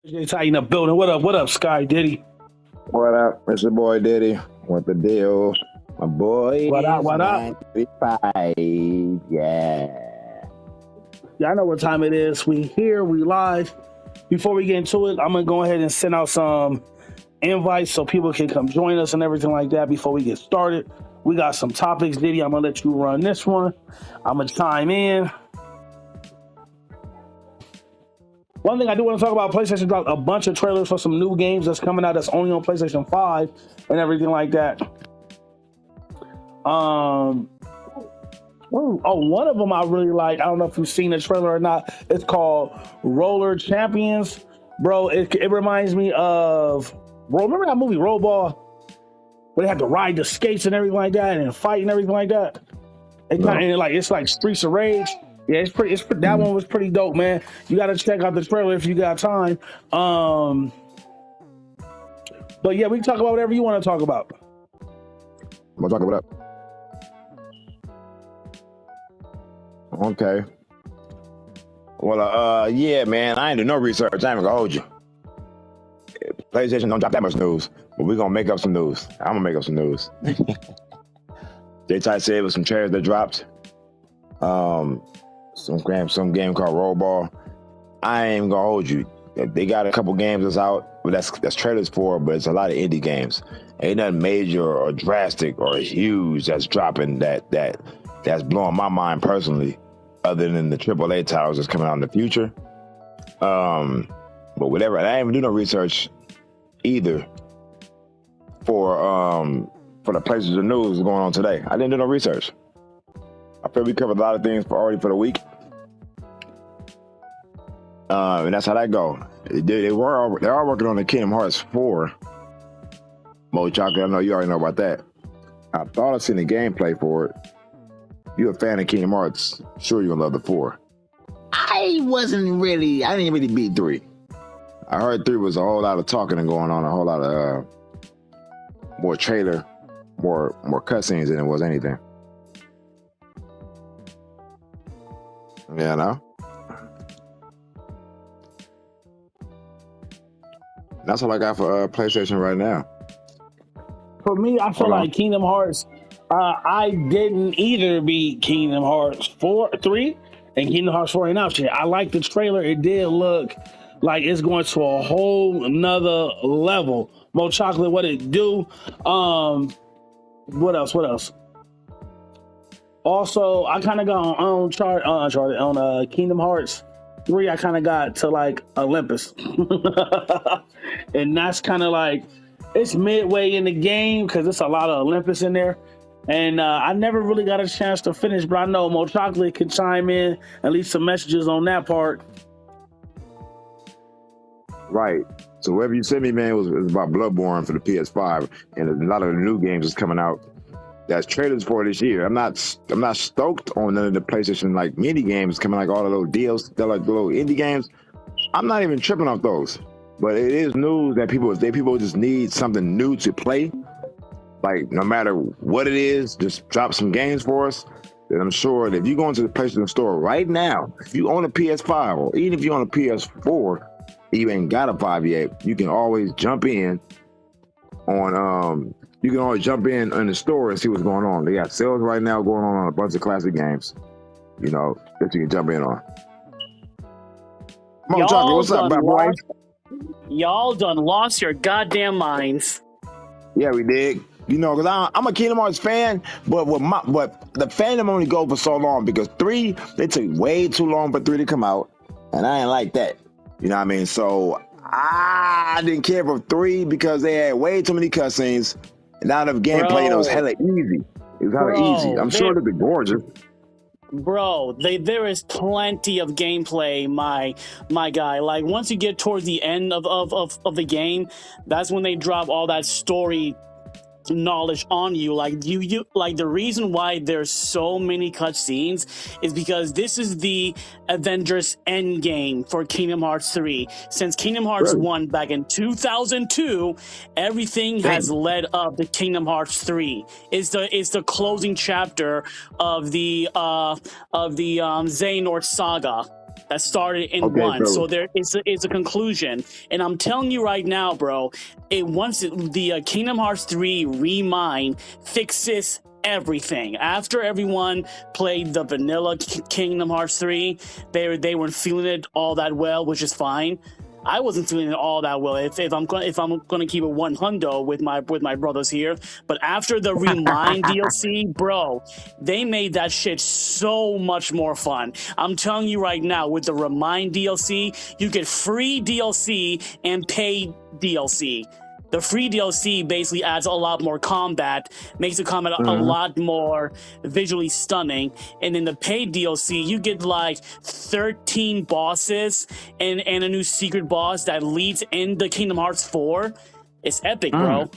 It's how you in the building. What up? What up, Sky Diddy? What up? It's your boy Diddy. What the deal? My boy What up? is What up? 935. Yeah. Y'all know what time it is. We here. We live. Before we get into it, I'm gonna go ahead and send out some invites so people can come join us and everything like that. Before we get started, we got some topics, Diddy. I'm gonna let you run this one. I'm gonna chime in. One thing I do want to talk about, PlayStation dropped a bunch of trailers for some new games that's coming out that's only on PlayStation 5 and everything like that. One of them I really like. I don't know if you've seen the trailer or not. It's called Roller Champions. Bro, it reminds me of, remember that movie Rollerball? Where they had to ride the skates and everything like that and fight and everything like that? It's like Streets of Rage. Yeah, it's pretty. That one was pretty dope, man. You got to check out the trailer if you got time. But yeah, we can talk about whatever you want to talk about. I'm gonna talk about it. Okay. Well, yeah, man. I ain't do no research. I ain't gonna hold you. PlayStation don't drop that much news, but we're gonna make up some news. I'm gonna make up some news. J-Ty said it was some trailers that dropped. Some game called Rollerball. I ain't gonna hold you. They got a couple games that's out, but that's trailers for. But it's a lot of indie games. Ain't nothing major or drastic or huge that's dropping that's blowing my mind personally, other than the AAA titles that's coming out in the future. But whatever. I didn't even do no research either for the places of news going on today. I didn't do no research. I feel we covered a lot of things already for the week. And that's how that go. They are working on the Kingdom Hearts 4. Mo Chocolate, I know you already know about that. I thought I seen the gameplay for it. If you're a fan of Kingdom Hearts, sure you're gonna love the 4. I didn't really beat 3. I heard 3 was a whole lot of talking and going on, a whole lot of more trailer, more cutscenes than it was anything. Yeah, no. That's all I got for PlayStation right now. For me, I feel like Kingdom Hearts. I didn't either beat Kingdom Hearts 3 and Kingdom Hearts 4 ain't out yet. I like the trailer. It did look like it's going to a whole nother level. Mo Chocolate, what it do? What else? Also, I kind of got on Kingdom Hearts 3. I kind of got to like Olympus, and that's kind of like it's midway in the game because it's a lot of Olympus in there. And I never really got a chance to finish, but I know Mo Chocolate can chime in and leave some messages on that part. Right. So whatever you sent me, man, was about Bloodborne for the PS5, and a lot of the new games is coming out. That's trailers for this year. I'm not stoked on none of the PlayStation like mini games coming, like all the little deals, like the little indie games. I'm not even tripping off those. But it is news that people just need something new to play. Like no matter what it is, just drop some games for us. And I'm sure that if you go into the PlayStation store right now, if you own a PS5 or even if you own a PS4, you ain't got a 5 yet, you can always jump in on in the store and see what's going on. They got sales right now going on a bunch of classic games, that you can jump in on. Mo Chocolate, what's up, my boy? Y'all done lost your goddamn minds. Yeah, we did. Because I'm a Kingdom Hearts fan, but the fandom only go for so long because 3, they took way too long for 3 to come out, and I ain't like that. You know what I mean? So I didn't care for 3 because they had way too many cutscenes. And not enough gameplay, and it was hella easy. I'm sure it'll be gorgeous. Bro, there is plenty of gameplay, my guy. Like once you get towards the end of the game, that's when they drop all that story knowledge on you. Like you like the reason why there's so many cutscenes is because this is the Avengers Endgame for Kingdom Hearts 3. Since Kingdom Hearts 1 back in 2002, everything has led up to Kingdom Hearts 3. It's the closing chapter of the Xehanort saga. that started in Okay, one. so So there is a conclusion, and I'm telling you right now, bro. The Kingdom Hearts 3 Remind fixes everything. After everyone played the vanilla Kingdom Hearts 3, they weren't feeling it all that well, which is fine. I wasn't feeling it all that well. If I'm gonna keep it 100 with my brothers here, but after the Remind DLC, bro, they made that shit so much more fun. I'm telling you right now, with the Remind DLC, you get free DLC and paid DLC. The free DLC basically adds a lot more combat, makes the combat a lot more visually stunning. And in the paid DLC, you get like 13 bosses and a new secret boss that leads into Kingdom Hearts 4. It's epic, bro.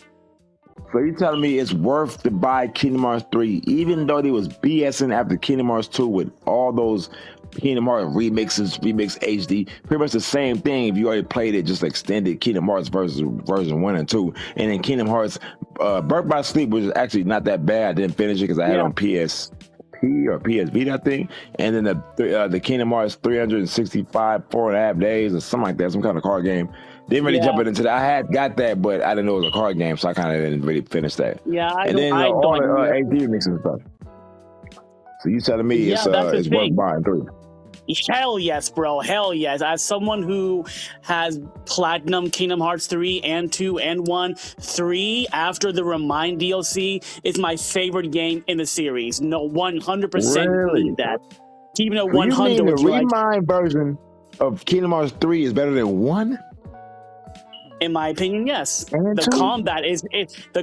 So you telling me it's worth to buy Kingdom Hearts 3, even though they was BSing after Kingdom Hearts 2 with all those Kingdom Hearts remixes, remix HD, pretty much the same thing if you already played it, just extended Kingdom Hearts version 1 and 2. And then Kingdom Hearts Birth by Sleep was actually not that bad. I didn't finish it because I had it on PSP or PS Vita, I think. And then the Kingdom Hearts 365, 4.5 days or something like that, some kind of card game. Didn't really jump into that. I had got that, but I didn't know it was a card game, so I kind of didn't really finish that. Yeah, and then all the HD remixes and stuff. So you telling me it's worth buying 3? Hell yes, bro. Hell yes. As someone who has platinum Kingdom Hearts 3 and 2 and 1, 3 after the Remind DLC is my favorite game in the series. No, 100% mean that. Keeping it 100. You mean the Remind version of Kingdom Hearts 3 is better than 1? In my opinion, yes. The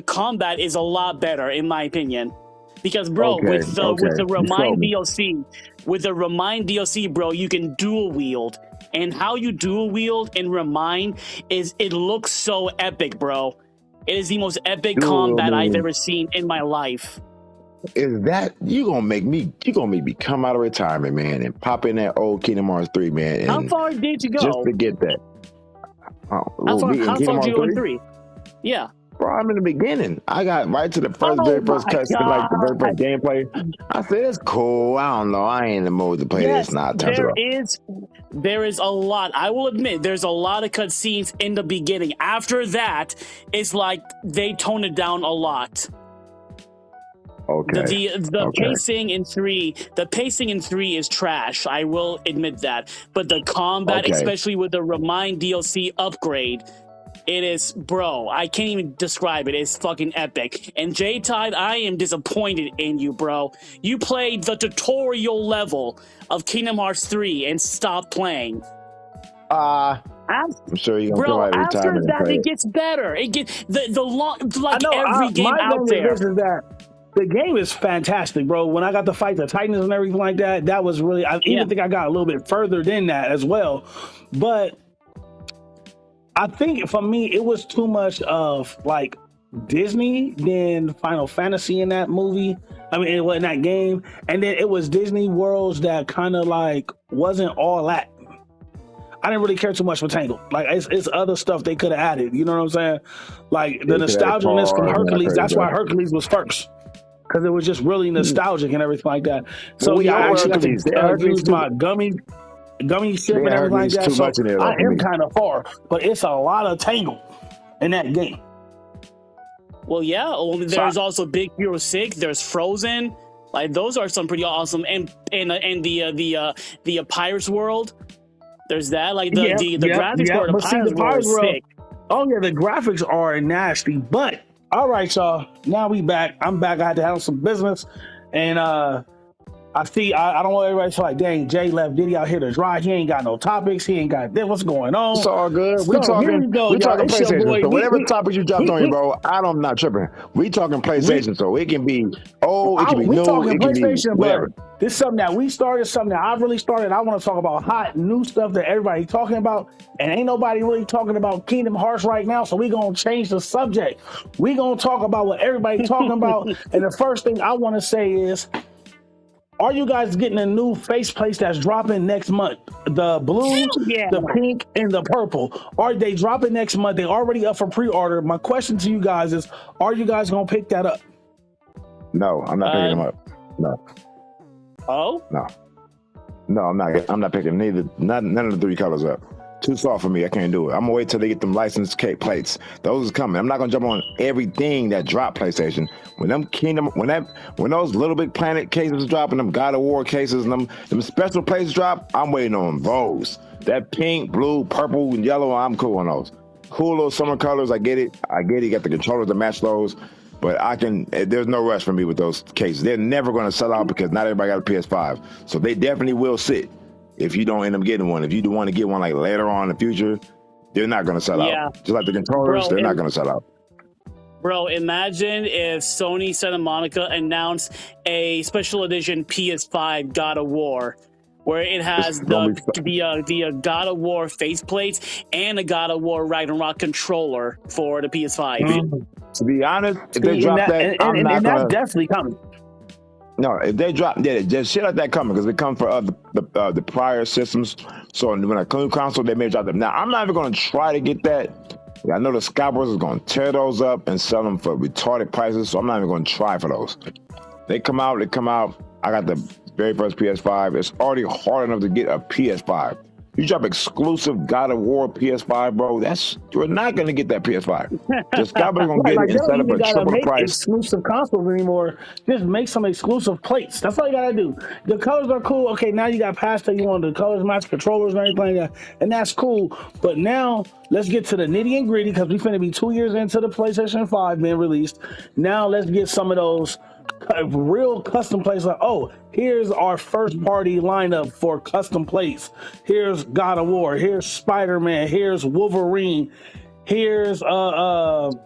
combat is a lot better, in my opinion. Because, bro, with the Remind DLC, bro, you can dual wield, and how you dual wield in Remind is it looks so epic, bro. It is the most epic combat I've ever seen in my life. Is that you gonna make me come out of retirement, man, and pop in that old Kingdom Hearts 3, man? And how far did you go? Just to get that. How far did you go in 3? Yeah. Bro, I'm in the beginning. I got right to the very first cutscene, like the very first gameplay. I said, it's cool. I don't know. I ain't in the mood to play this. Nah, there is a lot. I will admit, there's a lot of cutscenes in the beginning. After that, it's like they tone it down a lot. Okay. The pacing in 3 is trash. I will admit that. But the combat, especially with the Remind DLC upgrade, it is, bro, I can't even describe it. It's fucking epic. And J-Tide, I am disappointed in you, bro. You played the tutorial level of Kingdom Hearts 3 and stopped playing. I'm sure you're gonna come out of retirement. After that, it gets better. It gets every game out there. Is that the game is fantastic, bro. When I got to fight the Titans and everything like that, that was really. I even think I got a little bit further than that as well, but. I think for me, it was too much of like Disney than Final Fantasy in that movie. I mean, in that game. And then it was Disney Worlds that kind of like wasn't all that. I didn't really care too much for Tangled. Like it's other stuff they could have added. You know what I'm saying? Like the nostalgia-ness from Hercules. That's why Hercules was first. Because it was just really nostalgic and everything like that. So yeah, I actually got to use my gummy ship and everything like that. So I am kind of far, but it's a lot of Tangle in that game. Well, yeah. There's also Big Hero 6. There's Frozen. Like those are some pretty awesome. And the Pirates World. There's that. Like the graphics for the Pirates World is sick. Oh yeah, the graphics are nasty. But all right, y'all. Now we back. I'm back. I had to handle some business, and I don't want everybody to like, dang, Jay left Diddy out here to dry. He ain't got no topics. He ain't got this. What's going on? It's all good. We talking PlayStation. So whatever topics you dropped on you, bro, I'm not tripping. We talking PlayStation, so it can be old, it can be new, it can be whatever. This is something that we started, something that I've really started. I want to talk about hot new stuff that everybody's talking about, and ain't nobody really talking about Kingdom Hearts right now. So we gonna change the subject. We gonna talk about what everybody's talking about. And the first thing I want to say is, are you guys getting a new faceplate that's dropping next month? The blue, the pink, and the purple. Are they dropping next month? They already up for pre-order. My question to you guys is, are you guys going to pick that up? No, I'm not picking them up. No. Oh? No. No, I'm not. I'm not picking none of the three colors up. Too soft for me. I can't do it. I'm gonna wait till they get them licensed cake plates. Those is coming. I'm not gonna jump on everything that drop PlayStation. When those Little Big Planet cases drop and them God of War cases and them special plates drop, I'm waiting on those. That pink, blue, purple, and yellow, I'm cool on those. Cool little summer colors. I get it. You got the controllers to match those. But there's no rush for me with those cases. They're never going to sell out because not everybody got a PS5. So they definitely will sit if you don't end up getting one. If you do want to get one like later on in the future, they're not going to sell out. Just like the controllers, they're not going to sell out. Bro, imagine if Sony Santa Monica announced a special edition PS5 God of War, where it has the God of War faceplates and a God of War Ragnarok controller for the PS5. Mm. To be honest, if they drop that, I'm not gonna. That's definitely coming. No, if they drop, just shit like that coming because it comes for the prior systems. So when I come to console, they may drop them. Now I'm not even going to try to get that. I know the scalpers is going to tear those up and sell them for retarded prices. So I'm not even going to try for those. They come out. I got the very first PS5. It's already hard enough to get a PS5. You drop exclusive God of War PS5, bro. You're not gonna get that PS5. The scalpers gonna get it instead of a triple the price. Exclusive consoles anymore. Just make some exclusive plates. That's all you gotta do. The colors are cool. Okay, now you got pasta. You want the colors match controllers and everything like that, and that's cool. But now let's get to the nitty and gritty because we finna be 2 years into the PlayStation 5 being released. Now let's get some of those real custom plates. Like, oh, here's our first party lineup for custom plates. Here's God of War. Here's Spider-Man. Here's Wolverine. Here's Forspoken.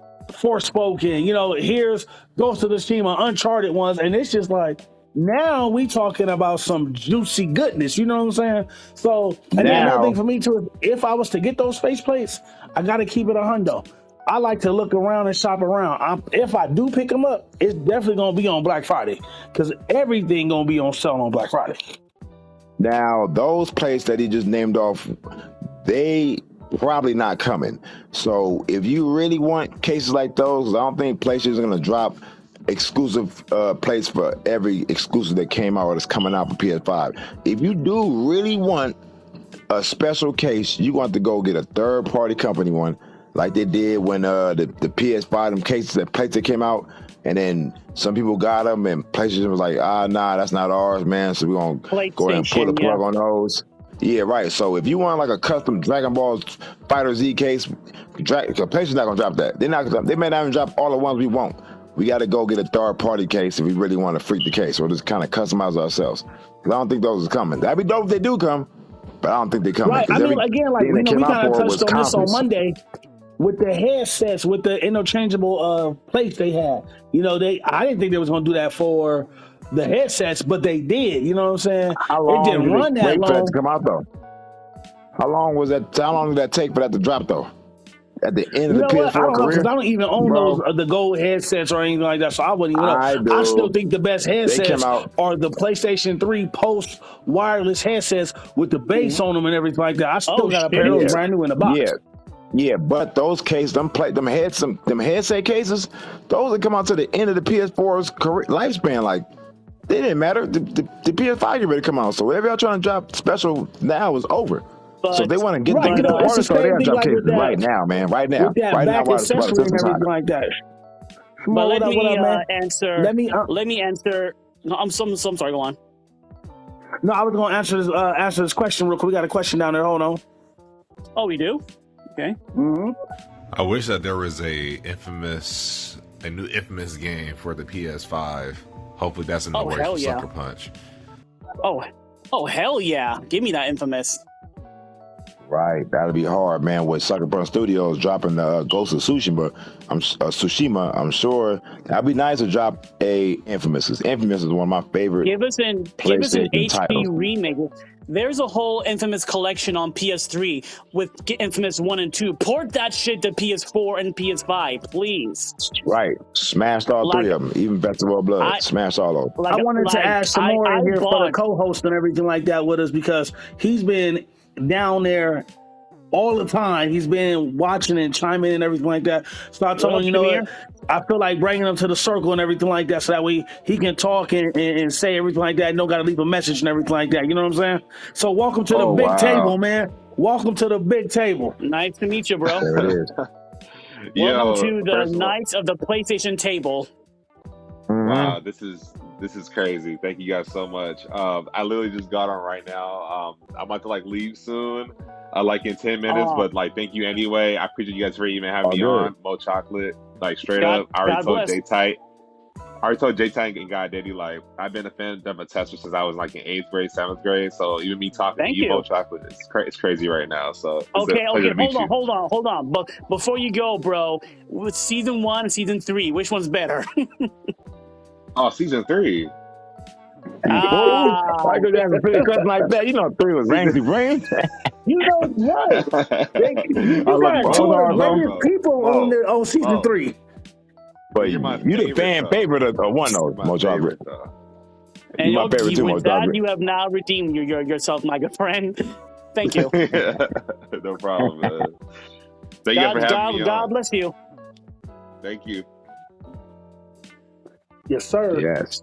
Here's Ghost of Tsushima, Uncharted ones. And it's just like, now we talking about some juicy goodness. You know what I'm saying? So, and then another thing for me too, if I was to get those face plates, I got to keep it a hundo. I like to look around and shop around. If I do pick them up, it's definitely going to be on Black Friday because everything going to be on sale on Black Friday. Now, those plates that he just named off, they probably not coming. So if you really want cases like those, I don't think PlayStation is going to drop exclusive plates for every exclusive that came out or that's coming out for PS5. If you do really want a special case, you want to go get a third-party company one, like they did when the PS5 them cases, that plates that came out, and then some people got them, and PlayStation was like, nah, that's not ours, man. So we're going to go ahead and pull the plug on those. Yeah, right. So if you want like a custom Dragon Ball Fighter Z case, PlayStation's not going to drop that. They may not even drop all the ones we want. We got to go get a third-party case if we really want to freak the case, or just kind of customize ourselves. Because I don't think those are coming. That'd be dope if they do come, but I don't think they come. Right. I mean, again, like, we kind of touched on this on Monday. With the headsets, with the interchangeable plates they had, I didn't think they was gonna do that for the headsets, but they did. You know what I'm saying? It didn't run that long. For that to come out though. How long did that take for that to drop though? At the end of the PS4 career? I don't even own those the gold headsets or anything like that, so I wouldn't even know. I still think the best headsets are the PlayStation 3 post wireless headsets with the bass on them and everything like that. I still got a pair of those brand new in the box. Yeah, but those cases, them headset cases, those that come out to the end of the PS4's lifespan, like, they didn't matter. The PS5 get ready to come out, so whatever y'all trying to drop special now is over. So if they want to get the artists, they got to drop cases right now, man. Right now. With that back accessory and everything like that. But let me answer. No, I'm sorry. Go on. No, I was going to answer this question real quick. We got a question down there. Hold on. Oh, we do? Okay. Mm-hmm. I wish that there was a new infamous game for the PS5. Hopefully that's in the way for Sucker Punch. Oh, hell yeah. Give me that infamous. Right, that'll be hard, man. With Sucker Punch Studios dropping Ghost of Tsushima, I'm sure that'd be nice to drop a Infamous. Infamous is one of my favorite. Give us an HP remake. There's a whole Infamous collection on PS3 with Infamous 1 and 2. Port that shit to PS4 and PS5, please. Right. Smashed all three of them. Even Festival of Blood. Smashed all of them. I wanted to add some more in here for the co-host and everything like that with us because he's been down there all the time. He's been watching and chiming in and everything like that. So I told What him, up, what? Shamir? I feel like bringing him to the circle and everything like that, so that way he can talk and say everything like that. No, got to leave a message and everything like that. You know what I'm saying? So welcome to the Oh big table, wow. man. Welcome to the big table. Nice to meet you, bro. There it is. Welcome to the First of all, Knights of the PlayStation table. Mhm. wow, this is crazy. Thank you guys so much. I literally just got on right now. I'm about to like leave soon, like in 10 minutes. Oh. But like, thank you anyway. I appreciate you guys for even having Oh, me good. on. Mo Chocolate, like straight God- up. I already God told bless. J Tight. I already told J Tight and God Daddy, like I've been a fan of a tester since I was like in 8th grade, 7th grade. So even me talking Thank to you, you. Mo Chocolate, it's crazy right now. So it's Okay, a pleasure to meet you. hold on. But before you go, bro, with season 1 and season 3, which one's better? Oh, season 3. Ah. Why could you have a pretty question like that? You know, 3 was Ramsey Brains. You know what? You I love got both. two of the Hold on, greatest people on season Mo. 3. But You're my you the favorite, fan though. favorite of one though, My Mo Chocolate. favorite, though. And You my favorite too, Mo with that, Chocolate. you have now redeemed yourself, my good friend. Thank you. No problem, man. Thank you for having me God on. bless you. Thank you. Yes, sir. Yes.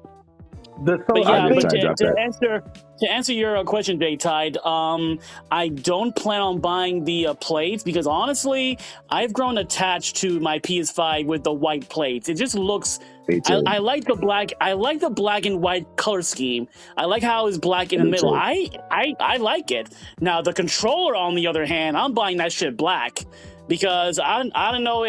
But I yeah, think but J-Tide dropped to answer your question, J-Tide, I don't plan on buying the plates because honestly, I've grown attached to my PS5 with the white plates. It just looks. Me too. I like the black. I like the black and white color scheme. I like how it's black in the Me middle. too. I like it. Now the controller, on the other hand, I'm buying that shit black because I don't know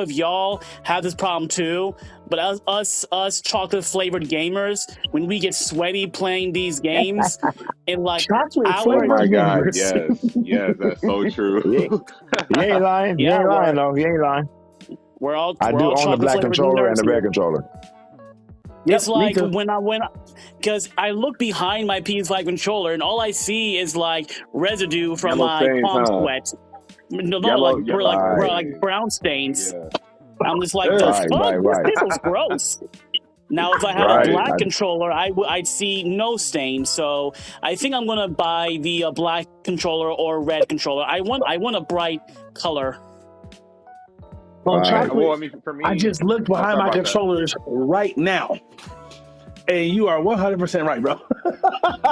if y'all have this problem too. But us chocolate flavored gamers, when we get sweaty playing these games, in like chocolate hours. Oh flavored my God! gamers. Yes, that's so true. You ain't lying. You Yeah, ain't lying though. You ain't lying. We're all I we're do all own the chocolate black flavored controller and nerds the red here. controller. It's Yep, me like too. because I look behind my PS5 controller and all I see is like residue from Yellow my stains, palm huh? sweat. No, Yellow like stains. brown stains. Yeah. I'm just like, the Right, fuck? right. This looks gross. Now, if I had Right. a black controller, I'd see no stains. So I think I'm gonna buy the black controller or red controller. I want a bright color. Well, Right. chocolate. Well, I mean, for me, I just looked behind sorry my about that. controllers right now, and you are 100% right, bro.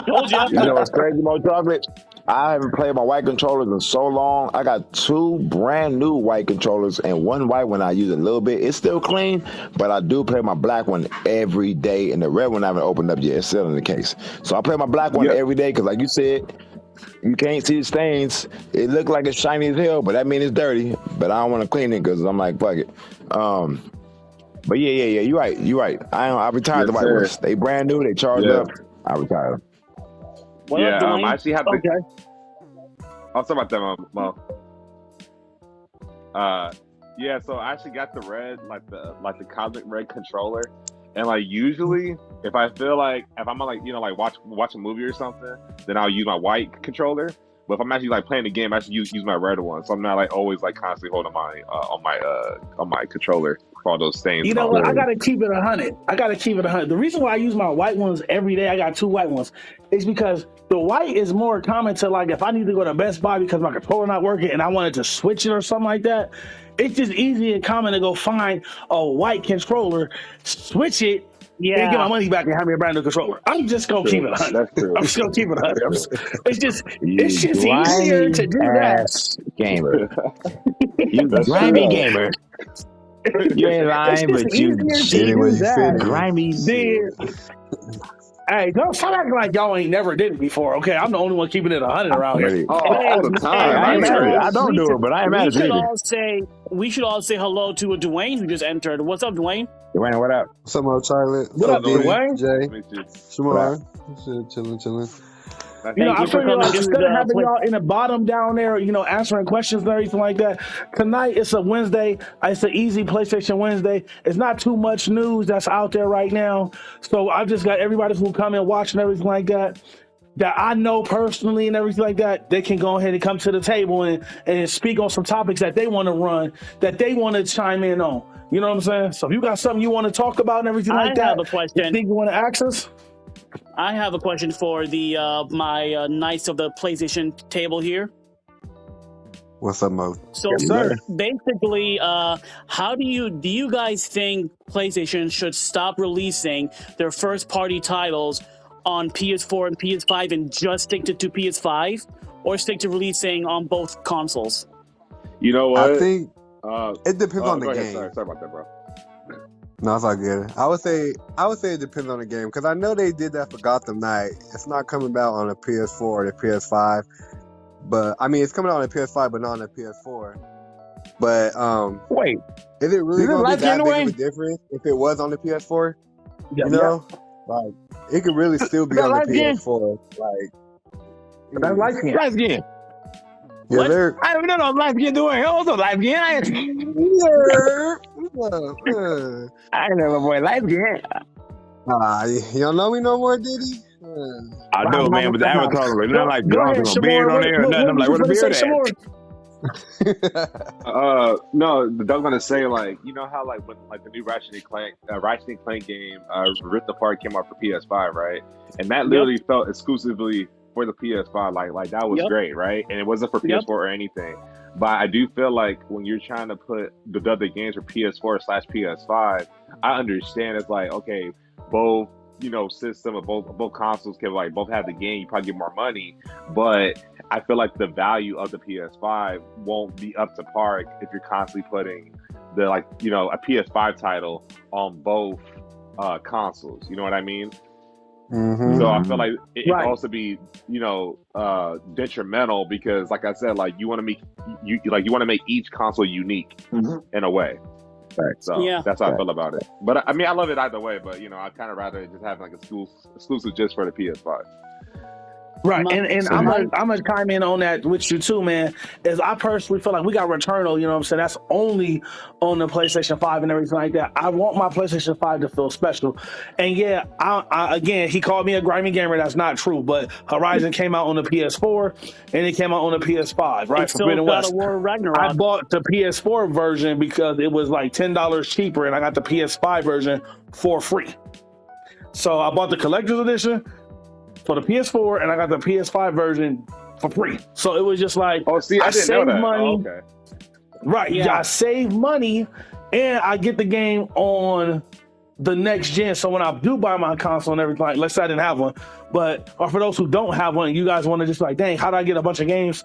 Told ya. You know what's crazy, Mo Chocolate? I haven't played my white controllers in so long. I got 2 brand new white controllers and 1 white one I use a little bit. It's still clean, but I do play my black one every day, and the red one I haven't opened up yet. It's still in the case. So I play my black one Yeah. every day because, like you said, you can't see the stains. It look like it's shiny as hell, but that means it's dirty. But I don't want to clean it because I'm like, fuck it. But yeah, you're right. I retired the Yes, white sir. ones. They brand new. They charged Yeah. up. I retired them. What Yeah, up, Dwayne? I actually have the. Okay. I'll talk about that, Mo. Yeah, so I actually got the red, like the cosmic red controller, and like usually if I feel like if I'm like watch a movie or something, then I'll use my white controller. But if I'm actually like playing the game, I actually use my red one, so I'm not like always like constantly holding my on my controller for all those stains. You and know all what? that. I gotta keep it 100. The reason why I use my white ones every day, I got 2 white ones, is because the white is more common to like if I need to go to Best Buy because my controller not working and I wanted to switch it or something like that. It's just easy and common to go find a white controller, switch it, and get my money back and have me a brand new controller. I'm just gonna keep it 100. That's true. I'm just gonna keep it 100. It's just You easier to do that. ass gamer. You That's grimy true. gamer. You ain't lying, It's but just you easier to do that. grimy. Hey, don't stop acting like y'all ain't never did it before, okay? I'm the only one keeping it 100 around here. All the time. I ain't we mad should at it. all- I don't do it, but I ain't mad at you either. We should all say hello to Dwayne who just entered. What's up, Dwayne? Dwayne, what up? Some more chocolate. What up, Diddy, Dwayne? Jay, Meet you. Shamar. Chilling. You know, Thank I you for feel like coming to instead of the having play- y'all in the bottom down there, answering questions and everything like that, tonight it's a Wednesday. It's an easy PlayStation Wednesday. It's not too much news that's out there right now. So I just got everybody who come in watching everything like that I know personally and everything like that, they can go ahead and come to the table and speak on some topics that they want to run, that they want to chime in on. You know what I'm saying? So if you got something you want to talk about and everything like that, have a question. you think you want to ask us? I have a question for the my Knights of the PlayStation table here. What's up, Mo? So Yes, sir. basically, how do you guys think PlayStation should stop releasing their first party titles on PS4 and PS5 and just stick to PS5, or stick to releasing on both consoles? You know what? I think Uh, it depends on the go ahead. game. Sorry about that, bro. No, it's all good. I would say it depends on the game because I know they did that for Gotham Knight. It's not coming out on the PS4 or the PS5, but I mean it's coming out on the PS5, but not on the PS4. But Wait, is it really Is it going to light be that skin big away? of a difference if it was on the PS4? yeah, You know, like it could really still be Is that on the light skin? PS4. Like, that's light skin. Light skin. yeah, What? they're I don't know what light skin doing. Also light skin. I ain't never boy light skin. you don't know me no more, Diddy? I know, man, but the avatar was nothing like Go ahead, Johnson or beard on there or nothing. I'm like, what a beard at? No, I was gonna say, like, you know how like when like the new Ratchet and Clank game Rift Apart came out for PS5, right? And that literally felt exclusively for the PS5. Like that was great, right? And it wasn't for PS4 or anything. But I do feel like when you're trying to put the other games for PS4/PS5, I understand it's like, okay, both system of both consoles can like both have the game. You probably get more money, but I feel like the value of the PS5 won't be up to par if you're constantly putting the a PS5 title on both consoles. You know what I mean? Mm-hmm. So I feel like it Right. can also be detrimental because, like I said, like you want to make each console unique in a way. Right. So Yeah. that's how I feel about it. But I mean, I love it either way. But I kind of rather just have like exclusive just for the PS5. Right, My- and so I'm my- gonna chime in on that with you too, man. Is I personally feel like we got Returnal, you know what I'm saying? That's only on the PlayStation 5 and everything like that. I want my PlayStation 5 to feel special. And yeah, I again, he called me a grimy gamer. That's not true. But Horizon came out on the PS4 and it came out on the PS5, right? And still Forbidden God West. of War Ragnarok. I bought the PS4 version because it was like $10 cheaper, and I got the PS5 version for free. So I bought the collector's edition for the PS4, and I got the PS5 version for free. So it was just like, Oh, see, I didn't know saved that. money. Oh, okay. Right, Yeah. I save money, and I get the game on the next gen. So when I do buy my console and everything, like, let's say I didn't have one, or for those who don't have one, you guys want to just like, dang, how do I get a bunch of games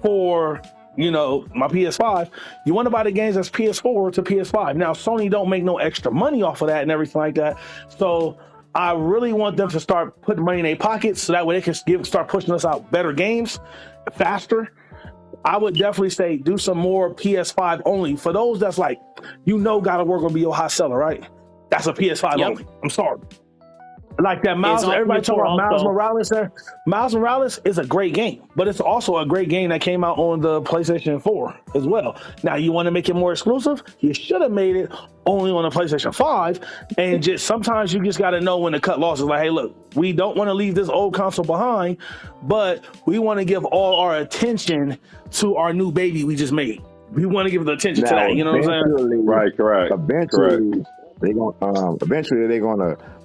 for my PS5? You want to buy the games as PS4 to PS5. Now Sony don't make no extra money off of that and everything like that. So I really want them to start putting money in their pockets so that way they can start pushing us out better games faster. I would definitely say do some more PS5 only. For those that's like, God of War gonna be your hot seller, right? That's a PS5 Yep. only. I'm sorry. Like that Miles, It's on everybody talking about PS4 Miles also. Morales there. Miles Morales is a great game, but it's also a great game that came out on the PlayStation 4 as well. Now, you want to make it more exclusive? You should have made it only on the PlayStation 5. And just sometimes you just got to know when to cut losses. Like, hey, look, we don't want to leave this old console behind, but we want to give all our attention to our new baby we just made. We want to give the attention to that. You know what I'm saying? Right, correct. Eventually,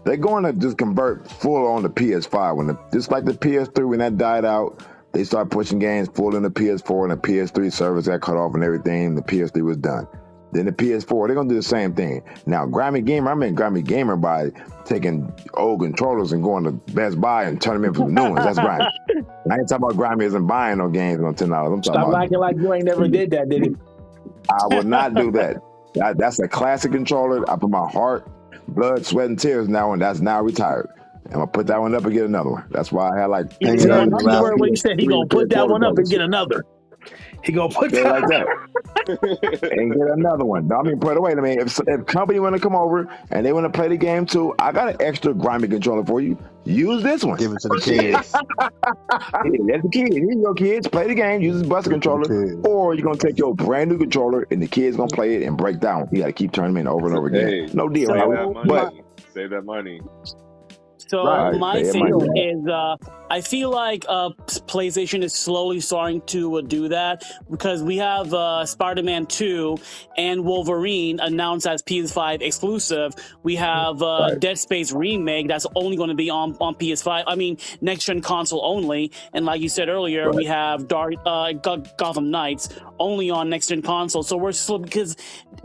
they're gonna just convert full on the PS5 just like the PS3 when that died out. They start pushing games full in the PS4 and the PS3 service got cut off and everything. The PS3 was done. Then the PS4, they're gonna do the same thing. Now, Grammy Gamer, I mean Grammy Gamer by taking old controllers and going to Best Buy and turning them into new ones. That's Grammy. I ain't talking about Grammy isn't buying no games on $10. I'm talking Stop about acting like you ain't never did that, did he? I would not do that. That's a classic controller. I put my heart, blood, sweat, and tears now, and that's now retired. I'm gonna put that one up and get another one. That's why I had like. He Yeah, heard yeah. what he said. He gonna put that one up and get another. He gonna put Yeah, that like that. And get another one. I mean, put away. I mean, if company want to come over and they want to play the game too, I got an extra grimy controller for you. Use this one. Give it to the kids. Yeah, that's the kid. Here you go, kids. Play the game. Use this buster controller. Okay. Or you're going to take your brand new controller and the kids going to play it and break down. You got to keep turning them in over and over again. Hey, No deal. So- Save Howard. that money. But Save that money. So Right. my They might thing do is, I feel like PlayStation is slowly starting to do that because we have Spider-Man 2 and Wolverine announced as PS5 exclusive. We have Right. Dead Space remake that's only going to be on PS5. I mean, next gen console only. And like you said earlier, we have Gotham Knights only on next gen console. So we're slow because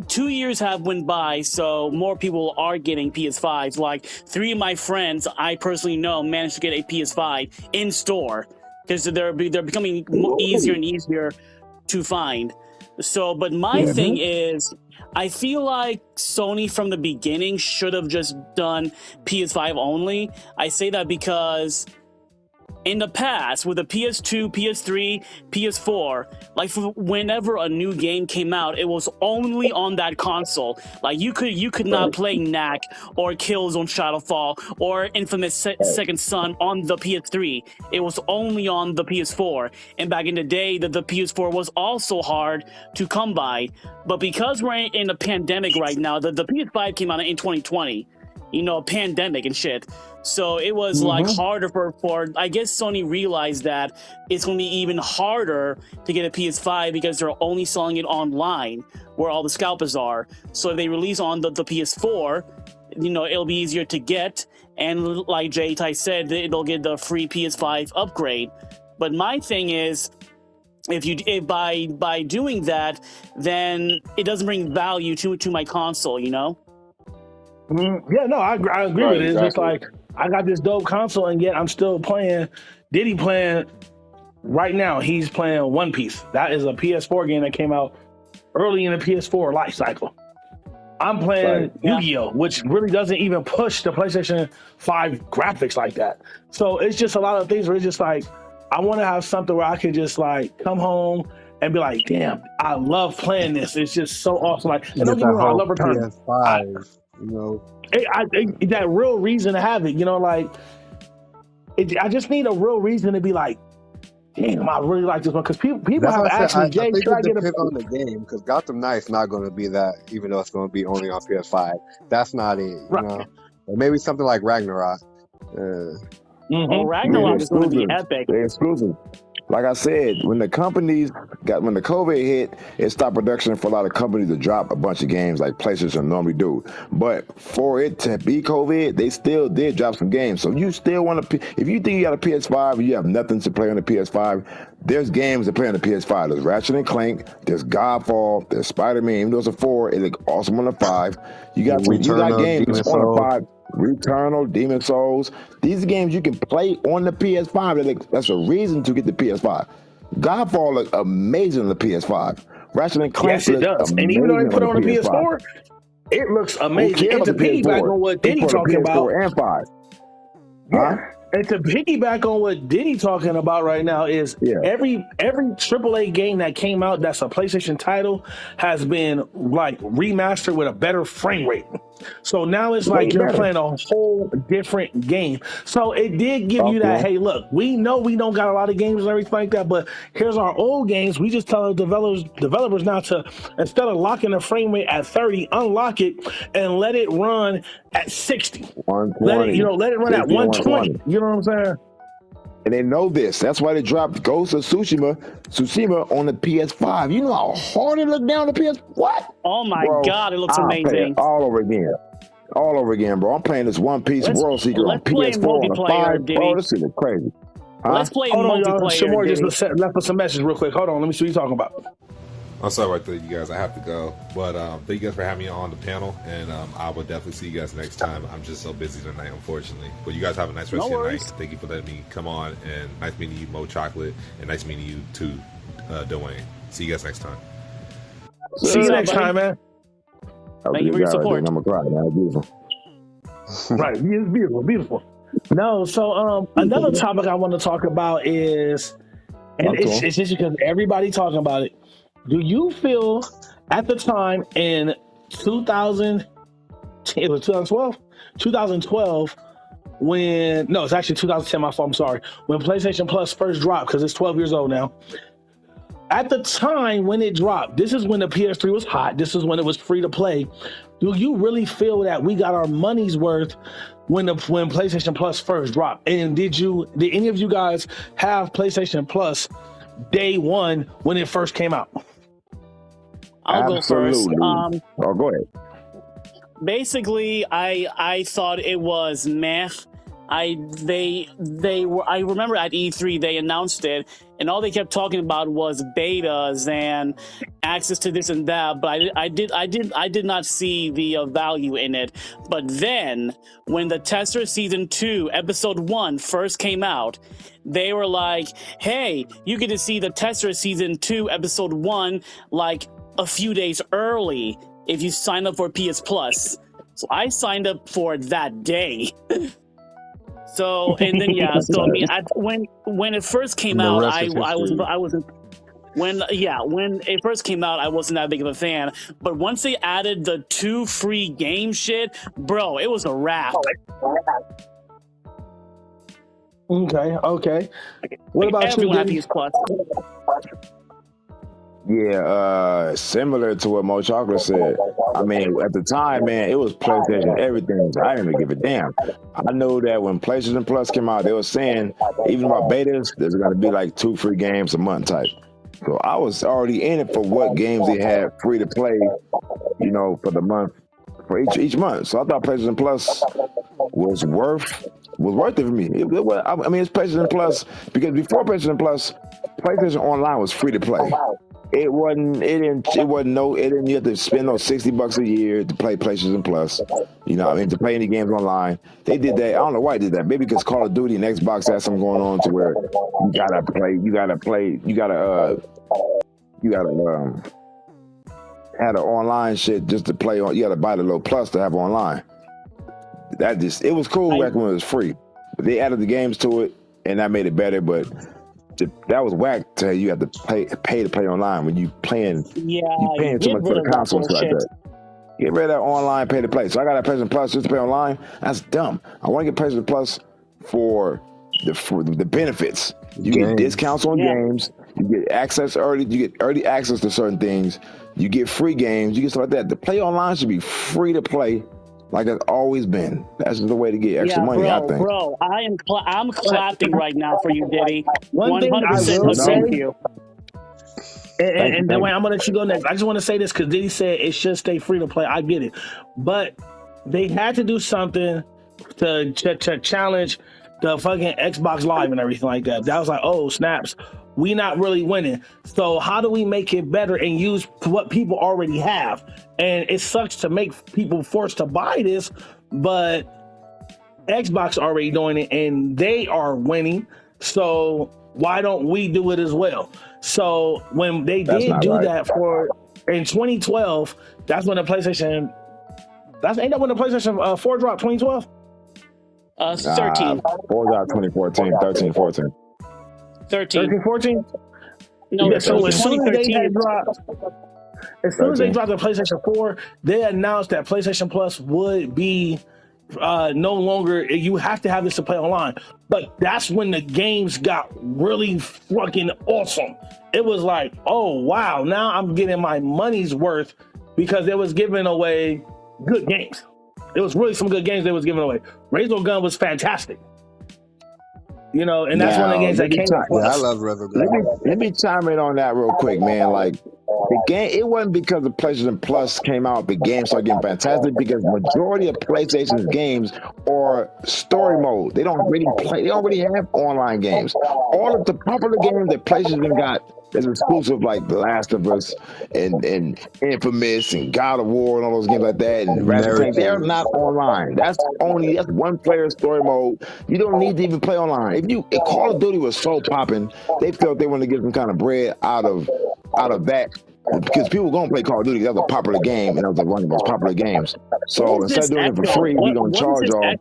2 years have went by, so more people are getting PS5s. Like 3 of my friends I personally know managed to get a PS5 in store because they're becoming easier and easier to find. So, but my thing is, I feel like Sony from the beginning should have just done PS5 only. I say that because in the past, with the PS2, PS3, PS4, like whenever a new game came out, it was only on that console. Like you could not play Knack or Killzone Shadowfall or Infamous Second Son on the PS3. It was only on the PS4. And back in the day, the PS4 was also hard to come by. But because we're in a pandemic right now, the PS5 came out in 2020. You know, pandemic and shit. So it was like harder for I guess Sony realized that it's going to be even harder to get a PS5 because they're only selling it online where all the scalpers are. So if they release on the PS4, you know, it'll be easier to get. And like Jay-Tai said, it'll get the free PS5 upgrade. But my thing is, if by doing that, then it doesn't bring value to my console, you know? Yeah, no, I agree Right, with it. It's just exactly. like I got this dope console, and yet I'm still playing. Diddy playing right now. He's playing One Piece. That is a PS4 game that came out early in the PS4 life cycle. I'm playing Yu-Gi-Oh, which really doesn't even push the PlayStation 5 graphics like that. So it's just a lot of things where it's just like I want to have something where I can just like come home and be like, damn, I love playing this. It's just so awesome. Like, and don't get me wrong, I love Return. PS5, you know. That real reason to have it, you know, like I just need a real reason to be like, damn, I really like this one because people have asked me, Jay, should I get depends on the game because Gotham Knight's not going to be that, even though it's going to be only on PS5. That's not it, you know. Or maybe something like Ragnarok. Oh, Ragnarok is going to be epic. They're exclusive. Like I said, when the COVID hit, it stopped production for a lot of companies to drop a bunch of games like PlayStation normally do. But for it to be COVID, they still did drop some games. So you still want to, if you think you got a PS5 and you have nothing to play on the PS5, there's games to play on the PS5. There's Ratchet and Clank, there's Godfall, there's Spider-Man. Even though it's a 4, it looks awesome on the 5. You got games on the 5. Returnal, Demon Souls. These are games you can play on the PS5. That's a reason to get the PS5. Godfall looks amazing on the PS5. Ratchet and Clank, yes, it does. And even though they put it on the PS4, it looks amazing. And to piggyback on what Diddy talking about, and 5. Huh? And to piggyback on what Diddy talking about right now is every AAA game that came out that's a PlayStation title has been like remastered with a better frame rate. So now it's like you're playing a whole different game. So it did give you that, hey, look, we know we don't got a lot of games and everything like that, but here's our old games. We just tell the developers now to, instead of locking the frame rate at 30, unlock it and let it run at 60. Let it run at 120. You know what I'm saying? And they know this. That's why they dropped Ghost of Tsushima on the PS5. You know how hard it looked down the PS. What? Oh my God, it looks amazing. All over again, bro. I'm playing this One Piece World Seeker on PS4 on the 5. Bro, this is crazy. Let's play multiplayer. Shamor just left us a message real quick. Hold on, let me see what you're talking about. I'm sorry about that, you guys. I have to go. But thank you guys for having me on the panel. And I will definitely see you guys next time. I'm just so busy tonight, unfortunately. But you guys have a nice rest of your night. Thank you for letting me come on. And nice meeting you, Mo Chocolate. And nice meeting you, too, Dwayne. See you guys next time. See you next time, man. Thank you for your support. I'm going to cry, man. Beautiful. Right. It's beautiful. Beautiful. No, so another topic I want to talk about is, and it's just because everybody talking about it. Do you feel at the time in 2012, when, no, it's actually 2010, my fault, I'm sorry, when PlayStation Plus first dropped, because it's 12 years old now. At the time when it dropped, this is when the PS3 was hot, this is when it was free to play. Do you really feel that we got our money's worth when PlayStation Plus first dropped. And did any of you guys have PlayStation Plus day one when it first came out? I'll go first. Absolutely. Oh, go ahead. Basically, I thought it was meh. I remember at E3 they announced it, and all they kept talking about was betas and access to this and that. But I did not see the value in it. But then when the Tester Season 2 Episode 1 first came out, they were like, "Hey, you get to see the Tester Season 2 Episode 1 like a few days early if you sign up for PS Plus." So I signed up for that day. So and then so I mean, when it first came out, when it first came out, I wasn't that big of a fan. But once they added the 2 free game shit, bro, it was a wrap. Okay. What about everyone you? at PS Plus? Yeah, similar to what Mo Chocolate said. I mean, at the time, man, it was PlayStation everything. So I didn't even give a damn. I know that when PlayStation Plus came out, they were saying, even about betas, there's going to be like 2 free games a month type. So I was already in it for what games they had free to play, for the month, for each month. So I thought PlayStation Plus was worth it for me. It's PlayStation Plus because before PlayStation Plus, PlayStation Online was free to play. You have to spend those $60 a year to play PlayStation Plus. To play any games online. They did that. I don't know why they did that. Maybe because Call of Duty and Xbox had something going on to where you gotta had an online shit just to play on. You gotta buy the little plus to have online. It was cool back when it was free. But they added the games to it and that made it better, but that was whack to you have to pay to play online when you paying too much for the console and stuff like that. Get rid of that online pay to play. So I got a PlayStation Plus just to play online. That's dumb. I want to get PlayStation Plus for the benefits. You get discounts on games. You get access early. You get early access to certain things. You get free games. You get stuff like that. The play online should be free to play. Like it's always been. That's the way to get extra money, I think. Bro, I'm clapping right now for you, Diddy. One thing I will say, and then I'm gonna let you go next. I just want to say this because Diddy said it should stay free to play. I get it, but they had to do something to challenge the fucking Xbox Live and everything like that. That was like, oh snaps, we not really winning. So how do we make it better and use what people already have? And it sucks to make people forced to buy this, but Xbox already doing it and they are winning. So why don't we do it as well? So when they did do that in 2012, that's when the PlayStation. Ain't that when the PlayStation 4 dropped? 2012. 13. 4 dropped 2014, 13, 14. 13, 14. No, yeah, so as soon as they had dropped. As soon as they dropped the PlayStation 4, they announced that PlayStation Plus would be no longer, you have to have this to play online. But that's when the games got really fucking awesome. It was like, oh, wow, now I'm getting my money's worth because they was giving away good games. It was really some good games they was giving away. Razor Gun was fantastic. And that's one of the games that came out. Yeah, I love Razor Gun. Let me chime in on that real quick, man. Like, the game, it wasn't because the PlayStation Plus came out, the games started getting fantastic, because majority of PlayStation's games are story mode. They don't really have online games. All of the popular games that PlayStation got is exclusive, like The Last of Us and Infamous and God of War and all those games like that, and they're not online. That's one player story mode. You don't need to even play online. If Call of Duty was so popping, they felt they wanted to get some kind of bread out of that, because people gonna play Call of Duty. That was a popular game, and that was one of the most popular games. So instead of doing it for free, we're gonna charge y'all. I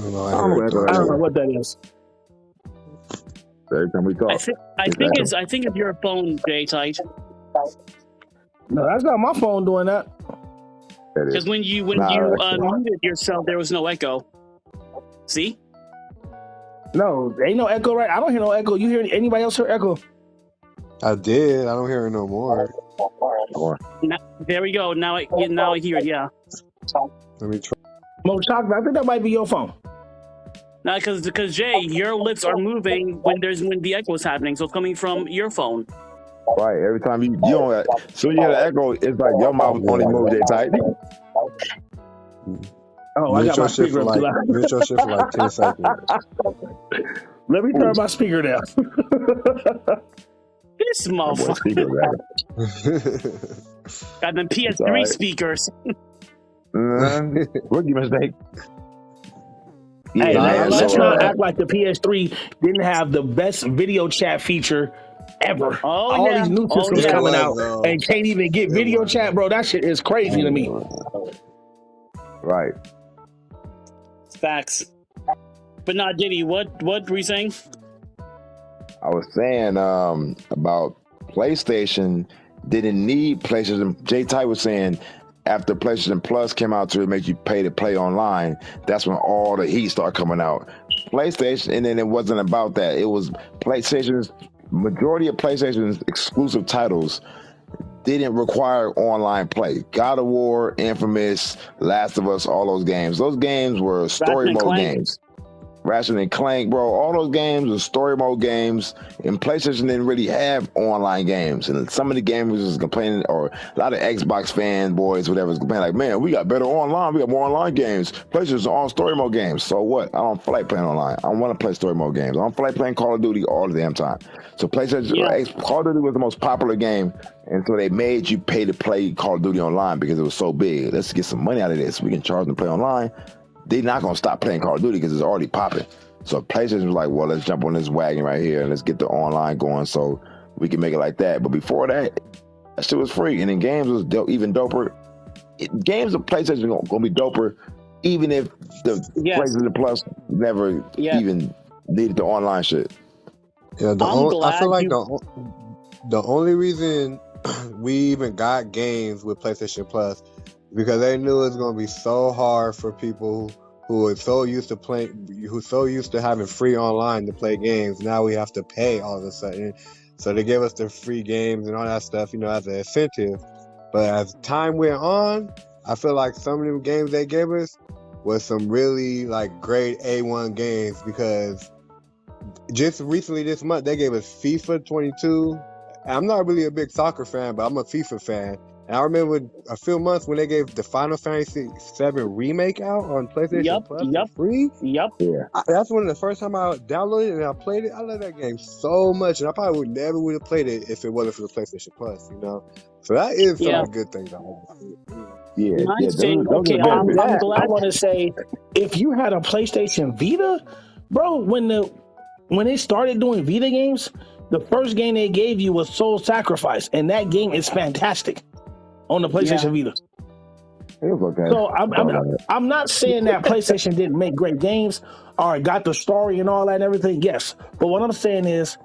don't know what that is. Every time we talk, I think it's your phone, Jay Tight. No, that's not my phone doing that. Because when you muted yourself, there was no echo. See? No, there ain't no echo, right? I don't hear no echo. You hear anybody else hear echo? I did. I don't hear it no more. There we go. Now I hear it. Yeah. Let me try. Mo Chocolate, I think that might be your phone. Now, because Jay, your lips are moving when the echo is happening, so it's coming from your phone. Right. Every time you don't, so you hear the echo, it's like your mouth only moves that tight. Oh, I got my speaker up too loud. Mute your shit for like 10 seconds. Let me turn my speaker down. This motherfucker got them PS3 speakers. Rookie mistake. Hey, Yeah, let's so, not act like the PS3 didn't have the best video chat feature ever. All these new systems coming out and can't even get video chat, bro. That shit is crazy to me. Right. Facts. But not Diddy. What were you saying? I was saying about PlayStation didn't need PlayStation. Jay Ty was saying after PlayStation Plus came out to make you pay to play online, that's when all the heat started coming out. PlayStation, and then it wasn't about that. It was PlayStation's majority of PlayStation's exclusive titles didn't require online play. God of War, Infamous, Last of Us, all those games. Those games were story mode games. Ratchet and Clank, bro, all those games were story mode games, and PlayStation didn't really have online games. And some of the gamers was complaining, or a lot of Xbox fanboys, whatever, was complaining, like, man, we got better online, we got more online games. PlayStation's all story mode games. So what? I don't feel like playing online. I don't want to play story mode games. I don't feel like playing Call of Duty all the damn time. So PlayStation, Call of Duty was the most popular game, and so they made you pay to play Call of Duty online because it was so big. Let's get some money out of this. We can charge them to play online. They're not going to stop playing Call of Duty because it's already popping. So PlayStation was like, well, let's jump on this wagon right here and let's get the online going so we can make it like that. But before that shit was free. And then games was even doper. Games of PlayStation are going to be doper even if the PlayStation Plus never even needed the online shit. Yeah, I feel like the only reason we even got games with PlayStation Plus because they knew it was going to be so hard for people who are so used to having free online to play games. Now we have to pay all of a sudden. So they gave us the free games and all that stuff, as an incentive. But as time went on, I feel like some of the games they gave us was some really like great A1 games because just recently this month they gave us FIFA 22. I'm not really a big soccer fan, but I'm a FIFA fan. And I remember a few months when they gave the Final Fantasy VII Remake out on PlayStation Plus for free. That's one of the first time I downloaded it and I played it. I love that game so much, and I probably would have played it if it wasn't for the PlayStation Plus. So that is some of the good things. I'm glad. I want to say, if you had a PlayStation Vita, bro, when they started doing Vita games, the first game they gave you was Soul Sacrifice, and that game is fantastic. On the PlayStation Vita. So I'm not saying that PlayStation didn't make great games or got the story and all that and everything. Yes. But what I'm saying is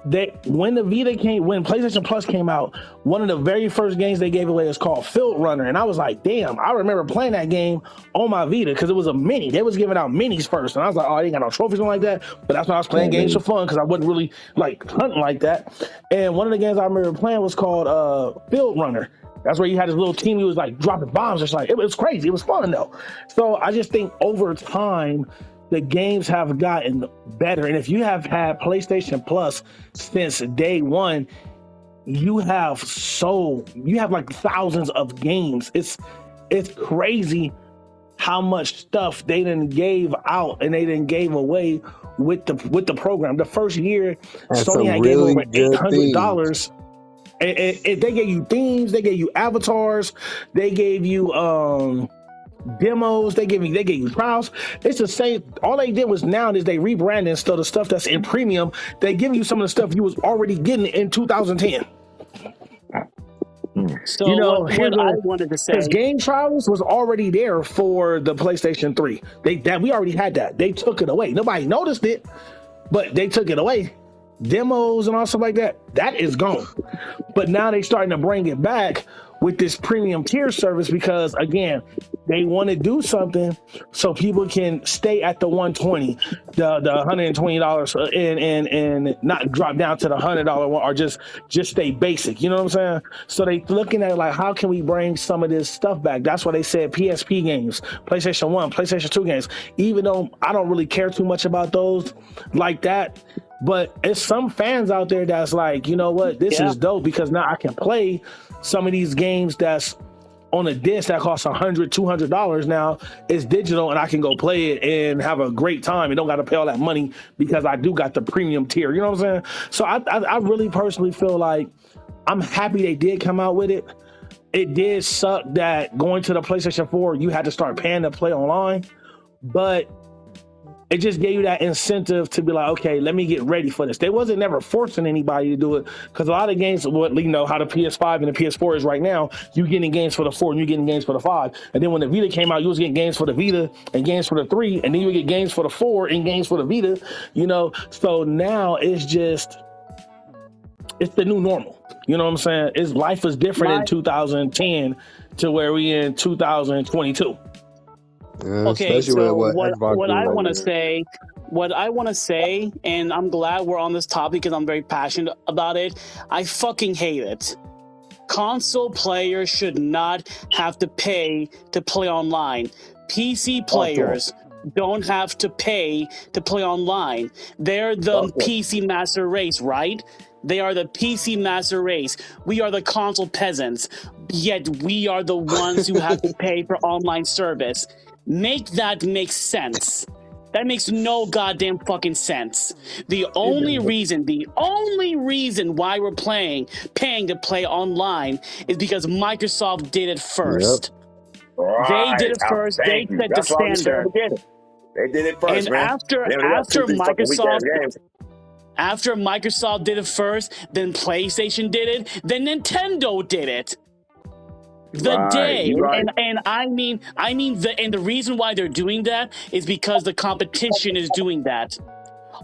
that when PlayStation Plus came out, one of the very first games they gave away is called Field Runner. And I was like, damn, I remember playing that game on my Vita because it was a mini. They was giving out minis first. And I was like, oh, I ain't got no trophies or like that. But that's when I was playing games for fun because I wasn't really like hunting like that. And one of the games I remember playing was called Field Runner. That's where you had this little team who was like dropping bombs. It's like, it was crazy. It was fun though. So I just think over time, the games have gotten better. And if you have had PlayStation Plus since day one, you have like thousands of games. It's crazy how much stuff they done gave out and they done gave away with the program. The first year, Sony had gave over $800. And they gave you themes, they gave you avatars, they gave you demos, they gave you trials. It's the same. All they did was nowadays they rebranded and still the stuff that's in premium. They give you some of the stuff you was already getting in 2010. So what I wanted to say, because Game Trials was already there for the PlayStation 3. We already had that. They took it away. Nobody noticed it, but they took it away. Demos and all stuff like that is gone. But now they're starting to bring it back with this premium tier service because, again, they want to do something so people can stay at the 120, the $120, and not drop down to the $100 one, or just stay basic. You know what I'm saying? So they looking at it like, how can we bring some of this stuff back? That's why they said PSP games, PlayStation 1, PlayStation 2 games. Even though I don't really care too much about those like that, but it's some fans out there that's like, you know what, this is dope, because now I can play some of these games that's on a disc that costs $100, $200. Now it's digital, and I can go play it and have a great time and don't got to pay all that money because I do got the premium tier. You know what I'm saying? So I really personally feel like I'm happy they did come out with it. It did suck that going to the PlayStation 4, you had to start paying to play online, but it just gave you that incentive to be like, okay, let me get ready for this. They wasn't never forcing anybody to do it, because a lot of games, what you know how the PS5 and the PS4 is right now, you getting games for the 4 and you getting games for the 5. And then when the Vita came out, you was getting games for the Vita and games for the 3, and then you would get games for the 4 and games for the Vita. You know, so now it's the new normal. You know what I'm saying? Life is different in 2010 to where we in 2022. Yeah, Okay, especially so with what Xbox what doing I right want to now. say, and I'm glad we're on this topic because I'm very passionate about it. I fucking hate it. Console players should not have to pay to play online. PC players don't have to pay to play online. They're the PC master race, right? They are the PC master race. We are the console peasants, yet we are the ones who have to pay for online service. Make that make sense. That makes no goddamn fucking sense. The only reason why we're paying to play online is because Microsoft did it first. They did it first. They set the standard. They did it first, And man. after Microsoft did it first, then PlayStation did it, then Nintendo did it. And I mean the reason why they're doing that is because the competition is doing that.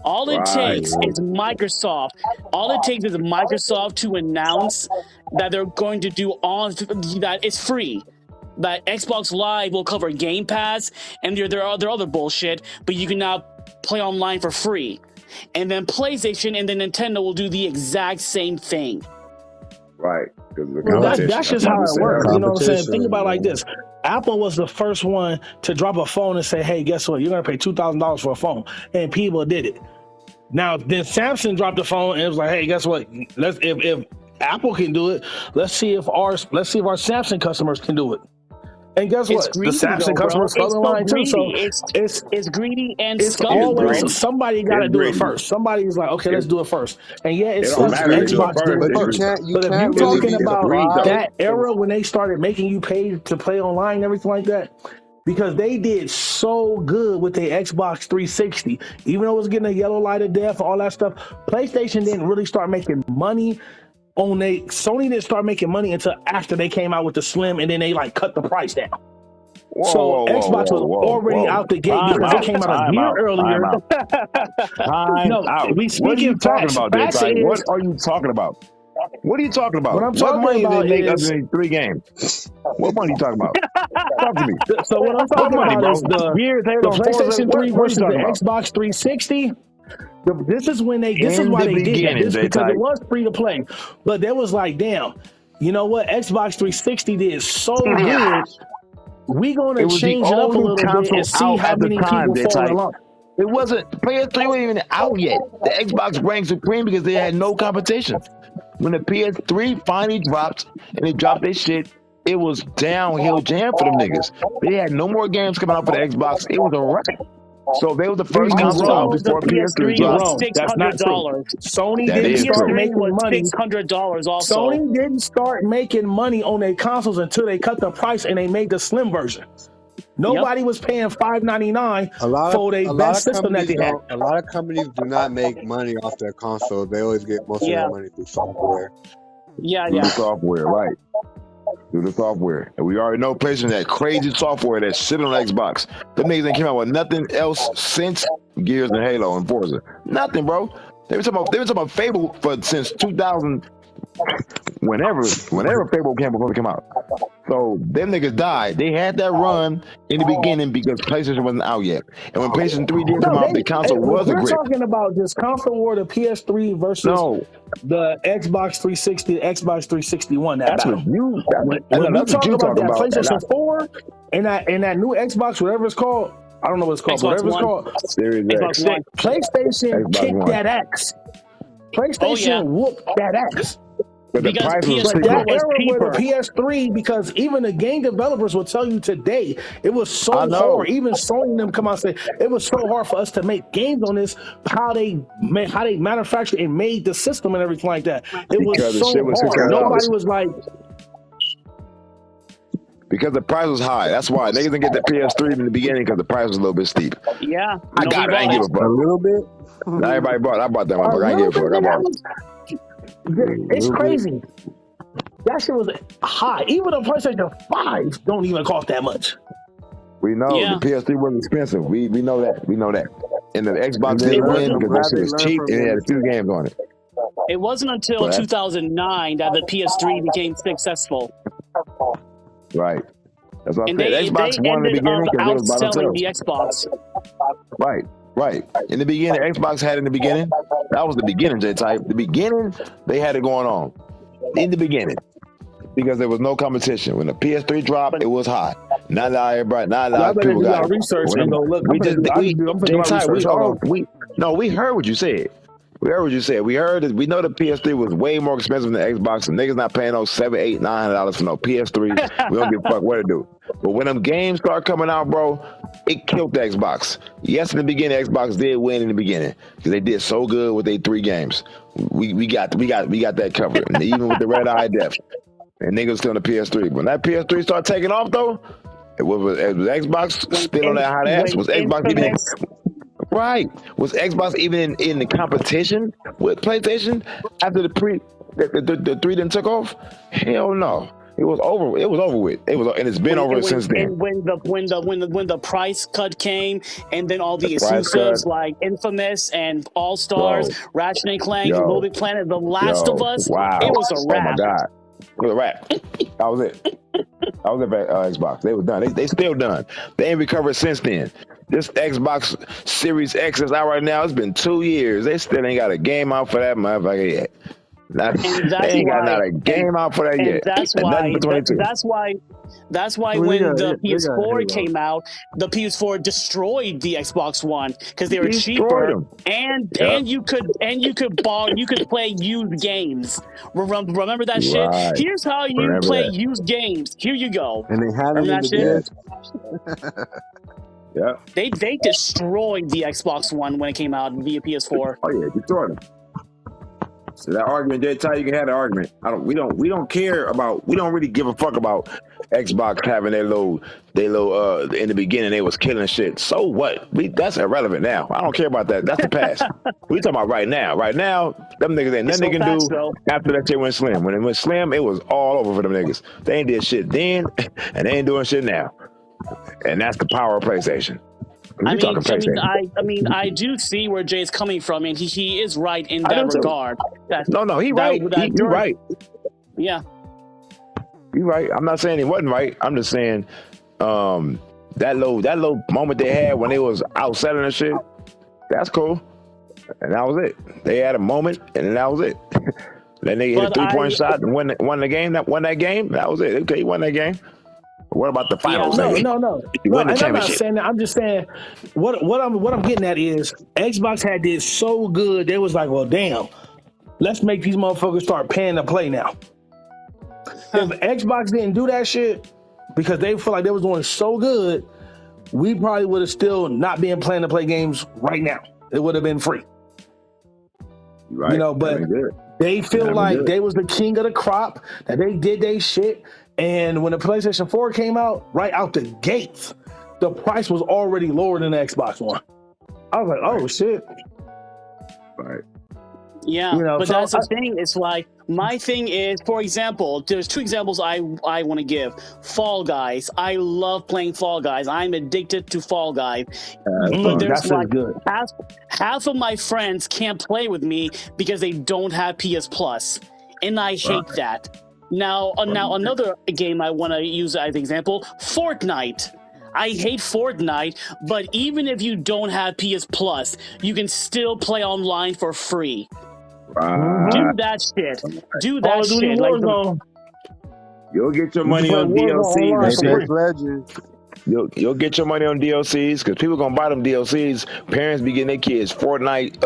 All it takes is Microsoft. All it takes is Microsoft to announce that they're going to do that it's free. That Xbox Live will cover Game Pass and their other bullshit, but you can now play online for free. And then PlayStation and then Nintendo will do the exact same thing. Right. That's just how it works. You know what I'm saying? Think about it like this. Apple was the first one to drop a phone and say, hey, guess what? You're going to pay $2,000 for a phone. And people did it. Now, then Samsung dropped the phone and it was like, hey, guess what? If Apple can do it, let's see if our Samsung customers can do it. And guess what? Greedy, the Samsung customers come online too. So it's greedy and it's scummy, always bro. somebody got to do it first. Somebody's like, okay, let's do it first. And yeah, it sucks that Xbox did it first. But if you're talking about that era when they started making you pay to play online and everything like that, because they did so good with the Xbox 360, even though it was getting a yellow light of death, all that stuff, PlayStation didn't really start making money. Sony didn't start making money until after they came out with the Slim, and then they like cut the price down. Xbox was already out the gate because it came out a year earlier. We speaking facts. What are you talking about? What are you talking about? What I'm talking about make us in 3 games? What money are you talking about? Talk to me. So what I'm talking about is the PlayStation 3 versus the Xbox 360. This is why they did that. This because it was free to play. But there was like, damn, you know what? Xbox 360 did so good. We gonna change it up a little bit and see how many people fall along. It wasn't PS3 wasn't even out yet. The Xbox reigned supreme because they had no competition. When the PS3 finally dropped and they dropped their shit, it was downhill jam for them niggas. They had no more games coming out for the Xbox. It was a wreck. So they were the first console out before PS3 dropped. That's not true. Sony didn't start making money. $600 also. Sony didn't start making money on their consoles until they cut the price and they made the slim version. Nobody was paying $5.99 for their best system that they had. A lot of companies do not make money off their console. They always get most of their money through software. Through the software, right. Through the software. And we already know PlayStation that crazy software that's sitting on Xbox. Them niggas ain't came out with nothing else since Gears and Halo and Forza. Nothing, bro. They were talking about Fable since 2000. Whenever Fable came before it came out. So them niggas died. They had that run in the beginning because PlayStation wasn't out yet. And when PlayStation 3 did come No, out, the console was a we're grip. talking about this console war, the PS3 versus No, the Xbox 360, the Xbox 361. That that's battle. what you. When we That's what talk you about talking that about. PlayStation 4 and that new Xbox, whatever it's called, I don't know what it's called, Xbox whatever it's One. called. Series X. Xbox One. PlayStation Xbox kicked One. that ass. PlayStation Oh, yeah. whooped that ass. But the Because price was PS4 But that was era cheaper. with the PS3, because even the game developers will tell you today, it was so I know. hard. Even Sony and them come out and say it was so hard for us to make games on this. How they manufactured and made the system and everything like that. It Because was the so shit was hard. $600. Nobody was like, because the price was high. That's why niggas didn't get the PS3 in the beginning because the price was a little bit steep. Yeah. I got it. I ain't give a A fuck. little bit. Not everybody bought it. I bought that one, a but I ain't give a little fuck. I bit, bought it. it's crazy. That shit was high. Even the PlayStation 5 don't even cost that much. We know Yeah. the PS3 was expensive. We know that. We know that. And the Xbox They did learned win from- because glad that shit they was learned cheap from and it their had a few games on it. It wasn't until Right. 2009 that the PS3 became successful. Right. That's what I And said. they Xbox won in the ended beginning up because it was by outselling themselves. the Xbox. Right. Right. In the beginning, Xbox had in the beginning. That was the beginning, J-Type. The beginning, they had it going on. In the beginning. Because there was no competition. When the PS3 dropped, it was hot. Not now everybody, not a lot Y'all of better people do got y'all it. research When and go look. I'm finna do my J-Type, research. Hold on. we heard what you said. We heard what you said. We heard that we know the PS3 was way more expensive than the Xbox. And niggas not paying no $700, $800, $900 for no PS3. We don't give a fuck what to do. But when them games start coming out, bro, it killed the Xbox. Yes, in the beginning, Xbox did win in the beginning because they did so good with their 3 games. We got that covered. And even with the red eye depth, and niggas still on the PS3. When that PS3 started taking off, though, it was Xbox still on that hot ass. Was Xbox even? Infamous- Right. Was Xbox even in the competition with PlayStation after the 3 then took off? Hell no. It was over. It was over with. It was, and it's been over since then. And when the price cut came, and then all the The price exclusives cut. like Infamous and All Stars, Yo. Ratchet and Clank, Yo. Little Big Planet, The Last of Us, Wow. it was a Oh my wrap. God. It was a wrap. That was it. That was it for Xbox. They was done. They still done. They ain't recovered since then. This Xbox Series X is out right now. It's been 2 years. They still ain't got a game out for that motherfucker yet. And They ain't got not a game out for that And yet. that's And why. nothing for 22. That's why Well, when they got- the they got PS4 Halo. came out, the PS4 destroyed the Xbox One because they were Destroyed cheaper, them. and you could play used games. Remember that shit? Right. Here's how you Remember play that. used games. Here you go. And they had it Remember in that the shit? disc. Yeah. They destroyed the Xbox One when it came out via PS4. Oh yeah, destroyed them. So that argument, J-Ty, you can have the argument. We don't care about. We don't really give a fuck about Xbox having their little. In the beginning they was killing shit. So what? That's irrelevant now. I don't care about that. That's the past. We talking about right now. Right now, them niggas ain't nothing they can do after that shit went slim. When it went slim, it was all over for them niggas. They ain't did shit then, and they ain't doing shit now. And that's the power of PlayStation. I mean, I do see where Jay's coming from, and he is right in that regard. No, he right. He right. Yeah. You right. I'm not saying he wasn't right. I'm just saying that little moment they had when they was out selling and shit, that's cool. And that was it. They had a moment, and that was it. Then they hit a 3-point shot and won the game. That was it. Okay, he won that game. What about the finals? No. You win the And I'm not championship. saying that. I'm just saying what I'm getting at is Xbox had did so good. They was like, well, damn, let's make these motherfuckers start paying to play now. If Xbox didn't do that shit because they feel like they was doing so good, we probably would have still not been playing to play games right now. It would have been free. Right. You know, but they feel like they was the king of the crop, that they did their shit. And when the PlayStation 4 came out, right out the gates, the price was already lower than the Xbox One. I was like, oh shit. Right. Yeah, You know, but so that's the thing. It's like, my thing is, for example, there's 2 examples I want to give. Fall Guys. I love playing Fall Guys. I'm addicted to Fall Guys. But there's like half of my friends can't play with me because they don't have PS Plus. And I hate that. Now another game I want to use as an example, Fortnite. I hate Fortnite, but even if you don't have PS Plus, you can still play online for free. Do that shit. Do Call that of Duty shit. Like Warzone. You'll get your You can money play on Warzone DLCs online and for shit. free. Apex Legends. You'll get your money on DLCs because people gonna buy them DLCs. Parents be getting their kids Fortnite,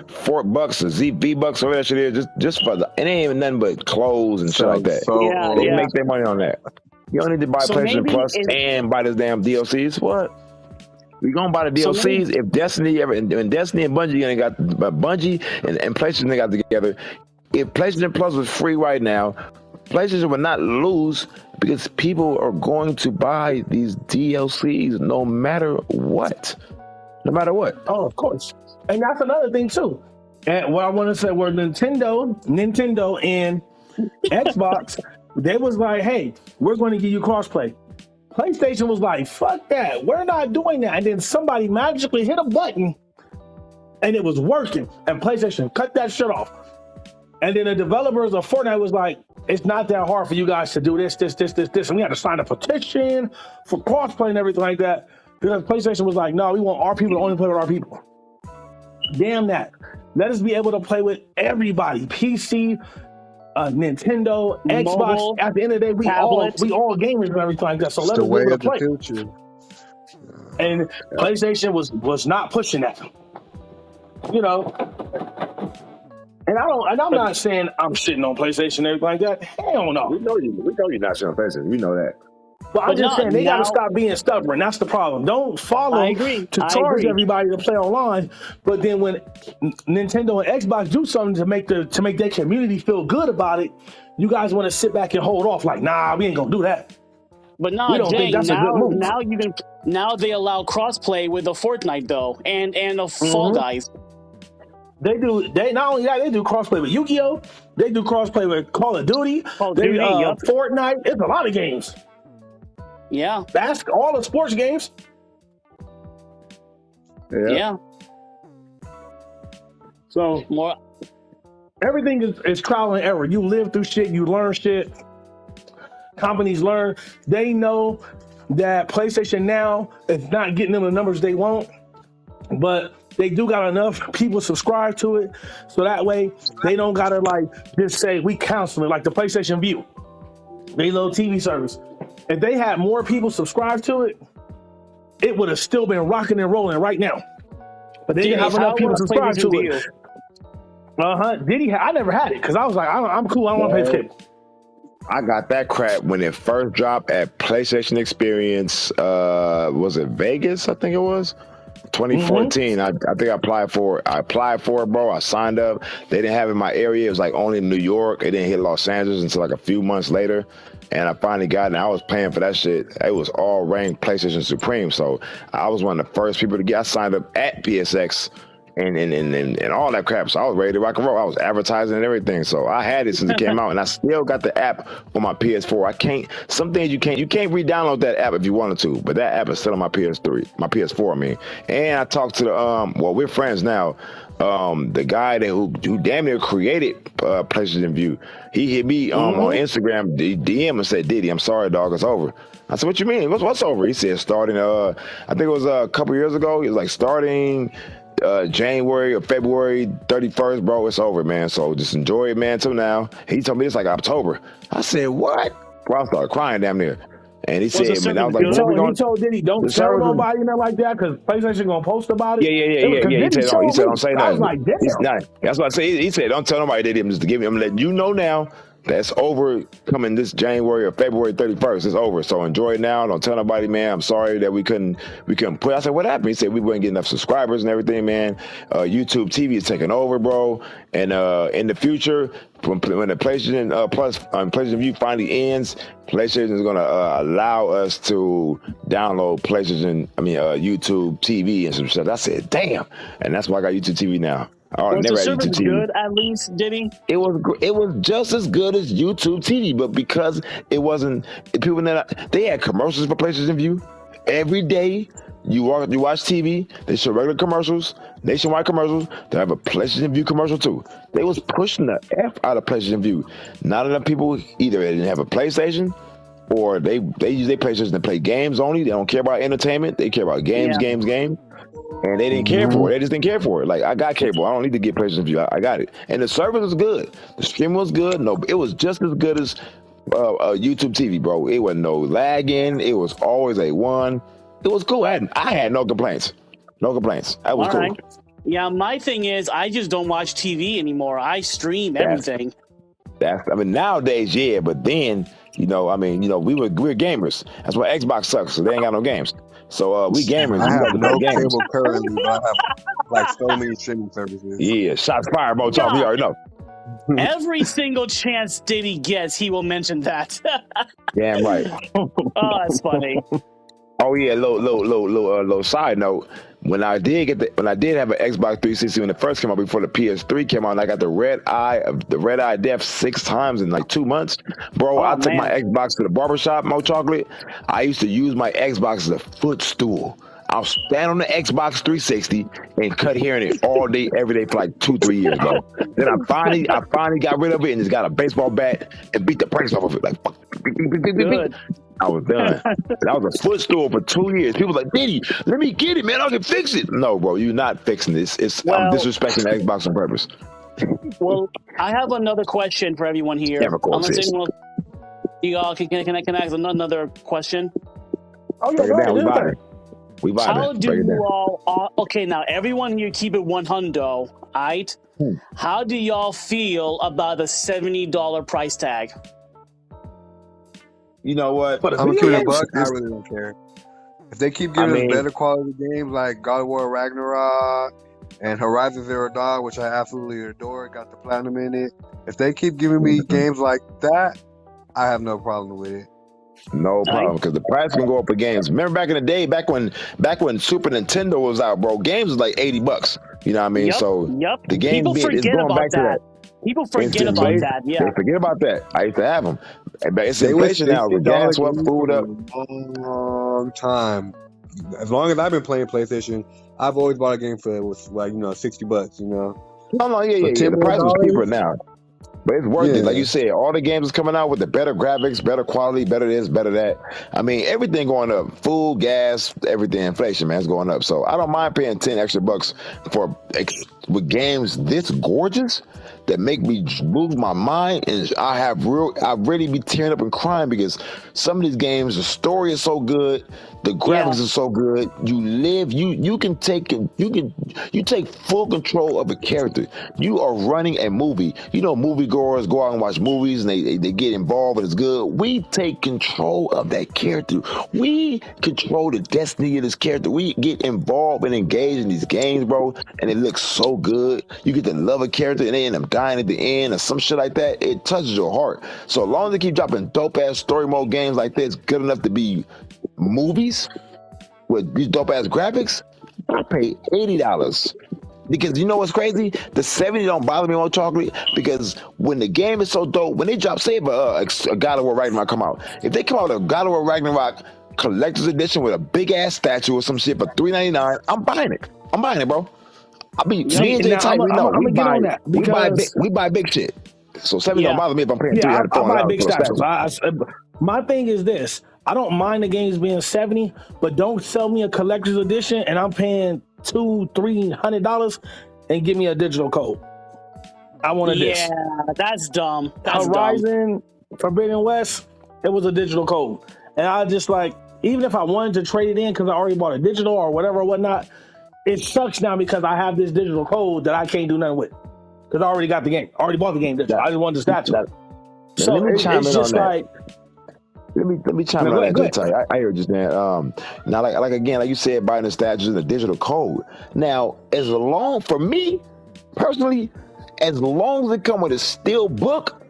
$4 or V-Bucks or whatever that shit is, just for the. It ain't even nothing but clothes and shit like that. Yeah, They yeah. make their money on that. You don't need to buy So PlayStation maybe Plus if- and buy this damn DLCs. What? We gonna buy the So DLCs if Destiny ever and Destiny and Bungie ain't got Bungie and PlayStation they got together. If PlayStation Plus was free right now, PlayStation would not lose because people are going to buy these DLCs no matter what. No matter what. Oh, of course. And that's another thing too. And what I want to say, where Nintendo and Xbox, they was like, hey, we're going to give you crossplay. PlayStation was like, fuck that. We're not doing that. And then somebody magically hit a button and it was working. And PlayStation cut that shit off. And then the developers of Fortnite was like, it's not that hard for you guys to do this. And we had to sign a petition for crossplay and everything like that. Because PlayStation was like, no, we want our people to only play with our people. Damn that. Let us be able to play with everybody. PC, Nintendo, Xbox. Mobile, At the end of the day, we all gamers and everything like that. So It's let the us be way able of to the play. future. And PlayStation was not pushing that. You know. And I'm not saying I'm shitting on PlayStation and everything like that. Hell no. We know you're not showing PlayStation. We know that. But I'm But just saying they now- gotta stop being stubborn. That's the problem. Don't follow I agree. to I charge agree. everybody to play online. But then when Nintendo and Xbox do something to make their community feel good about it, you guys want to sit back and hold off like, nah, we ain't gonna do that. But We not don't think Jay. that's a good move. Now they allow crossplay with the Fortnite though, and the Fall Guys. They not only that, they do crossplay with Yu-Gi-Oh! They do crossplay with Call of Duty. Call of Duty, yup. Fortnite. It's a lot of games. Yeah, All the sports games. yeah. So More. everything is trial and error. You live through shit, you learn shit. Companies learn. They know that PlayStation now is not getting them the numbers they want, but they do got enough people subscribe to it, so that way they don't gotta like just say we cancel it like the PlayStation View, they little TV service. If they had more people subscribe to it, it would have still been rocking and rolling right now. But they didn't have enough people subscribe to it. I never had it because I was like, I'm cool. I don't want to pay for cable. I got that crap when it first dropped at PlayStation Experience. Was it Vegas? I think it was 2014. I think I applied for it, bro. I signed up. They didn't have it in my area. It was like only in New York. It didn't hit Los Angeles until like a few months later. And I finally got it, and I was paying for that shit. It was all ranked PlayStation Supreme. So I was one of the first people to get. I signed up at PSX and all that crap. So I was ready to rock and roll. I was advertising and everything. So I had it since it came out, and I still got the app on my PS4. Some things you can't re-download that app if you wanted to, but that app is still on my PS4, I mean. And I talked to we're friends now. The guy who damn near created PlayStation View, he hit me on Instagram, DM and said, Diddy, I'm sorry, dog, it's over. I said, what you mean? What's over? He said, starting, I think it was a couple years ago. He was like, starting January or February 31st, bro, it's over, man. So just enjoy it, man, till now. He told me it's like October. I said, what? Bro, I started crying damn near. And he said, man, I was like, he told Diddy, don't tell nobody nothing like that because PlayStation gonna post about it. Yeah. He said, don't say nothing. I was like, damn. That's what I say. He said, don't tell nobody, Diddy. I'm just giving him, letting you know now. That's over coming this January or February 31st. It's over. So enjoy it now. Don't tell nobody, man. I'm sorry that we couldn't put. I said, what happened? He said, we weren't getting enough subscribers and everything, man. YouTube TV is taking over, bro. And in the future, when the PlayStation Plus PlayStation View finally ends, PlayStation is going to allow us to download YouTube TV and some stuff. I said, damn. And that's why I got YouTube TV now. Was the service good at least, Diddy? It was just as good as YouTube TV, but because it wasn't, they had commercials for PlayStation View. Every day you watch TV, they show regular commercials, nationwide commercials. They have a PlayStation View commercial too. They was pushing the F out of PlayStation View. Not enough people either didn't have a PlayStation, or they use their PlayStation to play games only. They don't care about entertainment. They care about games. And they didn't care for it. They just didn't care for it. Like, I got cable. I don't need to get PlayStation View. I got it. And the service was good. The stream was good. No, it was just as good as YouTube TV, bro. It wasn't no lagging. It was always A1. It was cool. I had no complaints. No complaints. That was All cool. right. Yeah, my thing is I just don't watch TV anymore. I stream everything. I mean, nowadays, yeah, but then, we were gamers. That's why Xbox sucks, so they ain't got no games. So we gamers. I We have got to no play games. cable currently, but I have like so many streaming services. Yeah, shots fired, bro. Talk, you already know. Every single chance Diddy gets, he will mention that. Damn right. Oh, that's funny. Oh yeah, little side note. When I did have an Xbox 360 when it first came out, before the PS3 came out, and I got the red eye death 6 times in like 2 months, bro. I took my Xbox to the barbershop, Mo Chocolate. I used to use my Xbox as a footstool. I'll stand on the Xbox 360 and cut hair in it all day, every day for like 2-3 years, bro. Then I finally got rid of it and just got a baseball bat and beat the brakes off of it. Like, fuck. Good. I was done. That was a footstool for 2 years. People like, Diddy, let me get it, man. I can fix it. No, bro, you're not fixing this. I'm disrespecting the Xbox on purpose. Well, I have another question for everyone here. Yeah, of course. You all can I ask another question? Oh, Break it down. We vibing. How do you all? Okay, now everyone here keep it 100. Right? How do y'all feel about the $70 price tag? You know what? I'm gonna keep it a buck. I really don't care. If they keep giving us better quality games like God of War Ragnarok and Horizon Zero Dawn, which I absolutely adore, got the platinum in it. If they keep giving me games like that, I have no problem with it. No problem, because the price can go up for games. Remember back in the day, back when Super Nintendo was out, bro, games was like $80. You know what I mean? Yep, so the game people forget about that. People forget about that. Yeah, they forget about that. I used to have them. But it's inflation now. The gas went food up. Long time. As long as I've been playing PlayStation, I've always bought a game for like $60. No, yeah. The price is cheaper now. But it's worth it. Like you said, all the games is coming out with the better graphics, better quality, better this, better that. I mean, everything going up. Food, gas, everything. Inflation, man, is going up. So I don't mind paying 10 extra bucks with games this gorgeous that make me lose my mind. And I really be tearing up and crying because some of these games, the story is so good, the graphics are so good. You take full control of a character. You are running a movie. You know, moviegoers go out and watch movies and they get involved and it's good. We take control of that character. We control the destiny of this character. We get involved and engaged in these games, bro, and it looks so good. You get to love a character and they end up dying at the end or some shit like that. It touches your heart. So as long as they keep dropping dope ass story mode games like this, good enough to be movies with these dope ass graphics, I pay $80. Because you know what's crazy? The 70 don't bother me on Chocolate because when the game is so dope, when they drop, say if a God of War Ragnarok come out, if they come out with a God of War Ragnarok collector's edition with a big ass statue or some shit for $3.99, I'm buying it, bro. Me and Jay Tight, we buy big shit. So 70 don't bother me if I'm paying $300. I buy big statues. My thing is this: I don't mind the games being 70, but don't sell me a collector's edition and I'm paying $200-$300 and give me a digital code. I wanted this. Yeah, that's dumb. That's Horizon Forbidden West, it was a digital code, and I just like, even if I wanted to trade it in because I already bought a digital or whatever or whatnot, it sucks now because I have this digital code that I can't do nothing with because I already got the game. I already bought the game. I just wanted the statue. So it's just like. Let me chime in on that, Jay. I hear you saying. Now, like you said, buying the statues and the digital code. Now, for me personally, as long as it come with a steel book,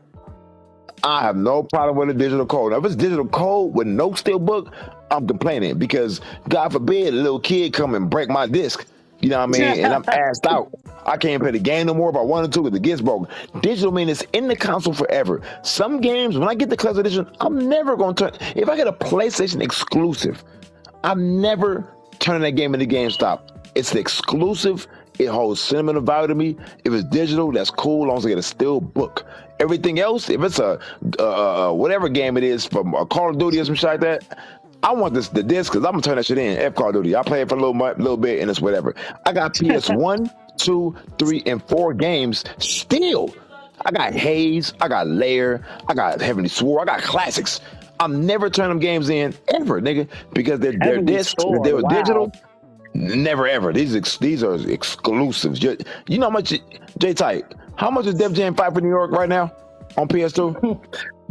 I have no problem with a digital code. Now, if it's digital code with no steel book, I'm complaining because God forbid a little kid come and break my disc. You know what I mean? And I'm assed out. I can't play the game no more if I wanted to because it gets broken. Digital means it's in the console forever. Some games, when I get the collector's edition, I'm never going to turn. If I get a PlayStation exclusive, I'm never turning that game into GameStop. It's the exclusive. It holds sentimental value to me. If it's digital, that's cool, as long as I get a steel book. Everything else, if it's a whatever game it is, from a Call of Duty or some shit like that, I want the disc because I'm gonna turn that shit in. Call of Duty. I play it for a little bit, and it's whatever. I got PS1, 2, 3, and 4 games still. I got Haze, I got Lair, I got Heavenly Sword, I got classics. I'm never turning them games in ever, nigga, because they're discs, they were digital. Never ever. These are exclusives. You know how much, J-Type, how much is Def Jam 5 for New York right now on PS2?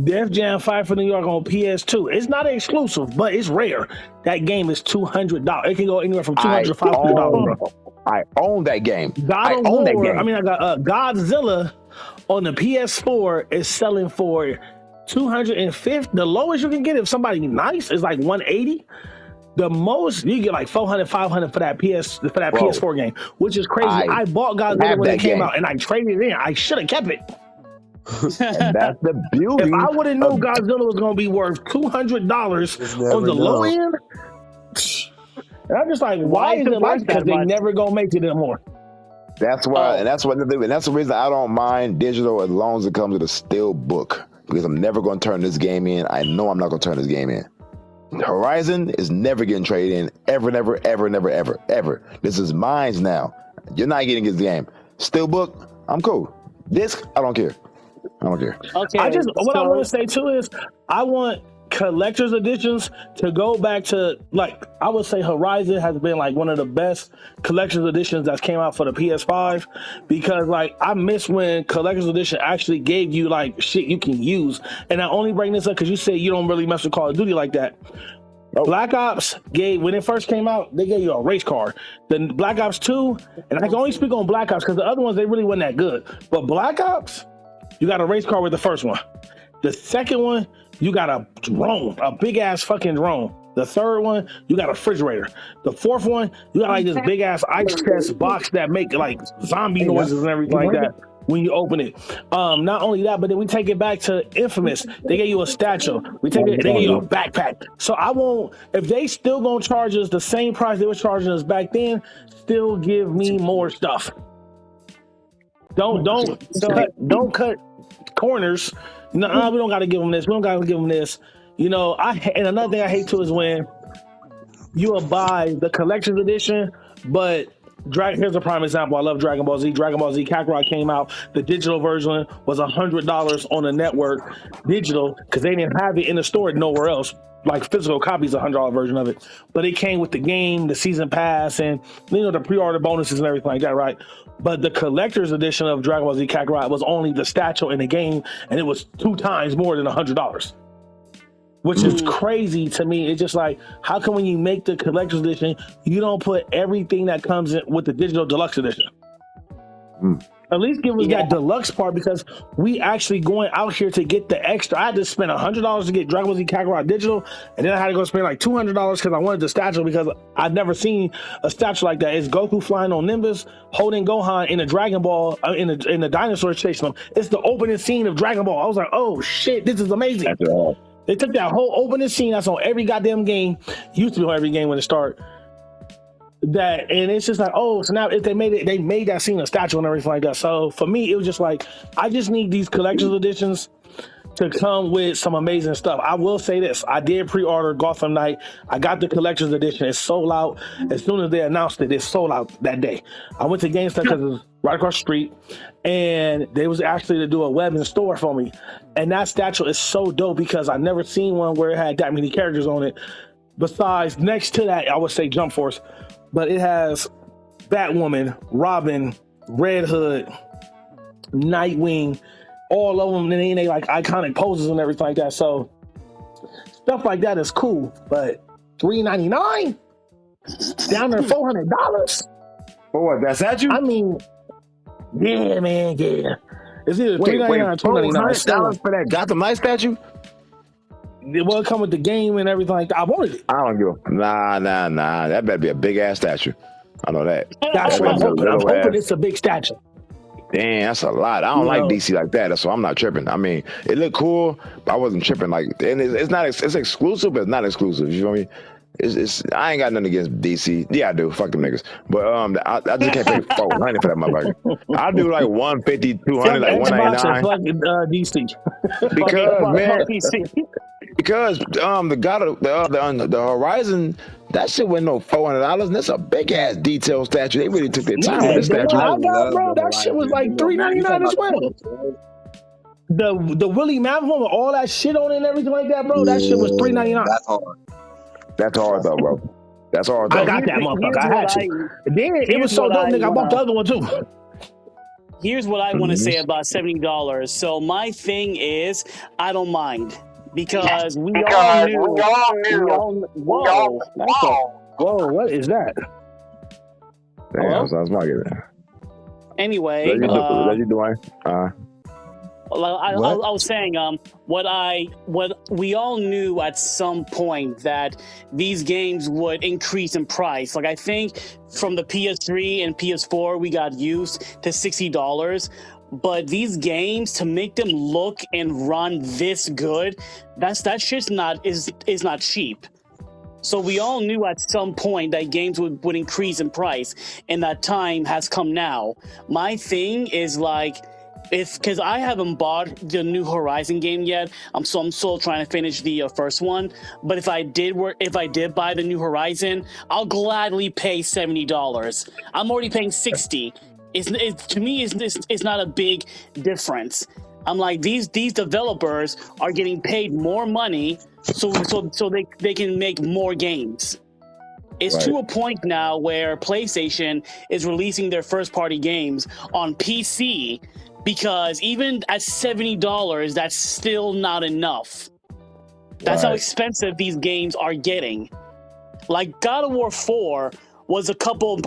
Def Jam 5 for New York on PS2. It's not an exclusive, but it's rare. That game is $200. It can go anywhere from $200 to $500. I own that game. I got Godzilla on the PS4 is selling for $250. The lowest you can get if somebody nice is like $180. The most you get like $400, $500 for that PS4 game, which is crazy. I bought Godzilla when it came out, and I traded it in. I should have kept it. And that's the beauty. If I would have known Godzilla was going to be worth $200 on the low end, and I'm just like, why is it like that? Because they never gonna make it anymore. That's why, and that's the reason I don't mind digital as long as it comes with a steel book, because I'm never going to turn this game in. I know I'm not going to turn this game in. Horizon is never getting traded in, ever. This is mine now. You're not getting this game. Steel book, I'm cool. Disc, I don't care. Okay. I want to say too is I want collector's editions to go back to, like, I would say Horizon has been like one of the best collector's editions that came out for the PS5, because like I miss when collector's edition actually gave you like shit you can use. And I only bring this up because you said you don't really mess with Call of Duty like that. Black Ops when it first came out, they gave you a race car. Then Black Ops 2, and I can only speak on Black Ops because the other ones, they really weren't that good. But Black Ops, you got a race car with the first one. The second one, you got a drone, a big ass fucking drone. The third one, you got a refrigerator. The fourth one, you got like this big ass ice chest box that make like zombie noises and everything like that when you open it. Not only that, but then we take it back to Infamous. They gave you a statue. They gave you a backpack. So I won't, if they still gonna charge us the same price they were charging us back then, still give me more stuff. Don't cut corners. No, we don't got to give them this. We don't got to give them this. You know, and another thing I hate too is when you will buy the collector's edition, but here's a prime example. I love Dragon Ball Z. Dragon Ball Z Kakarot came out. The digital version was $100 on the network, digital, because they didn't have it in the store nowhere else. Like physical copies, $100 version of it, but it came with the game, the season pass, and the pre-order bonuses and everything like that, right? But the collector's edition of Dragon Ball Z Kakarot was only the statue in the game, and it was 2 times more than $100, which is crazy to me. It's just like, how come when you make the collector's edition, you don't put everything that comes in with the digital deluxe edition? At least give us that deluxe part, because we actually going out here to get the extra. I had to spend $100 to get Dragon Ball Z Kakarot digital, and then I had to go spend like $200 because I wanted the statue, because I'd never seen a statue like that. It's Goku flying on Nimbus, holding Gohan in a Dragon Ball, in the dinosaurs chasing him. It's the opening scene of Dragon Ball. I was like, oh shit, this is amazing. They took that whole opening scene that's on every goddamn game, used to be on every game when it started. And it's just like, oh, so now if they made that scene a statue and everything like that. So for me, it was just like, I just need these collector's editions to come with some amazing stuff. I will say this, I did pre-order Gotham Knight. I got the collector's edition. It's sold out. As soon as they announced it, it's sold out that day. I went to GameStop because it was right across the street, and they was actually to do a web in store for me. And that statue is so dope because I never seen one where it had that many characters on it. Besides, next to that, I would say Jump Force. But it has Batwoman, Robin, Red Hood, Nightwing, all of them, and they like iconic poses and everything like that. So stuff like that is cool. But $399 down there, $400 for what? That statue? I mean, yeah, man, yeah. It's either $399 or $299 for that Gotham Knight statue. It will come with the game and everything like that. I wanted it. I don't give a nah. That better be a big ass statue. I know that. That's what I'm hoping. I'm hoping it's a big statue. Damn, that's a lot. I don't like DC like that. That's why I'm not tripping. I mean, it looked cool, but I wasn't tripping. Like, and it's exclusive, but it's not exclusive. You know what I mean? It's I ain't got nothing against DC. Yeah, I do. Fuck them niggas. But I just can't pay 400 for that motherfucker. I do like 150, 200, Fuck like Xbox and 199. fuck DC. Because man, Fuck PC. because the God of the Horizon, that shit wasn't no $400, and that's a big ass detail statue. They really took their time Yeah, with this the statue. one I I got, love bro, the that shit was Horizon. like $3.99 as well. The Willie Map one with all that shit on it and everything like that, bro. That shit was $3.99. That's hard. That's hard though, bro. That's hard though. I got that motherfucker. I had to. Then it was so dope, nigga. I bought the other one too. Here's what I want to say about $70. So my thing is, I don't mind because we all knew. Whoa, Whoa, what is that? Damn, I was not getting that. Anyway, What you doing? I was saying, what we all knew at some point that these games would increase in price. Like I think from the PS3 and PS4, we got used to $60. But these games, to make them look and run this good, that shit's is not cheap. So we all knew at some point that games would increase in price, and that time has come now. My thing is like, because I haven't bought the new Horizon game yet, I'm still trying to finish the first one. But if I did buy the new Horizon, I'll gladly pay $70. I'm already paying $60. To me, it's not a big difference. I'm like, these developers are getting paid more money, so they can make more games. It's to a point now where PlayStation is releasing their first party games on PC, because even at $70, that's still not enough. That's how expensive these games are getting. Like God of War 4 was a couple,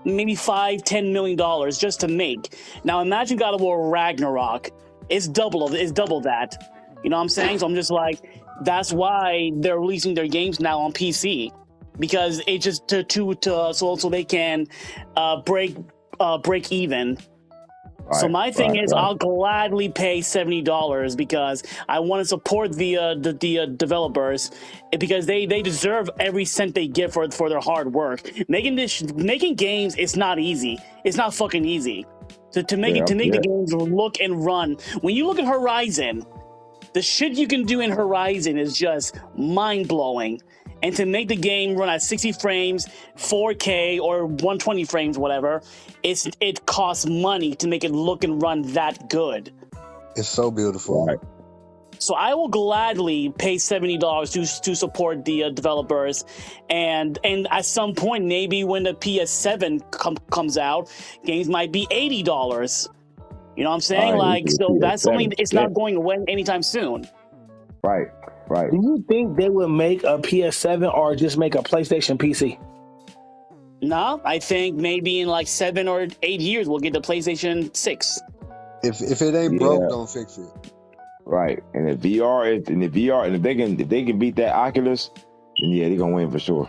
maybe $5-10 million just to make. Now imagine God of War Ragnarok. It's double that. You know what I'm saying? So I'm just like, that's why they're releasing their games now on PC, because it's just so they can break even. So my thing is, I'll gladly pay $70 because I want to support the developers, because they deserve every cent they get for their hard work. Making games is not easy. It's not fucking easy. To make the games look and run. When you look at Horizon, the shit you can do in Horizon is just mind blowing. And to make the game run at 60 frames, 4K, or 120 frames, whatever, it costs money to make it look and run that good. It's so beautiful. Right. So I will gladly pay $70 to support the developers, and at some point, maybe when the PS7 comes out, games might be $80. You know what I'm saying? So that's something. It's not going away anytime soon. Right. Do you think they would make a PS7 or just make a PlayStation PC? No, I think maybe in like 7 or 8 years we'll get the PlayStation 6. If it ain't broke, don't fix it. Right. And if they can beat that Oculus, then yeah, they're gonna win for sure.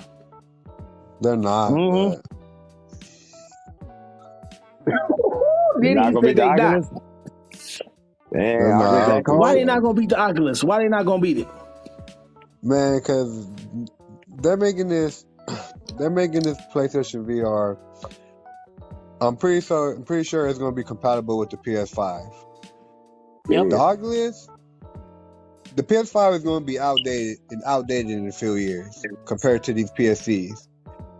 They're not. Mm-hmm. They're not gonna beat the Oculus. Damn, why they not gonna beat the Oculus? Why they not gonna beat it? Man, because they're making this PlayStation VR. I'm pretty sure it's gonna be compatible with the PS5. Yep. The Oculus, the PS5 is gonna be outdated in a few years compared to these PSCs.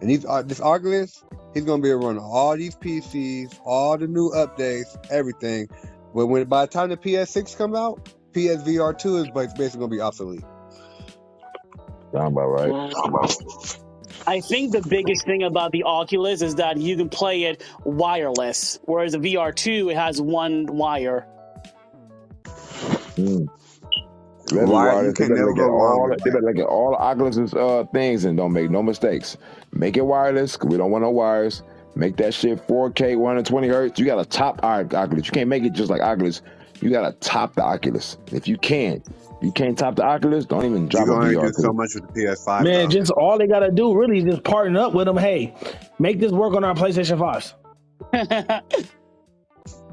And this Oculus, he's gonna be able to run all these PCs, all the new updates, everything. But by the time the PS6 comes out, PSVR 2 is basically gonna be obsolete. Sound about right. I think the biggest thing about the Oculus is that you can play it wireless, whereas the VR2 it has one wire. You can never go wrong with They better look at all the Oculus things and don't make no mistakes. Make it wireless, 'cause we don't want no wires. Make that shit 4K, 120 hertz. You got to top Oculus. You can't make it just like Oculus. You got to top the Oculus. If you can't top the Oculus, don't even drop a VR. You're going to do so much with the PS5. Man, just all they got to do really is just partner up with them. Hey, make this work on our PlayStation 5s.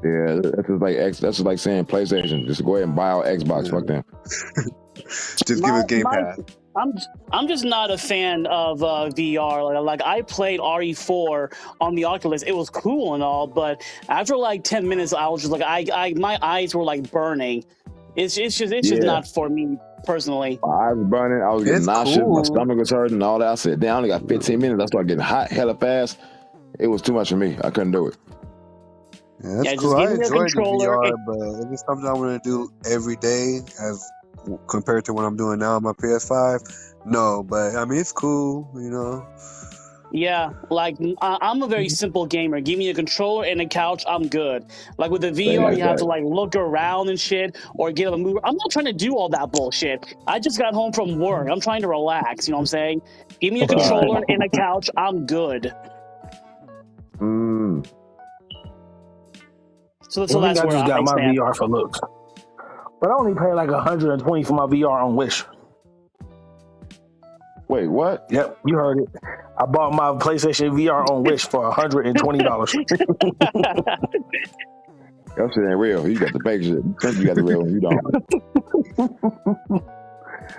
Yeah, that's just like saying PlayStation. Just go ahead and buy out Xbox. Fuck them. Just give us Game Pass. I'm just not a fan of VR. Like I played RE4 on the Oculus. It was cool and all, but after like 10 minutes, I was just like, I my eyes were like burning. It's just Yeah, not for me personally. my eyes were burning. I was getting It's nauseous. My cool. stomach was hurting and all that. I said, damn, I only got 15 minutes. I started getting hot hella fast. It was too much for me. I couldn't do it. Yeah, that's Yeah, cool. just I give me a enjoyed the controller. VR, but if it's something I want to do every day as compared to what I'm doing now on my PS5, no. But I mean, it's cool, you know. Yeah, like I'm a very simple gamer. Give me a controller and a couch, I'm good. Like with the Same VR, like you have to that. like look around and shit, or get up and move. I'm not trying to do all that bullshit. I just got home from work. I'm trying to relax. You know what I'm saying? Give me a All right. controller and a couch, I'm good. Mm. So I think that's I where just got I my stand. VR for looks, but I only paid like $120 for my VR on Wish. Wait, what? Yep, you heard it. I bought my PlayStation VR on Wish for $120. That shit ain't real. You got the fake shit. You think you got the real one. You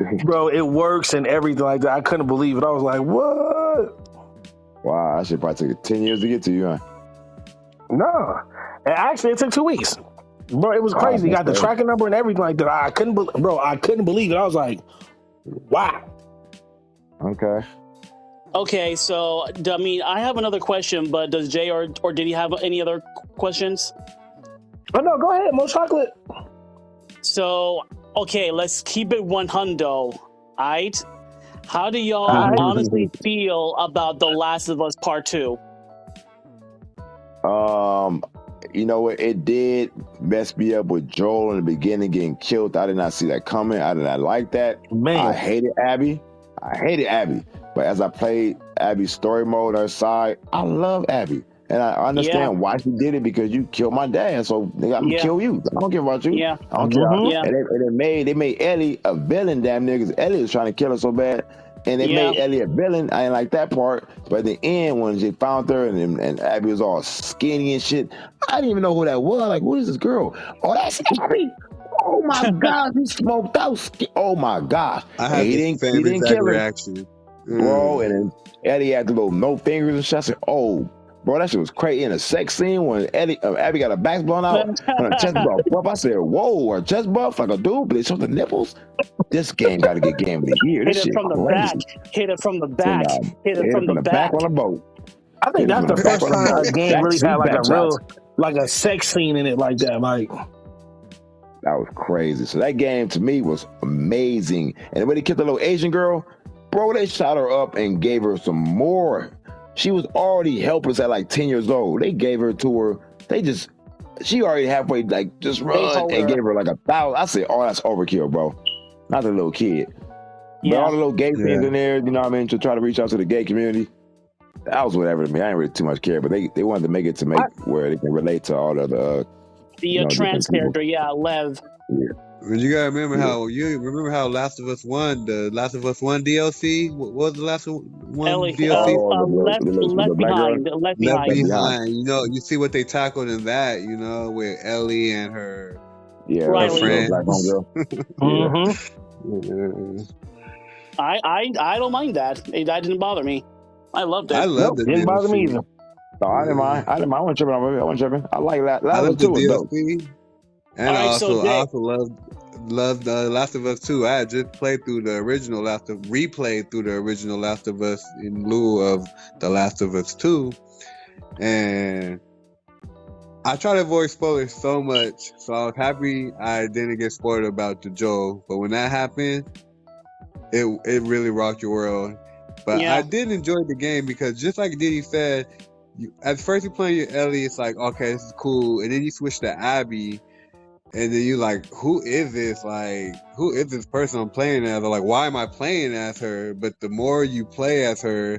don't. Bro, it works and everything like that. I couldn't believe it. I was like, what? Wow, that shit probably took 10 years to get to you, huh? No. And actually, it took 2 weeks. Bro, it was Wow, crazy. that's Got the crazy. tracking number and everything like that. I couldn't believe it. I was like, wow. Okay. Okay, so I mean, I have another question, but does Jay or did he have any other questions? Oh, no, go ahead. More chocolate. So, okay, let's keep it 100. Alright? How do y'all honestly feel about The Last of Us Part 2? You know what? It did mess me up with Joel in the beginning getting killed. I did not see that coming. I did not like that. Man. I hated Abby. But as I played Abby's story mode, her side, I love Abby. And I understand why she did it, because you killed my dad. So nigga, I'm gonna kill you. I don't care about you. Yeah. I don't care. Yeah. And they made Ellie a villain, damn niggas. Ellie was trying to kill her so bad. And they made Ellie a villain. I didn't like that part. But at the end, when they found her and Abby was all skinny and shit, I didn't even know who that was. Like, who is this girl? Oh, that's Abby. Oh my God, he smoked out. Oh my gosh. I had he the same didn't exact kill her, reaction. bro. And then Eddie had the little no fingers and shit. I said, oh, bro, that shit was crazy. In a sex scene when Abby got her back blown out and her chest buff. I said, whoa, her chest buff like a dude, but they showed the nipples. This game got to get game of the year. This Hit it shit from the crazy. back. Hit it from the back. Hit it from the back. on the boat. I think that's the first time a game really had like a real, shots. like a sex scene in it like that. Like, that was crazy. So that game to me was amazing. And when they killed the little Asian girl, bro, they shot her up and gave her some more. She was already helpless at like 10 years old. They gave her to her. She already halfway like just run and gave her like 1,000. I said, oh, that's overkill, bro. Not the little kid. But all the little gay things in there, you know what I mean, to try to reach out to the gay community. That was whatever to me. I didn't really too much care, but they wanted to make it where they can relate to all the trans character, Lev. Yeah. But you gotta remember how Last of Us 1, the Last of Us 1 DLC, what was the Last of One Ellie, DLC? left behind. Left Behind. You know, you see what they tackled in that, you know, with Ellie and her Riley. Black homegirl. I don't mind that. That didn't bother me. I loved it. I loved it. Didn't bother me either. No, I didn't mind. I wasn't tripping on it. I wasn't tripping. I like that. I love the dope. DLC. And I also loved Last of Us 2. I had just replayed through the original Last of Us in lieu of the Last of Us 2. And I try to avoid spoilers so much, so I was happy I didn't get spoiled about the Joel. But when that happened, it really rocked your world. But I did enjoy the game because just like Diddy said, at first you're playing your Ellie, it's like, okay, this is cool. And then you switch to Abby, and then you like, who is this? Like, who is this person I'm playing as? Or like, why am I playing as her? But the more you play as her,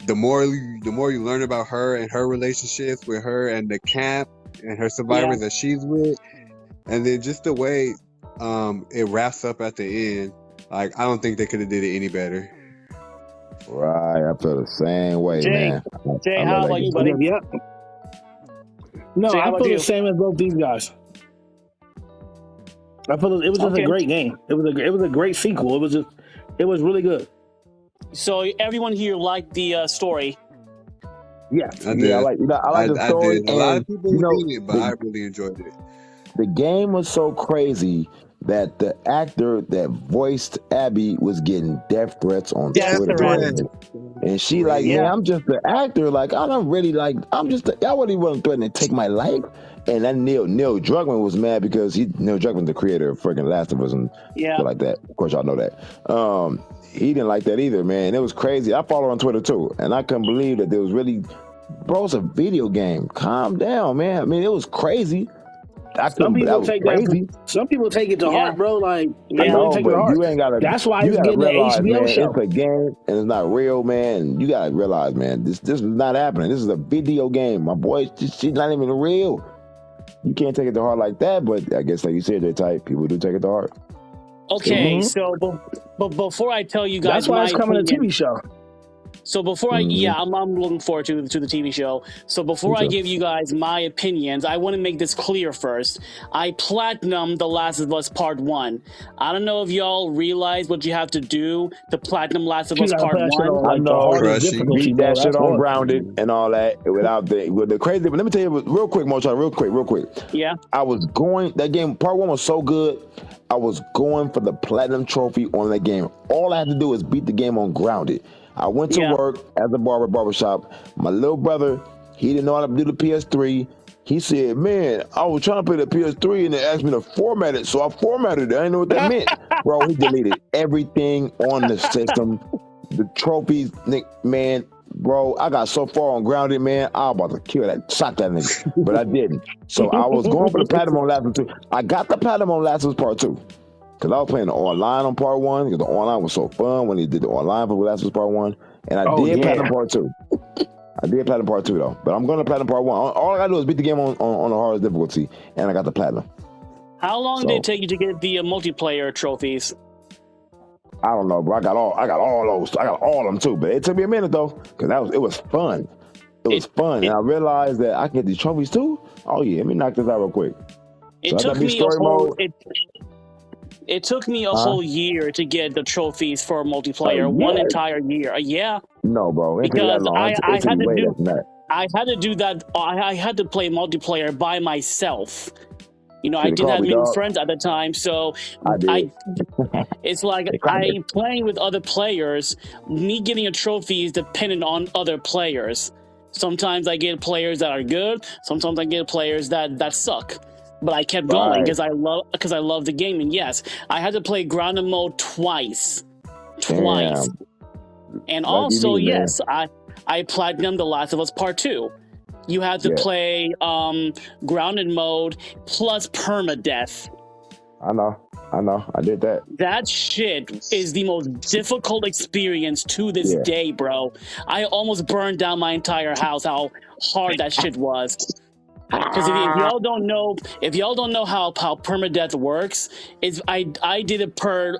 the more you learn about her and her relationships with her and the camp and her survivors that she's with. And then just the way it wraps up at the end, like, I don't think they could have did it any better. Right, I feel the same way, man. Jay, how about you, buddy? Yep. No, Jay, I feel the same as both these guys. I feel it was just a great game. It was a great sequel. It was just It was really good. So everyone here liked the story. Yeah. I did. Yeah, I like the I story. did. A lot And of people you know, did it, but I really enjoyed it. the game was so crazy that the actor that voiced Abby was getting death threats on Death Twitter. threats. And she like, Yeah. man, I'm just an actor. Like, I don't really like, I'm just, I wouldn't even threatening to take my life. And then Neil Druckmann was mad because Neil Druckmann's the creator of freaking Last of Us and Yeah. stuff like that. Of course, y'all know that. He didn't like that either, man. It was crazy. I follow her on Twitter too, and I couldn't believe that there was really, bro, it's a video game. Calm down, man. I mean, it was crazy. Some people take crazy. that. Some people take it to Yeah. heart, bro. Like I they know, really take it to but heart. you ain't gotta. That's why you it's gotta getting the realize, HBO man, show. it's a game and it's not real, man. You gotta realize, man, this is not happening. This is a video game, my boy. She's not even real. You can't take it to heart like that, but I guess like you said, type people do take it to heart. Okay, Mhm. so but before I tell you guys That's why my it's coming opinion, to TV show. so before I'm looking forward to the TV show. So before Me I too. give you guys my opinions, I want to make this clear first. I platinumed The Last of Us Part 1. I don't know if y'all realize what you have to do to platinum Last of You Us gotta Part play that shit 1. on I like the know. hardest Crushing. difficulty, Beat bro. that shit That's on hard. grounded and all that without the crazy. But let me tell you real quick, Mochan, real quick. Yeah. I was going that game. Part 1 was so good. I was going for the platinum trophy on that game. All I had to do is beat the game on grounded. I went to Yeah. work as a barbershop. My little brother, he didn't know how to do the PS3. He said, "Man, I was trying to play the PS3 and they asked me to format it, so I formatted it. I didn't know what that meant." Bro, he deleted everything on the system. The trophies, man, bro, I got so far on grounded, man. I was about to kill that, shot that nigga, but I didn't. So I was going for the platinum on Last of Us 2. I got the platinum on Last of Us Part 2 because I was playing the online on Part 1 because the online was so fun when he did the online for Last of Us Part 1, and I did platinum Part 2. I did platinum Part 2 though, but I'm going to platinum Part 1. All I gotta do is beat the game on the hardest difficulty, and I got the platinum. How long did it take you to get the multiplayer trophies? I don't know, bro. I got all those. I got all of them too, but it took me a minute though, because it was fun. It was fun, and I realized that I can get these trophies too. Oh yeah, let me knock this out real quick. It took me it took me a whole year to get the trophies for multiplayer. One entire year. Yeah. No, bro. It Because I had to do that. I had to play multiplayer by myself. You know, I Should've didn't have called me, many dog. friends at the time, so I did. it's like They called me. playing with other players. Me getting a trophy is dependent on other players. Sometimes I get players that are good. Sometimes I get players that suck. But I kept going because I love the game. And yes, I had to play grounded mode twice. Damn. And Lucky also, me, man. yes, I platinumed The Last of Us Part 2. You had to play grounded mode plus permadeath. I know. I did that. That shit is the most difficult experience to this day, bro. I almost burned down my entire house. How hard that shit was. Because if y'all don't know how permadeath works, is I did it per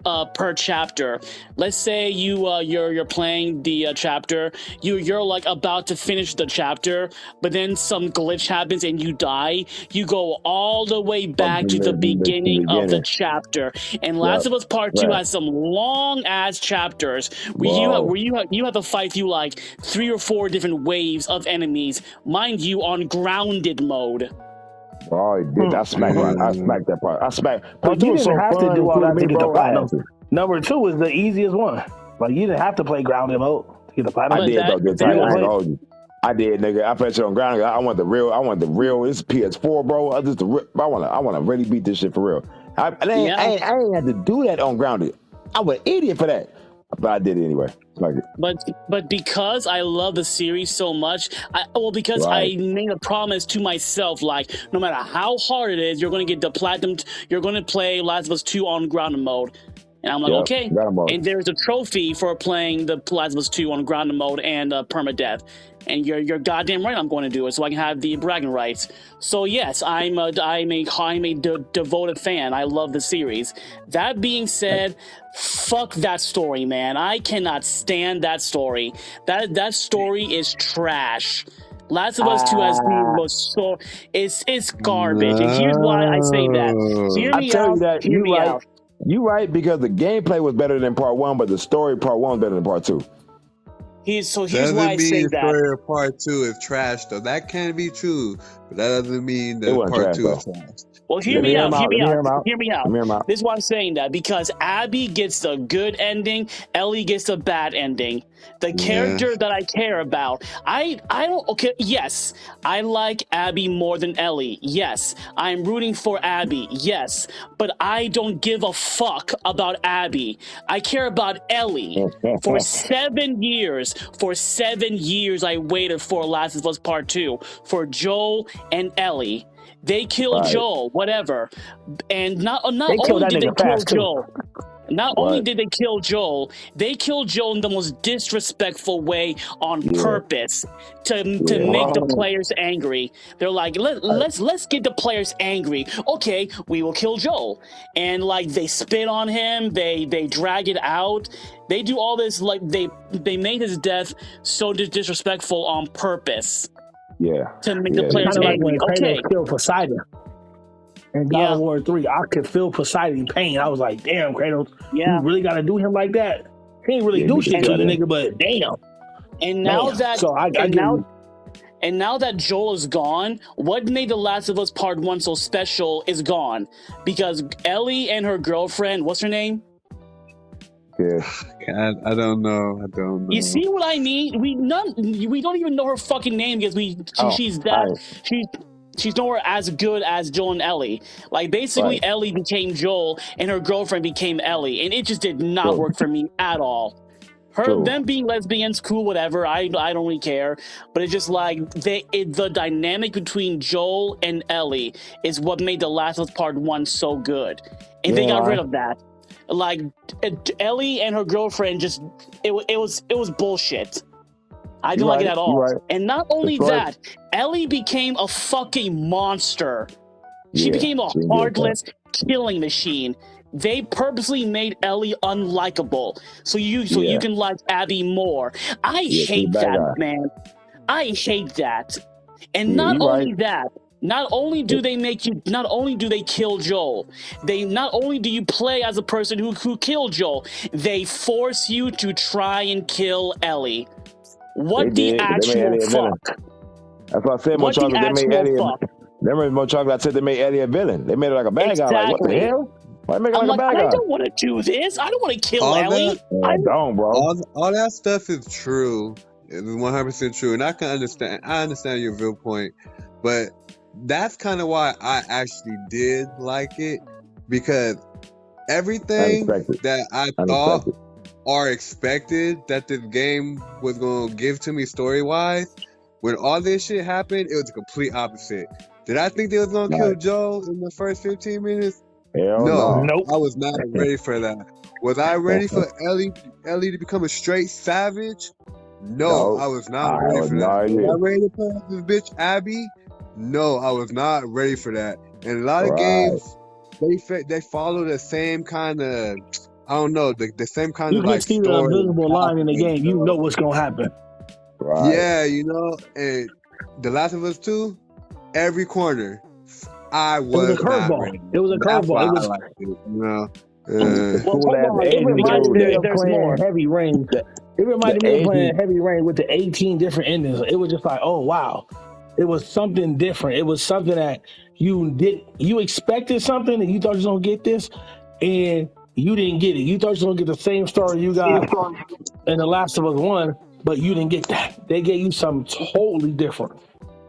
chapter. Let's say you're playing the chapter, you're like about to finish the chapter, but then some glitch happens and you die. You go all the way back to the beginning of the chapter. And Last of Us Part 2 has some long ass chapters where you have to fight through like 3 or 4 different waves of enemies, mind you, on grounded mode. Oh, it did. I smacked that part. Part 2 You was so didn't have fun. to do all that to get the bro. I had platinum. to. Number 2 is the easiest one. Like you didn't have to play grounded mode to get the platinum. I did though. Good time. I ain't gonna hold you. I did, nigga. I played shit on ground. I want the real. It's PS4, bro. I want to really beat this shit for real. I ain't had to do that on grounded. I was an idiot for that, but I did it anyway. Like it. But because I love the series so much, I made a promise to myself, like no matter how hard it is, you're going to get the platinum. You're going to play Last of Us 2 on grounded mode. And I'm like, okay. And there's a trophy for playing the Last of Us 2 on grounded mode and permadeath. And you're goddamn right, I'm going to do it so I can have the bragging rights. So yes, I'm a devoted fan. I love the series. That being said, fuck that story, man. I cannot stand that story. That story is trash. Last of Us 2 has been it's garbage. And here's why I say that. Hear me out. You right, because the gameplay was better than part 1, but the story part 1 was better than part 2. Here's Doesn't why I say mean that. story of part 2 is trash though. That can be true, but that doesn't mean It that wasn't part trash 2 is though. trash. Well, hear Let me me hear out. him Hear out. me Let me hear out. him out. Hear me Let out. me hear him out. This is why I'm saying that, because Abby gets the good ending, Ellie gets the bad ending. The Yeah. character that I care about, I don't. Okay, yes, I like Abby more than Ellie. Yes, I'm rooting for Abby. Yes, but I don't give a fuck about Abby. I care about Ellie. For 7 years, I waited for Last of Us Part 2 for Joel and Ellie. They killed Right. Joel, whatever. And not They killed only that did they nigga kill fast too. Joel, not only Right. did they kill Joel, they killed Joel in the most disrespectful way on Yeah. purpose to Yeah. make the Bro. players angry. They're like, let's get the players angry. Okay, we will kill Joel. And like they spit on him, they drag it out. They do all this, like they made his death so disrespectful on purpose Yeah. to make Yeah. the It's players kind of like angry. when Okay. Kratos killed Poseidon in God Yeah. of War 3. I could feel Poseidon pain. I was like, damn, Kratos, Yeah. you really got to do him like that? He ain't really Yeah, do beat the shit to shit the out of nigga, but damn. And now Man. that So I and give now you, and now that Joel is gone, what made The Last of Us Part 1 so special is gone. Because Ellie and her girlfriend, what's her name? Yeah. I don't know. I don't know. You see what I mean? We don't even know her fucking name because she's nowhere as good as Joel and Ellie. Like basically Right. Ellie became Joel and her girlfriend became Ellie, and it just did not True. work for me at all. Them being lesbians, cool, whatever. I don't really care. But it's just like the dynamic between Joel and Ellie is what made The Last of Us Part 1 so good. And they got rid of that. Like Ellie and her girlfriend just it was bullshit. I didn't like it at all. Right. And not only story- that, Ellie became a fucking monster. She Yeah, became a she did heartless killing machine. They purposely made Ellie unlikable, so you can like Abby more. I hate bad that, guy. man. I hate that. And Yeah, not you only right. that, not only do they kill Joel, not only do you play as a person who killed Joel, they force you to try and kill Ellie. What They the did. They made actual Ellie a villain. fuck? That's why I said What the Chocolate. They made actual Ellie. fuck? Remember Chocolate? I said they made Ellie a villain. They made her like a bad guy. Like what the Exactly. hell? Why make her I'm like like, a bad I guy? don't want to do this. I don't want to kill All Ellie. I don't, bro. all that stuff is true. It is 100% true, and I can understand. I understand your viewpoint, but that's kind of why I actually did like it, because everything Unexpected. that I thought or expected that this game was gonna give to me story wise, when all this shit happened, it was the complete opposite. Did I think they was gonna kill Joel in the first 15 minutes? Hell No, Nope. I was not ready for that. Was I ready for Ellie to become a straight savage? No, I was not ready for that. Was I ready to play with this bitch Abby? No, I was not ready for that. And a lot of games, they follow the same kind of, I don't know, the same kind you of can like see the story. invisible line in the game. You know what's going to happen. Right. Yeah, you know, and The Last of Us 2, every corner, I was It was a not curveball. ready. It was a That's why curveball. It was. I liked it, you know. Well, hold on. It It reminded me of there's playing more. Heavy Rain. It reminded me of playing Heavy Rain with the 18 different endings. It was just like, oh wow, it was something different. It was something that you expected something and you thought you was gonna get this, and you didn't get it. You thought you was gonna get the same story you got in The Last of Us 1, but you didn't get that. They gave you something totally different.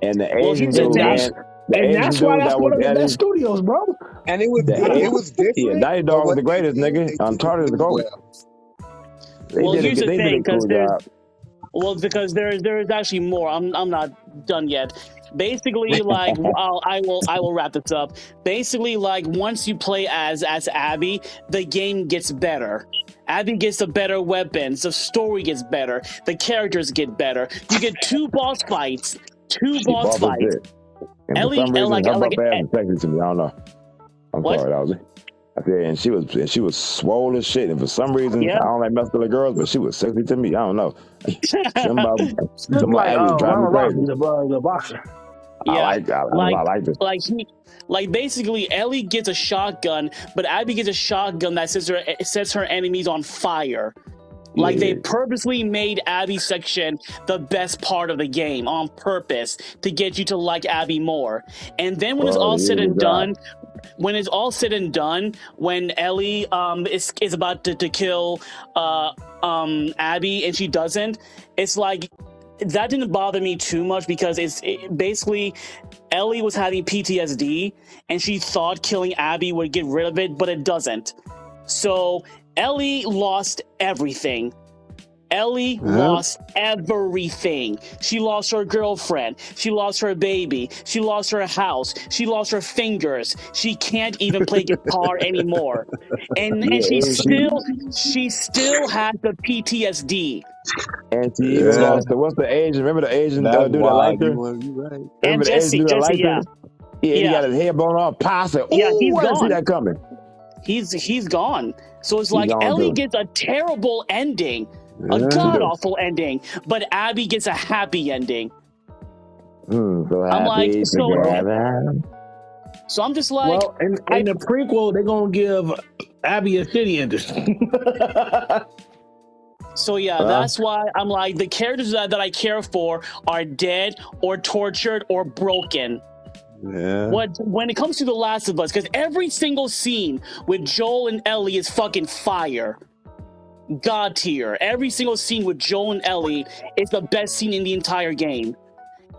And the Well, Asian here's the dude, thing. man. The And Asian that's why dude that's that one was of the Ellie. best studios, bro. And it was different. Yeah, Naughty Dog was the greatest, nigga. Uncharted is the GOAT. Well, here's the They thing, did a cool job. because there is actually more. I'm not done yet. Basically, like I will wrap this up. Basically, like once you play as Abby, the game gets better. Abby gets the better weapons. The story gets better. The characters get better. You get two boss fights. And Ellie, for some reason, like her butt ass is sexy to me. I don't know. I'm What? sorry, that was it. I said, and she was swole as shit. And for some reason, I don't like muscular girls, but she was sexy to me. I don't know. Somebody Just like Abby was driving me Ronald crazy. Rousey, the boxer. Yeah, I like this. like basically Ellie gets a shotgun, but Abby gets a shotgun that sets her enemies on fire. Like they purposely made Abby's section the best part of the game on purpose to get you to like Abby more. And then when it's all said and done, when Ellie is about to kill Abby and she doesn't, it's like that didn't bother me too much because basically Ellie was having PTSD and she thought killing Abby would get rid of it, but it doesn't. So Ellie lost everything. Ellie lost everything. She lost her girlfriend. She lost her baby. She lost her house. She lost her fingers. She can't even play guitar anymore. And she still has the PTSD. And she even lost what's the Asian? Remember the Asian dude that liked her? Right. Remember the Asian dude that liked her? Yeah, he got his head blown off. Pasta. Yeah, he's I didn't see gone. that coming. He's gone. So it's like Ellie gets a terrible ending. A god-awful ending, but Abby gets a happy ending. So happy I'm like, together. so I'm just like, well, in the prequel, they're gonna give Abby a shitty ending. So yeah, that's why I'm like, the characters that I care for are dead or tortured or broken. Yeah. When it comes to The Last of Us, because every single scene with Joel and Ellie is fucking fire. God tier. Every single scene with Joel and Ellie is the best scene in the entire game.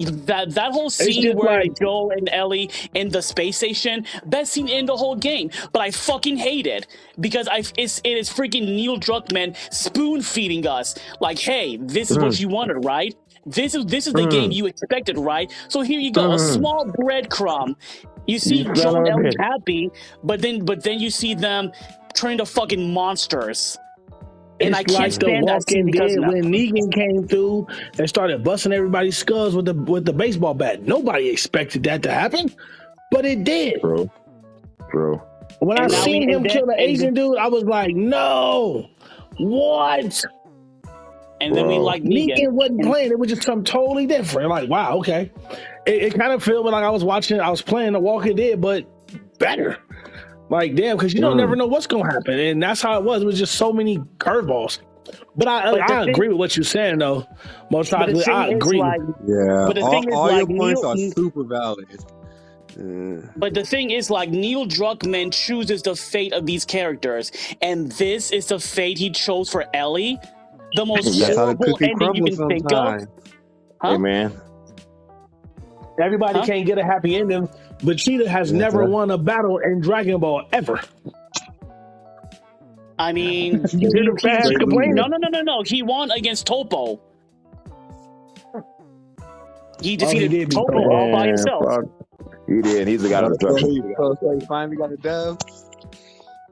That whole scene where Joel and Ellie in the space station, best scene in the whole game. But I fucking hate it because it is freaking Neil Druckmann spoon feeding us. Like, hey, this is what you wanted, right? This is the game you expected, right? So here you go, a small breadcrumb. You see Joel and Ellie happy, but then you see them turn into fucking monsters. And I can't stand that scene because when Negan came through and started busting everybody's skulls with the baseball bat. Nobody expected that to happen, but it did. True. When I seen him kill the Asian dude, I was like, no, what? And then we like Negan wasn't playing; it was just something totally different. Like, wow, okay. It kind of felt like I was playing The Walking Dead, but better. Like, damn, because you don't never know what's going to happen. And that's how it was. It was just so many curveballs. But I agree with what you're saying, though. Most likely, I agree. But the thing is, all your points are super valid. But the thing is, like, Neil Druckmann chooses the fate of these characters. And this is the fate he chose for Ellie. The most horrible ending you can think of. Huh? Hey, man. Everybody can't get a happy ending. Vegeta has never won a battle in Dragon Ball ever. I mean, no. He won against Topo. He defeated Topo all by himself. He did. He's the god of destruction. So he finally got a dub.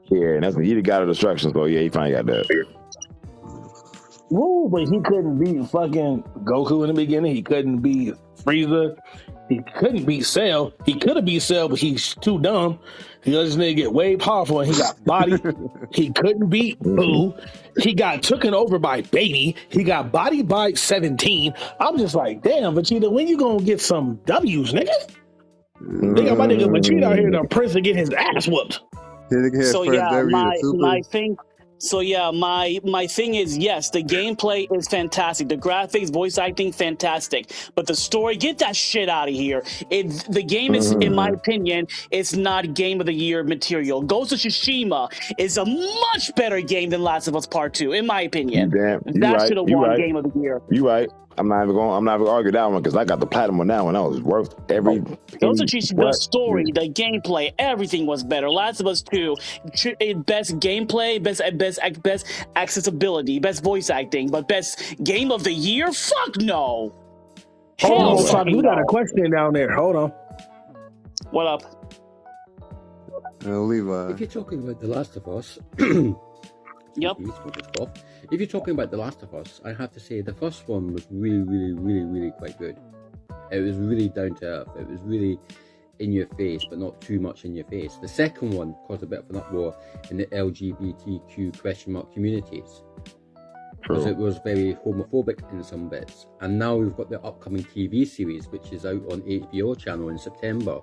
Yeah, he's the god of destruction. So yeah, he finally got that. Woo, but he couldn't beat fucking Goku in the beginning. He couldn't beat Frieza. He couldn't beat Cell. He could have beat Cell, but he's too dumb. He let this nigga get way powerful and he got bodied. He couldn't beat Boo. He got taken over by Baby. He got bodied by 17. I'm just like, damn, Vegeta, when you gonna get some W's, nigga? They got my nigga Vegeta out here to press to get his ass whooped. So yeah, my thing. So yeah, my thing is, yes, the gameplay is fantastic. The graphics, voice acting, fantastic. But the story, get that shit out of here. The game is, in my opinion, it's not Game of the Year material. Ghost of Tsushima is a much better game than Last of Us Part 2, in my opinion. That should have won Game of the Year. You right. I'm not even gonna argue that one because I got the platinum on that one. That was worth every. Ghost of Tsushima, the story, the gameplay, everything was better. Last of Us 2, best gameplay, best accessibility, best voice acting, but best Game of the Year? Fuck no. Hold on, we got a question down there. Hold on. What up? Levi. If you're talking about The Last of Us, yep. If you're talking about The Last of Us, I have to say the first one was really quite good. It was really down to earth. It was really in your face, but not too much in your face. The second one caused a bit of an uproar in the LGBTQ question mark communities. because it was very homophobic in some bits. And now we've got the upcoming TV series, which is out on HBO channel in September,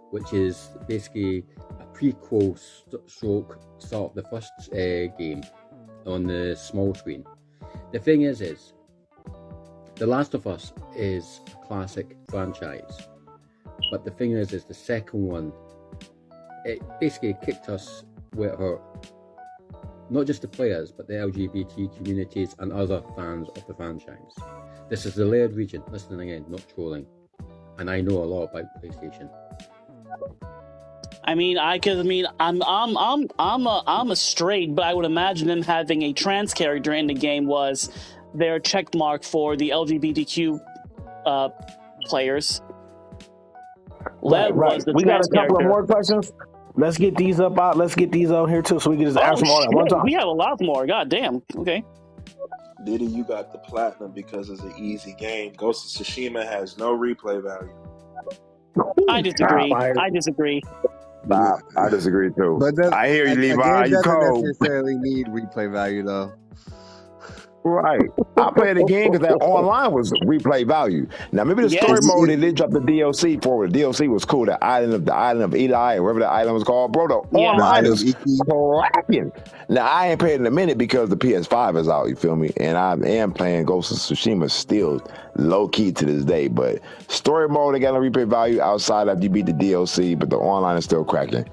which is basically a prequel stroke start of the first game on the small screen. The thing is The Last of Us is a classic franchise, but the thing is the second one, it basically kicked us where it hurt. Not just the players, but the LGBT communities and other fans of the franchise. This is the layered region, listening again, not trolling. And I know a lot about PlayStation. I'm a straight, but I would imagine them having a trans character in the game was their check mark for the LGBTQ players. Right. We got a couple of more questions. Let's get these up out. Let's get these out here too, so we can just ask them all at one time. We have a lot more. God damn. Okay. Diddy, you got the platinum because it's an easy game. Ghost of Tsushima has no replay value. I disagree. I disagree too. But I hear you, Levi. You doesn't cold. necessarily need replay value though. Right. I played the game because that online was replay value. Now maybe the story mode they did drop the DLC for it. The DLC was cool. The island of Eli, or whatever the island was called, bro. The online is cracking. Now I ain't played in a minute because the PS5 is out. You feel me? And I am playing Ghost of Tsushima still low key to this day. But story mode they got no replay value outside after you beat the DLC, but the online is still cracking.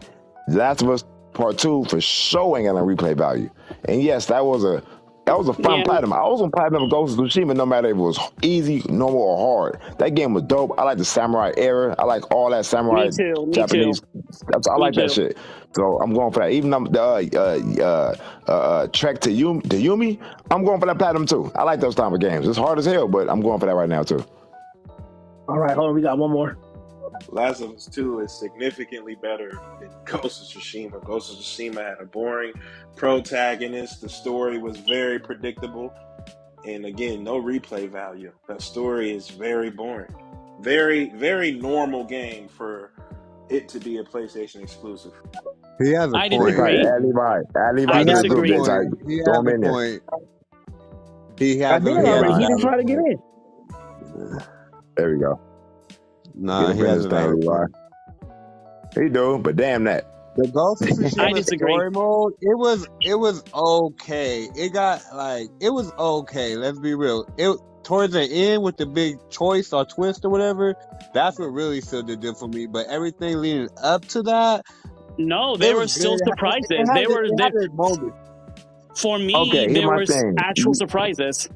Last of Us Part 2 for sure ain't got no replay value. And yes, that was a fun platinum. I was on platinum of Ghost of Tsushima no matter if it was easy, normal, or hard. That game was dope. I like the samurai era. I like all that samurai Japanese. I like that shit. So I'm going for that. Even the Trek to Yumi, I'm going for that platinum too. I like those type of games. It's hard as hell, but I'm going for that right now too. All right, hold on. We got one more. Last of Us 2 is significantly better than Ghost of Tsushima. Ghost of Tsushima had a boring protagonist. The story was very predictable. And again, no replay value. That story is very boring. Very, very normal game for it to be a PlayStation exclusive. He has a point. Disagree. I disagree. He has a point. He didn't try to get in. There we go. Nah, he has a point. He do, but damn that. The Ghost of Tsushima story mode, it was okay. It was okay. Let's be real. It towards the end with the big choice or twist or whatever, that's what really sealed the deal for me. But everything leading up to that, no, there were still surprises. For me, there were actual surprises.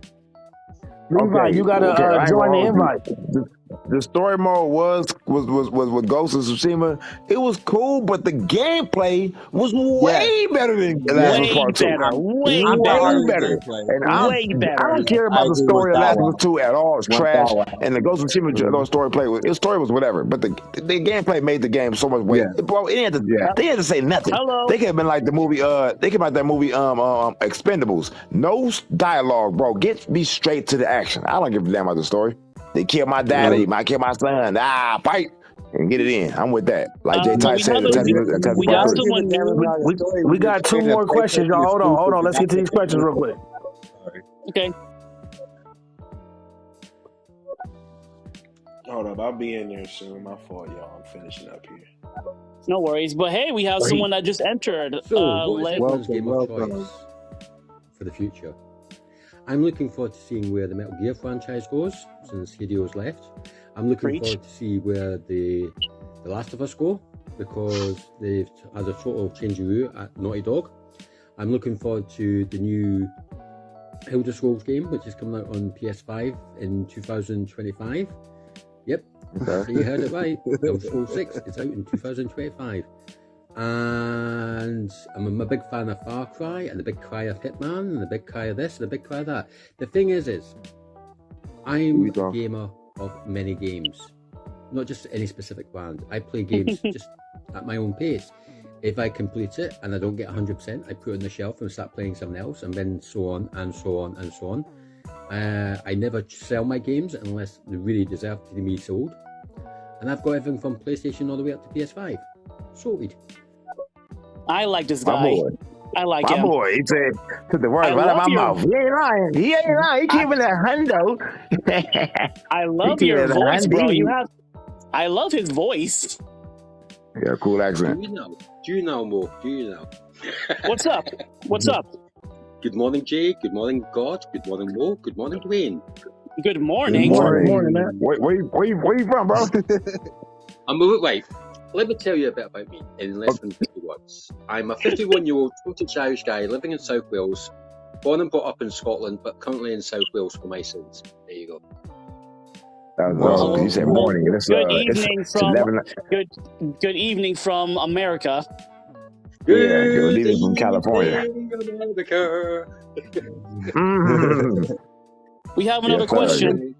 Levi, you gotta join the invite. The story mode was with Ghost of Tsushima. It was cool, but the gameplay was way better than the Last of Us Part 2. Way better. And I don't care about the story of Last of Us 2 at all. It's trash. And the Ghost of Tsushima story was whatever. But the gameplay made the game so much way. Bro, they had to say nothing. Hello. They could have been like the movie. They came out that movie Expendables. No dialogue, bro. Get me straight to the action. I don't give a damn about the story. They killed my daddy, might kill my son. Fight and get it in. I'm with that. Like Jay Ty said, we got two more questions, y'all. Hold on. Let's get to these questions real quick. Okay. Hold up, I'll be in there soon. My fault, y'all. I'm finishing up here. No worries. But hey, we have someone that just entered. So, what is game of choice for the future? I'm looking forward to seeing where the Metal Gear franchise goes since Hideo's left. I'm looking forward to see where the Last of Us go because they've had a total change of route at Naughty Dog. I'm looking forward to the new Elder Scrolls game, which is coming out on PS5 in 2025. Yep, so you heard it right. Elder Scrolls 6 is out in 2025. And I'm a big fan of Far Cry and the big cry of Hitman and the big cry of this and the big cry of that. The thing is I'm a gamer of many games, not just any specific brand. I play games just at my own pace. If I complete it and I don't get 100%, I put it on the shelf and start playing something else, and then so on and so on and so on. I never sell my games unless they really deserve to be sold. And I've got everything from PlayStation all the way up to PS5. Sorted. I like this guy. I like My him. boy, he said, took the words I right out of love my your mouth. He ain't lying. He ain't lying. He keeping that hundo. I He love keeping your that voice, bro. hundy. I love his voice. Yeah, cool Do accent. you know? Do you know, Mo? Do you know? What's up? What's up? Good morning, Jay. Good morning, God. Good morning, Mo. Good morning, Dwayne. Good morning. Morning. man. Where you from, bro? I'm a wait. Let me tell you a bit about me in less than 50 words. I'm a 51-year-old Scottish Irish guy living in South Wales, born and brought up in Scotland, but currently in South Wales for my sins. There you go. That was Well, you said morning. It's good evening it's 11. good evening from America. Yeah, Good good evening from California. evening, America. Mm. We have another Yes, sir. question.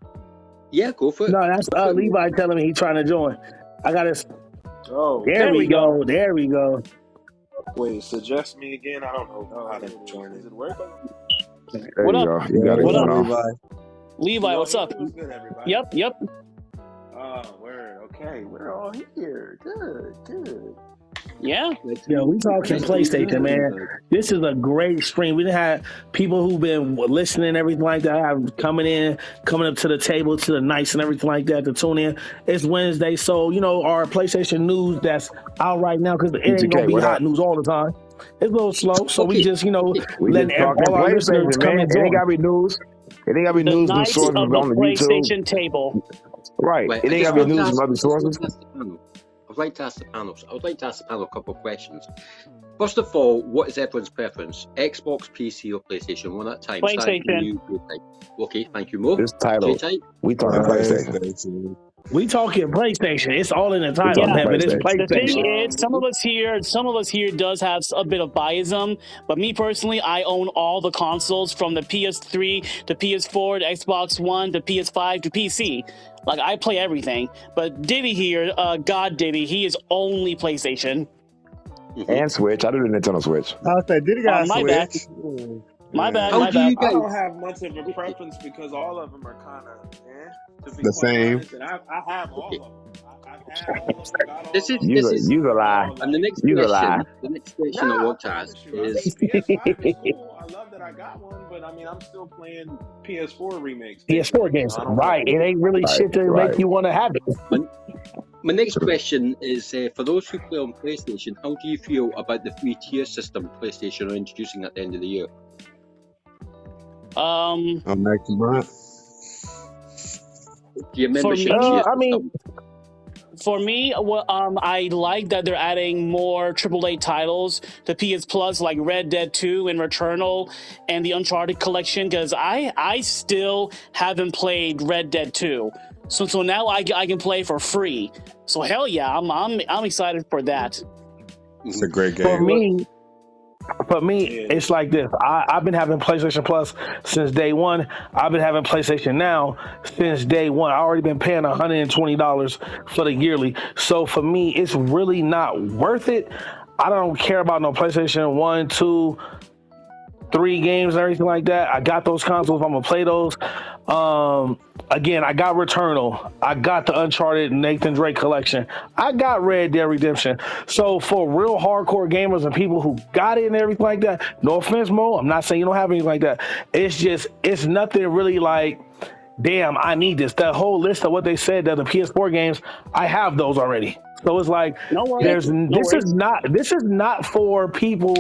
Yeah, go for it. No, that's Go for it, Mo. Levi telling me he's trying to join. I got to. Oh, There we go. There we go. wait, suggest me again. I don't know how to join it. Is it working? There What you up? go. You got it What going up? on. Levi. Levi, Y'all what's hear up? me? What's good, everybody? Yep. Oh, word. Okay, we're all here. Good. Yeah. Yeah, we talking PlayStation, man. This is a great stream. We done had people who've been listening and everything like that, coming up to the table, to the nights and everything like that to tune in. It's Wednesday, so our PlayStation news that's out right now, because it ain't gonna PTK, be what hot up? news all the time. It's a little slow, so we Okay. just We letting just talking all our listeners PlayStation, come man. and It ain't join. gotta be news. It ain't gotta be The news from Knights sources of the on the YouTube. PlayStation table. Right. Right, It I ain't just gotta be want to news ask, from other sources. I would like to ask the panel a couple of questions. First of all, what is everyone's preference? Xbox, PC, or PlayStation? One at a time. Starting from PlayStation. you, Jay. Okay, thank you, Mo. This title, Jay-type? we talking PlayStation. PlayStation. We talking PlayStation. It's all in the We title, talking Yeah. man, but it's PlayStation. The thing PlayStation. is, some of us here does have a bit of biasm, but me personally, I own all the consoles from the PS3 to PS4 to Xbox One to PS5 to PC. Like, I play everything. But Divi here, God Divi, he is only PlayStation. And Switch. I do the Nintendo Switch. I was like, did he got My bad. Switch? My bad. How My do you bad. I guys? don't have much of a preference because all of them are kind of to be The quite same. honest. And I have all of them. I've had all of them, got all This of is them. this is Use a lie. and the next Use a lie. question I Nah, want to I ask promise you. I mean, is PS5 is cool. I love that I got one, but I mean, I'm still playing PS4 remakes. PS4 basically, games, so I don't right? It ain't really Right, shit to right. make you want to have it. my next question is for those who play on PlayStation, how do you feel about the free tier system PlayStation are introducing at the end of the year? I'm next month. Your membership me, tier I mean, system. For me, I like that they're adding more AAA titles to PS Plus, like Red Dead 2 and Returnal and the Uncharted collection, because I still haven't played Red Dead 2. So now I can play for free. So hell yeah, I'm excited for that. It's a great for game. me, it's like this. I've been having PlayStation Plus since day one. I've been having PlayStation Now since day one. I already been paying $120 for the yearly. So for me, it's really not worth it. I don't care about no PlayStation 1, 2, 3 games and everything like that. I got those consoles. I'm gonna play those. Again, I got Returnal. I got the Uncharted Nathan Drake collection. I got Red Dead Redemption. So for real hardcore gamers and people who got it and everything like that, no offense, Mo, I'm not saying you don't have anything like that. It's nothing really like, damn, I need this. That whole list of what they said that the PS4 games, I have those already. So it's like this is not for people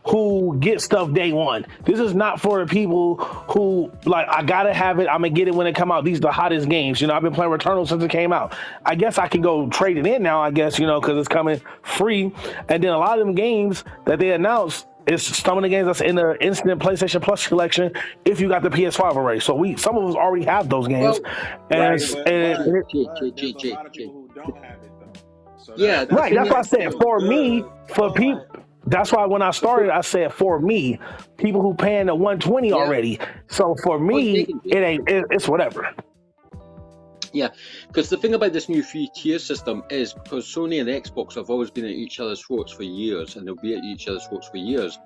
who get stuff day one. This is not for the people who like, I gotta have it. I'm gonna get it when it come out. These are the hottest games. I've been playing Returnal since it came out. I guess I can go trade it in now. I guess because it's coming free. And then a lot of them games that they announced, it's some of the games that's in the instant PlayStation Plus collection if you got the PS5 already. So some of us already have those games. there's a Jay. lot of people who don't have it though. So Yeah, right. That's what I said. For me, for But- people. That's why when I started, I said for me, people who paying the 120 already. So for me, it's whatever. Yeah, because the thing about this new free tier system is because Sony and Xbox have always been at each other's throats for years, and they'll be at each other's throats for years,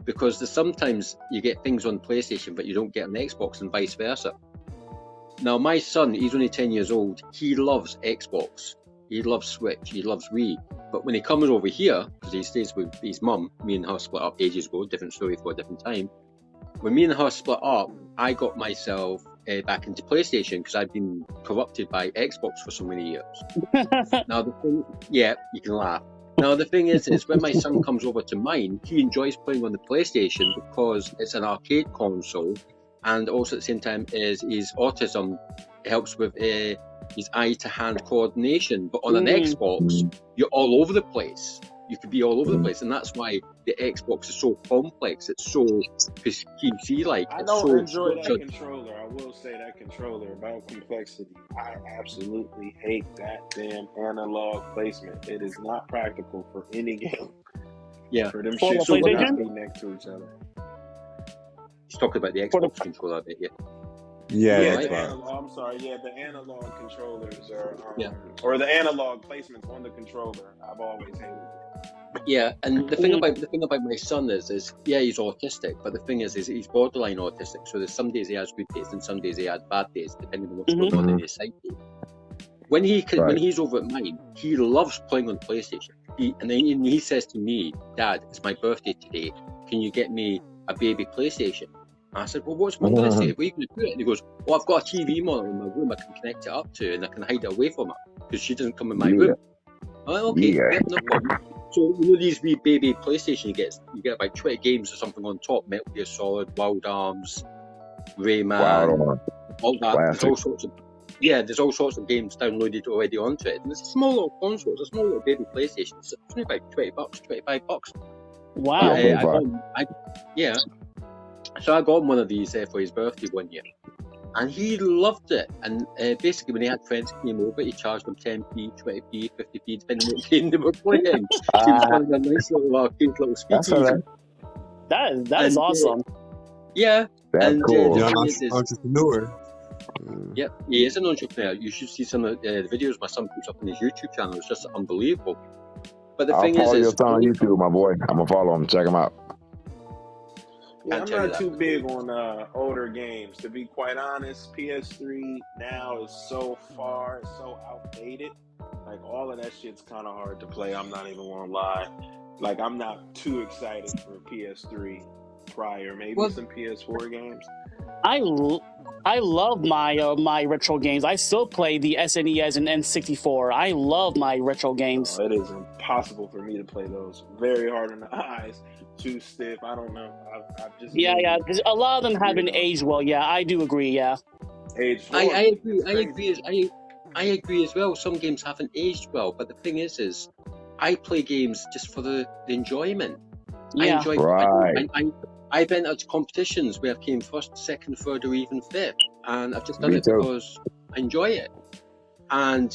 because sometimes you get things on PlayStation but you don't get on Xbox and vice versa. Now my son, he's only 10 years old, he loves Xbox. He loves Switch. He loves Wii. But when he comes over here, because he stays with his mum, me and her split up ages ago, different story for a different time. When me and her split up, I got myself back into PlayStation because I've been corrupted by Xbox for so many years. Now the thing, yeah, you can laugh. Now the thing is when my son comes over to mine, he enjoys playing on the PlayStation because it's an arcade console, and also at the same time is his autism helps with his eye-to-hand coordination. But on an Xbox, you're all over the place. You could be all over the place, and that's why the Xbox is so complex. It's so PC-like. I It's don't so enjoy that structured. controller. I will say that controller about complexity. I absolutely hate that damn analog placement. It is not practical for any game. Yeah. For them For the shits to PlayStation? not be next to each other. He's talking about the For the- Xbox controller a bit, yeah. Yeah, Yeah, right. the I'm sorry. Yeah, the analog controllers are, Yeah. or the analog placements on the controller. I've always hated it. Yeah, and the thing about my son is yeah, he's autistic, but the thing is he's borderline autistic. So there's some days he has good days and some days he has bad days, depending on what's going on in his psyche. When he's over at mine, he loves playing on PlayStation. He says to me, "Dad, it's my birthday today. Can you get me a baby PlayStation?" I said, "Well, what's Mum going to say? What are you going to do it?" And he goes, "Well, I've got a TV monitor in my room I can connect it up to, and I can hide it away from her because she doesn't come in my room." Oh, okay, yeah, no problem. So these wee baby PlayStation you get about 20 games or something on top: Metal Gear Solid, Wild Arms, Rayman, all that. There's all sorts of games downloaded already onto it. And it's a small little console. It's a small little baby PlayStation. It's only about $20, $25. Wow. So I got him one of these for his birthday one year, and he loved it. And basically, when he had friends came over, he charged them 10p, 20p, 50p, depending on what game they were playing. He was running a nice little arcade little speakeasy. That is awesome. Yeah, That's and cool. the Young thing is, entrepreneur. yeah, he is an entrepreneur. You should see some of the videos my son puts up on his YouTube channel. It's just unbelievable. But the I'll thing follow is your son on YouTube, my boy. I'm gonna follow him. Check him out. Yeah, I'll I'm tell you not that. too big on older games. To be quite honest, PS3 now is so outdated. Like, all of that shit's kind of hard to play. I'm not even gonna lie. Like, I'm not too excited for PS3 prior. Maybe some PS4 games. I love my retro games. I still play the SNES and N64. I love my retro games. It is impossible for me to play those. Very hard on the eyes. Too stiff. I don't know. I've just Yeah. A lot of them haven't aged well. Yeah, I do agree. Yeah. aged. I agree as well. Some games haven't aged well, but the thing is I play games just for the enjoyment. Yeah. I enjoy. Right. I've entered competitions where I came first, second, third, or even fifth, and I've just done Me it too. because I enjoy it. And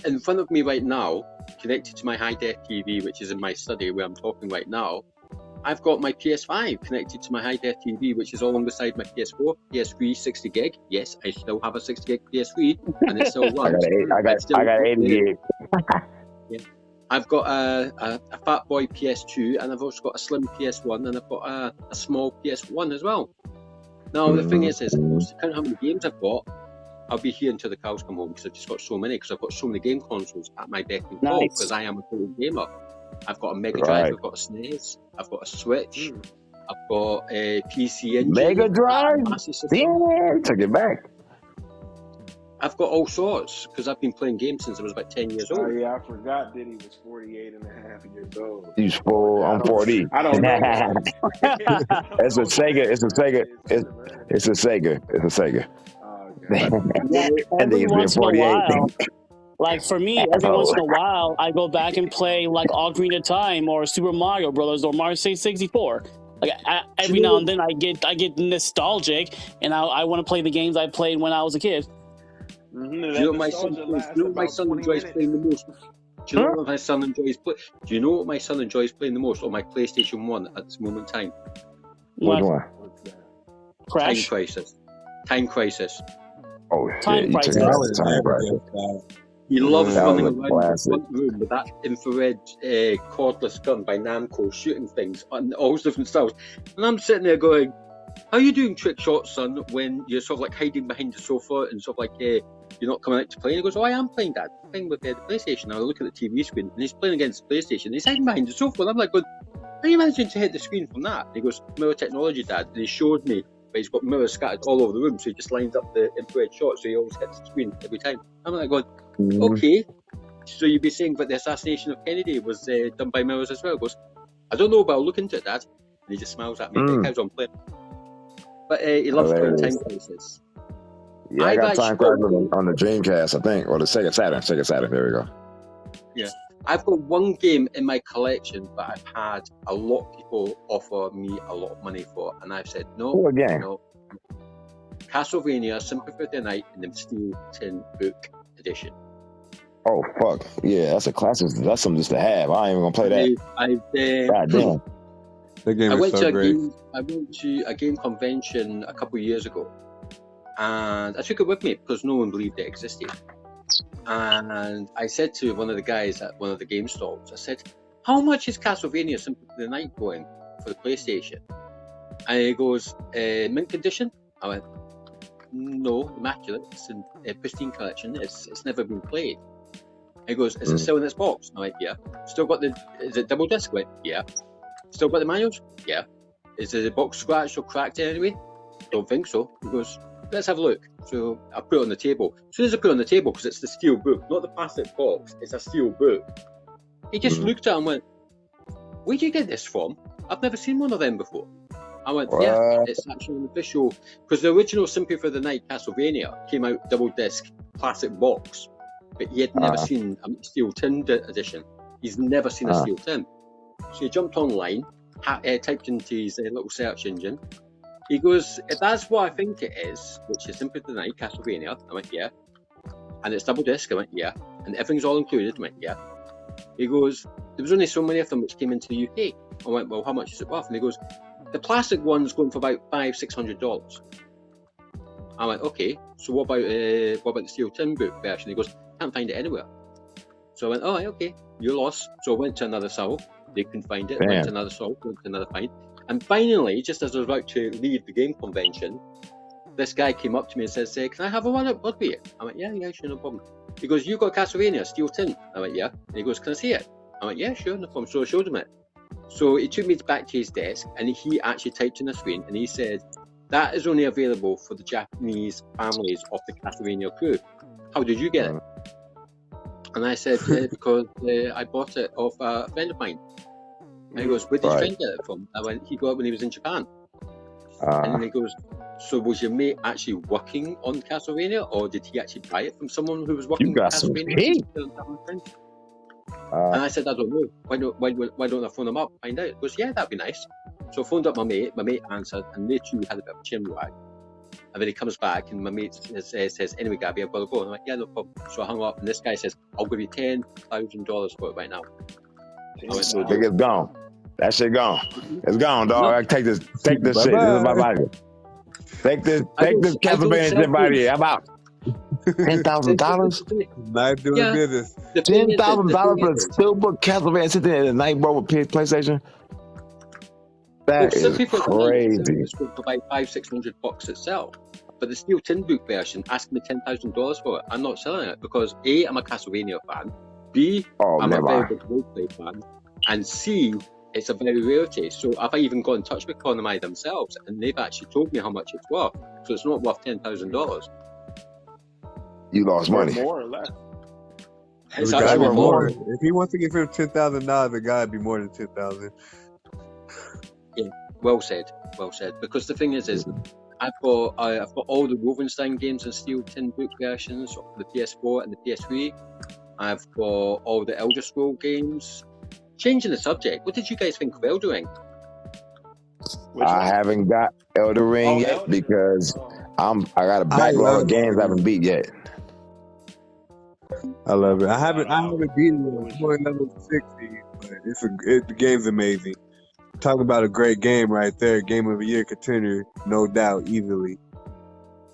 in front of me right now, connected to my high-def TV, which is in my study where I'm talking right now, I've got my PS5 connected to my high-def TV, which is along beside my PS4, PS3 60 gig. Yes, I still have a 60 gig PS3, and it still runs. I got 80 gig. I've got a Fat Boy PS2, and I've also got a Slim PS1, and I've got a small PS1 as well. Now, the thing is to count how many games I've got, I'll be here until the cows come home because I've just got so many, because I've got so many game consoles at my beck and call, because I am a total gamer. I've got a Mega Drive, I've got a SNES, I've got a Switch, I've got a PC Engine. Mega Drive? Master System. Damn, took it back. I've got all sorts, because I've been playing games since I was about 10 years Oh, old. yeah, I forgot Diddy was 48 and a half years old. He's full. I'm 40. I don't know. It's a Sega. It's a Sega. It's a Sega. It's a Sega. Oh, okay. And Every he's been once in a 48. while, like for me, every once in a while, I go back and play like Ocarina of Time or Super Mario Brothers or Mario 64. Like every now and then, I get nostalgic, and I want to play the games I played when I was a kid. Do you know what my son enjoys playing the most? Do you know what my son enjoys playing? Do you know what my son enjoys playing the most on my PlayStation 1 at this moment in time? Which one? Crash? Time Crisis. Oh shit! Time You took Crisis. it out of Time Crisis. He loves That was running a around the classic. front room with that infrared cordless gun by Namco, shooting things on all different styles. And I'm sitting there going, "How are you doing trick shots, son, when you're sort of like hiding behind the sofa and sort of like you're not coming out to play? And he goes, oh, I am playing, Dad. I'm playing with the PlayStation. And I look at the TV screen, and he's playing against the PlayStation. He's hiding behind the sofa, and I'm like, how are you managing to hit the screen from that? And he goes, mirror technology, Dad. And he showed me, but he's got mirrors scattered all over the room, so he just lines up the infrared shot, so he always hits the screen every time. I'm like going, okay. So you'd be saying that the assassination of Kennedy was done by mirrors as well? He goes, I don't know, but I'll look into it, Dad. And he just smiles at me and carries on playing. But he loves playing Time Crisis. Yeah, I got Time Crisis on the Dreamcast, I think, or the Sega Saturn. There we go. Yeah. I've got one game in my collection that I've had a lot of people offer me a lot of money for, and I've said no. What game? No. Castlevania Symphony of the Night in the Steel Tin Book Edition. Oh fuck! Yeah, that's a classic. That's something just to have. I ain't even gonna play that. God damn. That game is so great. I went to a game convention a couple of years ago, and I took it with me because no one believed it existed. And I said to one of the guys at one of the game stalls, I said, how much is Castlevania Symphony of the Night going for the PlayStation? And he goes, mint condition? I went, no, immaculate. It's in a pristine collection. It's never been played. He goes, is it still in its box? I went, yeah. Still got is it double disc? I went, yeah. Still got the manuals? Yeah. Is the box scratched or cracked anyway? Don't think so. He goes, let's have a look. So I put it on the table. As soon as I put it on the table, because it's the steel book, not the plastic box, it's a steel book. He just looked at it and went, where'd you get this from? I've never seen one of them before. I went, yeah, it's actually an official, because the original Symphony of the Night Castlevania came out double disc, plastic box, but he had never seen a steel tin edition. He's never seen a steel tin. So he jumped online, typed into his little search engine. He goes, if that's what I think it is, which is Symphony of the Night Castlevania, I went, yeah. And it's double disc, I went, yeah. And everything's all included, I went, yeah. He goes, there was only so many of them which came into the UK. I went, well, how much is it worth? And he goes, the plastic one's going for about $500-600. I went, okay. So what about the steel tin book version? He goes, can't find it anywhere. So I went, oh, okay, you're lost. So I went to another stall. They couldn't find it. Went to another stall. Went to another find. And finally, just as I was about to leave the game convention, this guy came up to me and says, can I have a word with you? I went, yeah, sure, no problem. He goes, you got Castlevania, steel tin? I went, yeah. And he goes, can I see it? I went, yeah, sure, no problem. So I showed him it. So he took me back to his desk and he actually typed in the screen and he said, that is only available for the Japanese families of the Castlevania crew. How did you get it? And I said, because I bought it off a friend of mine. And he goes, where did your friend get it from? I went, he got it when he was in Japan. And he goes, so was your mate actually working on Castlevania, or did he actually buy it from someone who was working on Castlevania? And I said, I don't know. Why don't I phone him up and find out? He goes, yeah, that'd be nice. So I phoned up my mate answered, and they two had a bit of a chin wag. And then he comes back, and my mate says, anyway, Gabby, I've got to go. And I'm like, yeah, no problem. So I hung up, and this guy says, I'll give you $10,000 for it right now. I went, no, it's gone. That shit gone. It's gone, dog. I take this shit. This is my body. Take this Castlevania shit out of here. I'm out. $10,000? Not doing business. $10,000 for a steelbook Castlevania sitting in the night, bro, with PlayStation? That is crazy. It's going to buy $500-600 itself. But the steel tin book version, asking me $10,000 for it, I'm not selling it because A, I'm a Castlevania fan. B, I'm a very big roleplay fan. And C, it's a very rarity. So I've even got in touch with Konami themselves, and they've actually told me how much it's worth. So it's not worth $10,000. You lost money. More or less. It's actually more. If he wants to give him $10,000, the guy would be more than $10,000. Yeah, well said. Because the thing is I've got all the Wolfenstein games in steel tin book versions for the PS4 and the PS3. I've got all the Elder Scroll games. Changing the subject, what did you guys think of Elder Ring? I haven't got Elder Ring yet because I got a backlog of games I haven't beat yet. I love it. I haven't beaten it. I'm on level 60, but the game's amazing. Talk about a great game right there. Game of the year contender, no doubt, easily.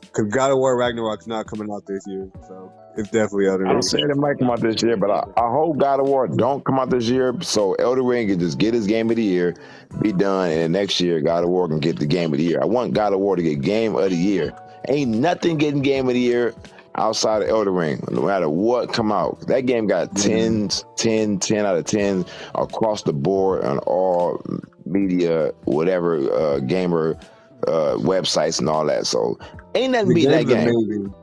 Because God of War Ragnarok's not coming out this year, so it's definitely Elder Ring. I'm saying it might come out this year, but I hope God of War don't come out this year, so Elder Ring can just get his game of the year, be done, and then next year God of War can get the game of the year. I want God of War to get game of the year. Ain't nothing getting game of the year outside of Elden Ring, no matter what come out. That game got 10 out of 10 across the board on all media, whatever, gamer websites and all that. So ain't nothing The beat that game's game. amazing.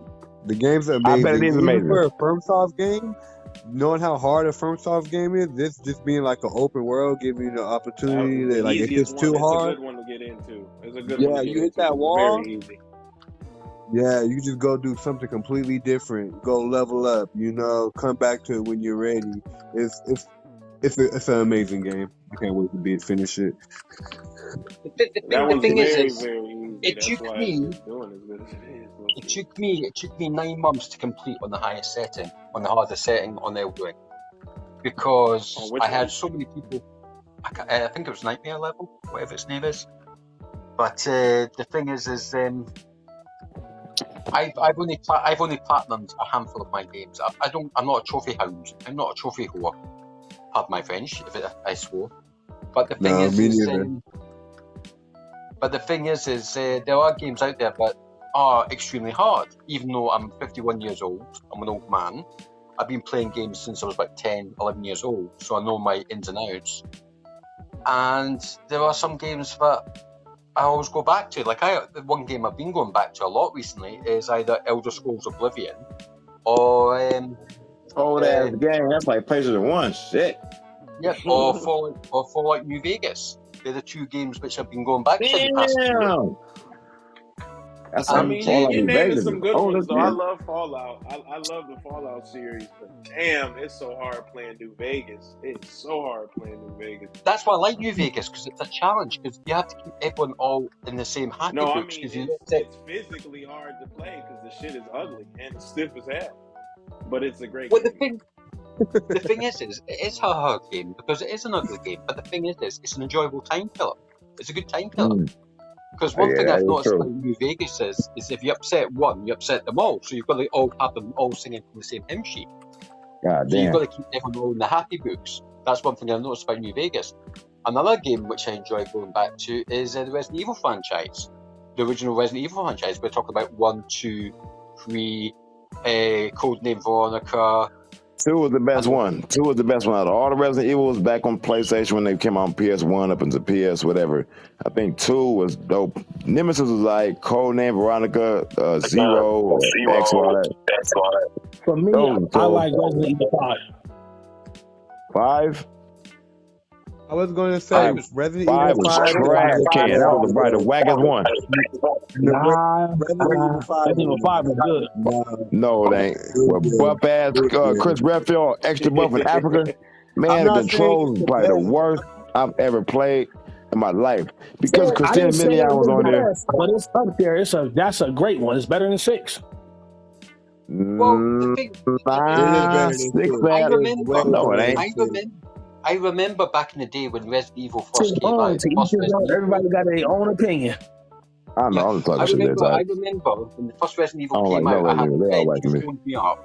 The game's I amazing. bet it is Even amazing. for a FromSoft game, knowing how hard a FromSoft game is, this just being like an open world, giving you the opportunity The that, like, if easiest it's one. too It's a hard, good one to get into. It's a good one yeah, to get you hit into. that It's wall, very easy. yeah, you just go do something completely different, go level up, come back to it when you're ready. It's an amazing game. I can't wait to finish it. That The was thing very, is, very easy. it That's took why me it's doing as good as it is. it took me 9 months to complete on the highest setting, on the hardest setting on Elden Ring, because On which I had one? so many people. I think it was Nightmare level, whatever its name is. But the thing is I've only platinumed a handful of my games. I'm not a trophy hound. I'm not a trophy whore. Pardon my French, if I swore. But the thing No, me neither. there are games out there that are extremely hard. Even though I'm 51 years old, I'm an old man. I've been playing games since I was about 10, 11 years old, so I know my ins and outs. And there are some games that I always go back to. Like the one game I've been going back to a lot recently is either Elder Scrolls Oblivion or Old ass game. That's like PlayStation 1. Shit. or Fallout New Vegas. They're the two games which I've been going back to the past year. Damn. That's I like mean, Fallout you're New naming Vegas. some good Oh, ones, that's though. I good. love Fallout. I love the Fallout series, but damn, it's so hard playing New Vegas. It's so hard playing New Vegas. That's why I like New Vegas, because it's a challenge, because you have to keep everyone all in the same happy No, I books. mean, it's physically hard to play because the shit is ugly and it's stiff as hell. But it's a great game. The thing is, it is a hard game because it is an ugly game. But the thing is, it's an enjoyable time killer. It's a good time killer. Because one thing I've noticed about New Vegas is if you upset one, you upset them all. So you've got to all have them all singing from the same hymn sheet. God So damn. you've got to keep everyone all in the happy books. That's one thing I've noticed about New Vegas. Another game which I enjoy going back to is the Resident Evil franchise. The original Resident Evil franchise. We're talking about 1, 2, 3, Codename Veronica. 2 was the best one. 2 was the best one out of all the Resident Evils back on PlayStation when they came out on PS1 up into PS whatever. I think 2 was dope. Nemesis was like Codename Veronica, Zero, X, all that. For me, I like Resident Evil 5. 5? I was going to say Resident 5 Evil was 5. trash. That was probably the wackest one. Resident Evil 5 is good. No, it ain't. With buff ass Chris Redfield, extra buff in Africa. Man, the controls probably the worst I've ever played in my life. Because Christina Milian was on there. But it's up there. That's a great one. It's better than 6. Well, the thing, 6 I remember back in the day when Resident Evil first came out. Everybody got their own opinion. I know. I remember when the first Resident Evil came out. I had a friend who phoned me up.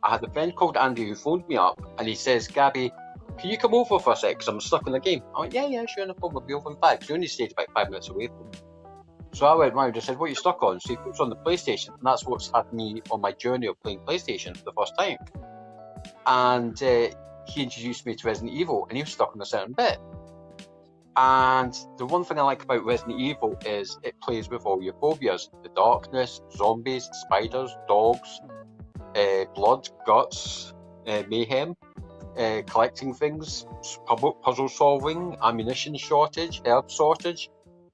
I had a friend called Andy who phoned me up, and he says, "Gabby, can you come over for a sec? Because I'm stuck in the game." I went, "Yeah, sure, no problem. We'll be over in 5." Because he only stayed about 5 minutes away from me. So I went round and said, "What are you stuck on?" So he puts on the PlayStation, and that's what's had me on my journey of playing PlayStation for the first time. And he introduced me to Resident Evil, and he was stuck on a certain bit. And the one thing I like about Resident Evil is it plays with all your phobias: the darkness, zombies, spiders, dogs, blood, guts, mayhem, collecting things, puzzle solving, ammunition shortage, herb shortage.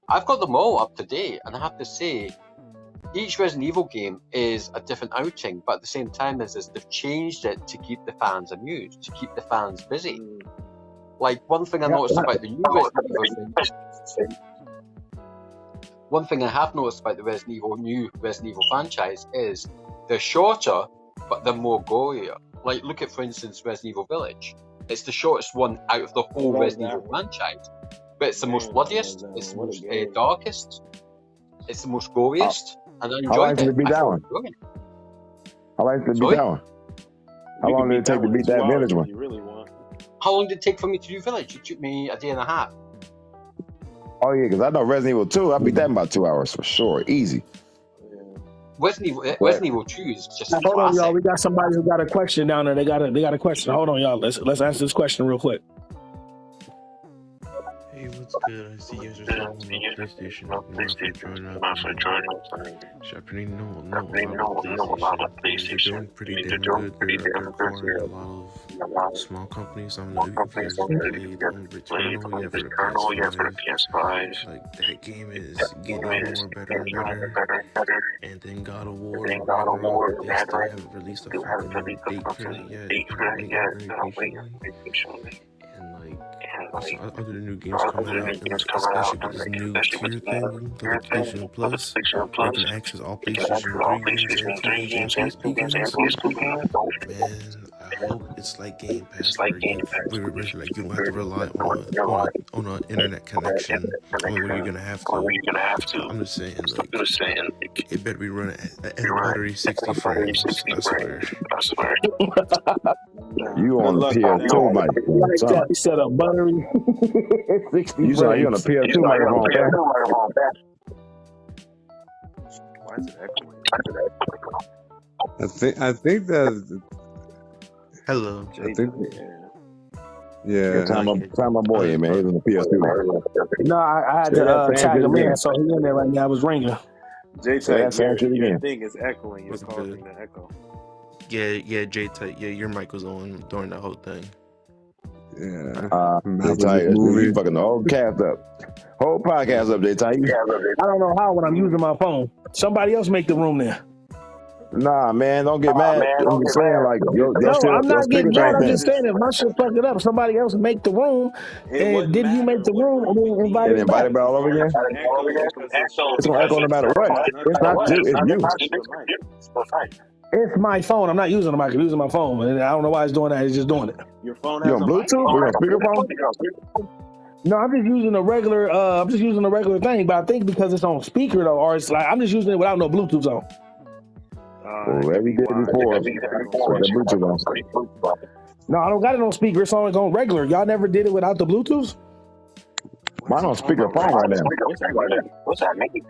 I've got them all up to date, and I have to say, each Resident Evil game is a different outing, but at the same time they've changed it to keep the fans amused, to keep the fans busy. Like, one thing I noticed about the new Resident Evil one thing I have noticed about the new Resident Evil franchise is they're shorter, but they're more gorier. Like, look at, for instance, Resident Evil Village. It's the shortest one out of the whole Resident Evil franchise, but it's the most bloodiest, it's the most darkest, it's the most goriest, and I enjoyed it. How long did it beat that one? How long did it take to beat that Village one? How long did it take for me to do Village? It took me a day and a half. Oh yeah, because I know Resident Evil 2, I beat that in about 2 hours for sure, easy. Resident Evil 2 is just a Hold on, y'all. classic. We got somebody who got a question down there. They got a question. Hold on, y'all. Let's answer this question real quick. Hey, what's good? I see you guys are talking about PlayStation. Now if I join up, Chapter know a lot of PlayStation. They're doing pretty damn good. They're acquiring a lot of small companies. I don't know if you guys played Returnal yet for the PS5. Like, that game is getting more better and better. And then God of War, Ragnarok, they still haven't released a fucking date for it yet. And I'm waiting very patiently. And like, also other new games coming out, and especially with this new tier thing, the PlayStation Plus, where you can access all PlayStation 3 games and 2 games and PSP games. Man, I hope it's like Game Pass, where like you don't have to rely on an internet connection, where you're gonna have to. I'm just saying, like, it better be running at buttery 60 frames. I swear. You on the PS2 mic? Like that, set up buttery. 60 you sound like you on the PS2 microphone. Why is it echoing? I think that. Hello. I think. Yeah. Time my boy in, man. He's on the PS2. No, I had to tag him in, so he in there right now. I was ringing. J-Type, your thing is echoing. You're causing the echo. Yeah, J-Type. Yeah, your mic was on during the whole thing. Yeah. J-Type, you fucking the whole cast up. Whole podcast up, J-Type. I don't know how when I'm using my phone. Somebody else make the room there. Nah, man, don't get mad. I'm just saying, like, I'm not getting mad. I'm just saying, if my shit fuck it up, somebody else make the room. And did you make the room and then invite it all over again? It's gonna echo no matter what. It's not you, it's you. It's my phone. I'm not using the mic. I'm using my phone, and I don't know why it's doing that. It's just doing it. Your phone has on Bluetooth or on speakerphone? No, I'm just using a regular. I'm just using a regular thing. But I think because it's on speaker though, or it's like I'm just using it without no Bluetooth on. Whatever you did before, the Bluetooth on. No, I don't got it on speaker. It's on regular. Y'all never did it without the Bluetooth? Mine on speakerphone right now. What's that mean?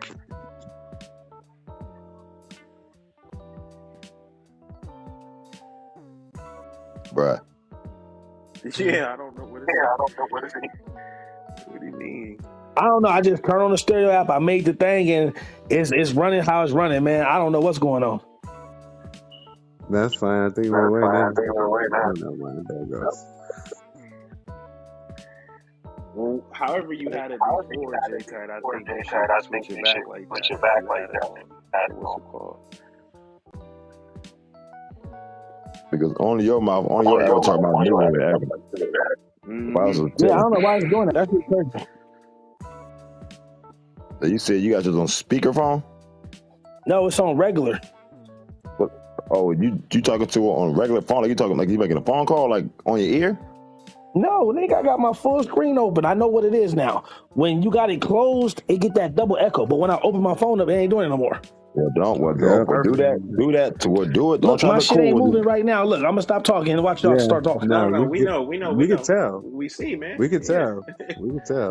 Bruh. Yeah, I don't know what it is. What do you mean? I don't know. I just turn on the stereo app. I made the thing, and it's running how it's running, man. I don't know what's going on. That's fine. I think we're right now. There it goes. Well, however you had it before, J-Tide, I think they should switch it back like that. What's it called? Because only your mouth, only your avatar about me when it happened. Yeah, I don't know why it's doing it. That's just crazy. So you said you got yours on speakerphone? No, it's on regular. What? Oh, you talking to on regular phone? Like you making a phone call like on your ear? No, nigga, I got my full screen open. I know what it is now. When you got it closed, it get that double echo. But when I open my phone up, it ain't doing it no more. Well, don't do that. Do it. Don't Look, try my to shit cool ain't with moving it. right now. Look, I'm gonna stop talking and watch y'all start talking. No, we know. We can tell. We see, man. We can tell.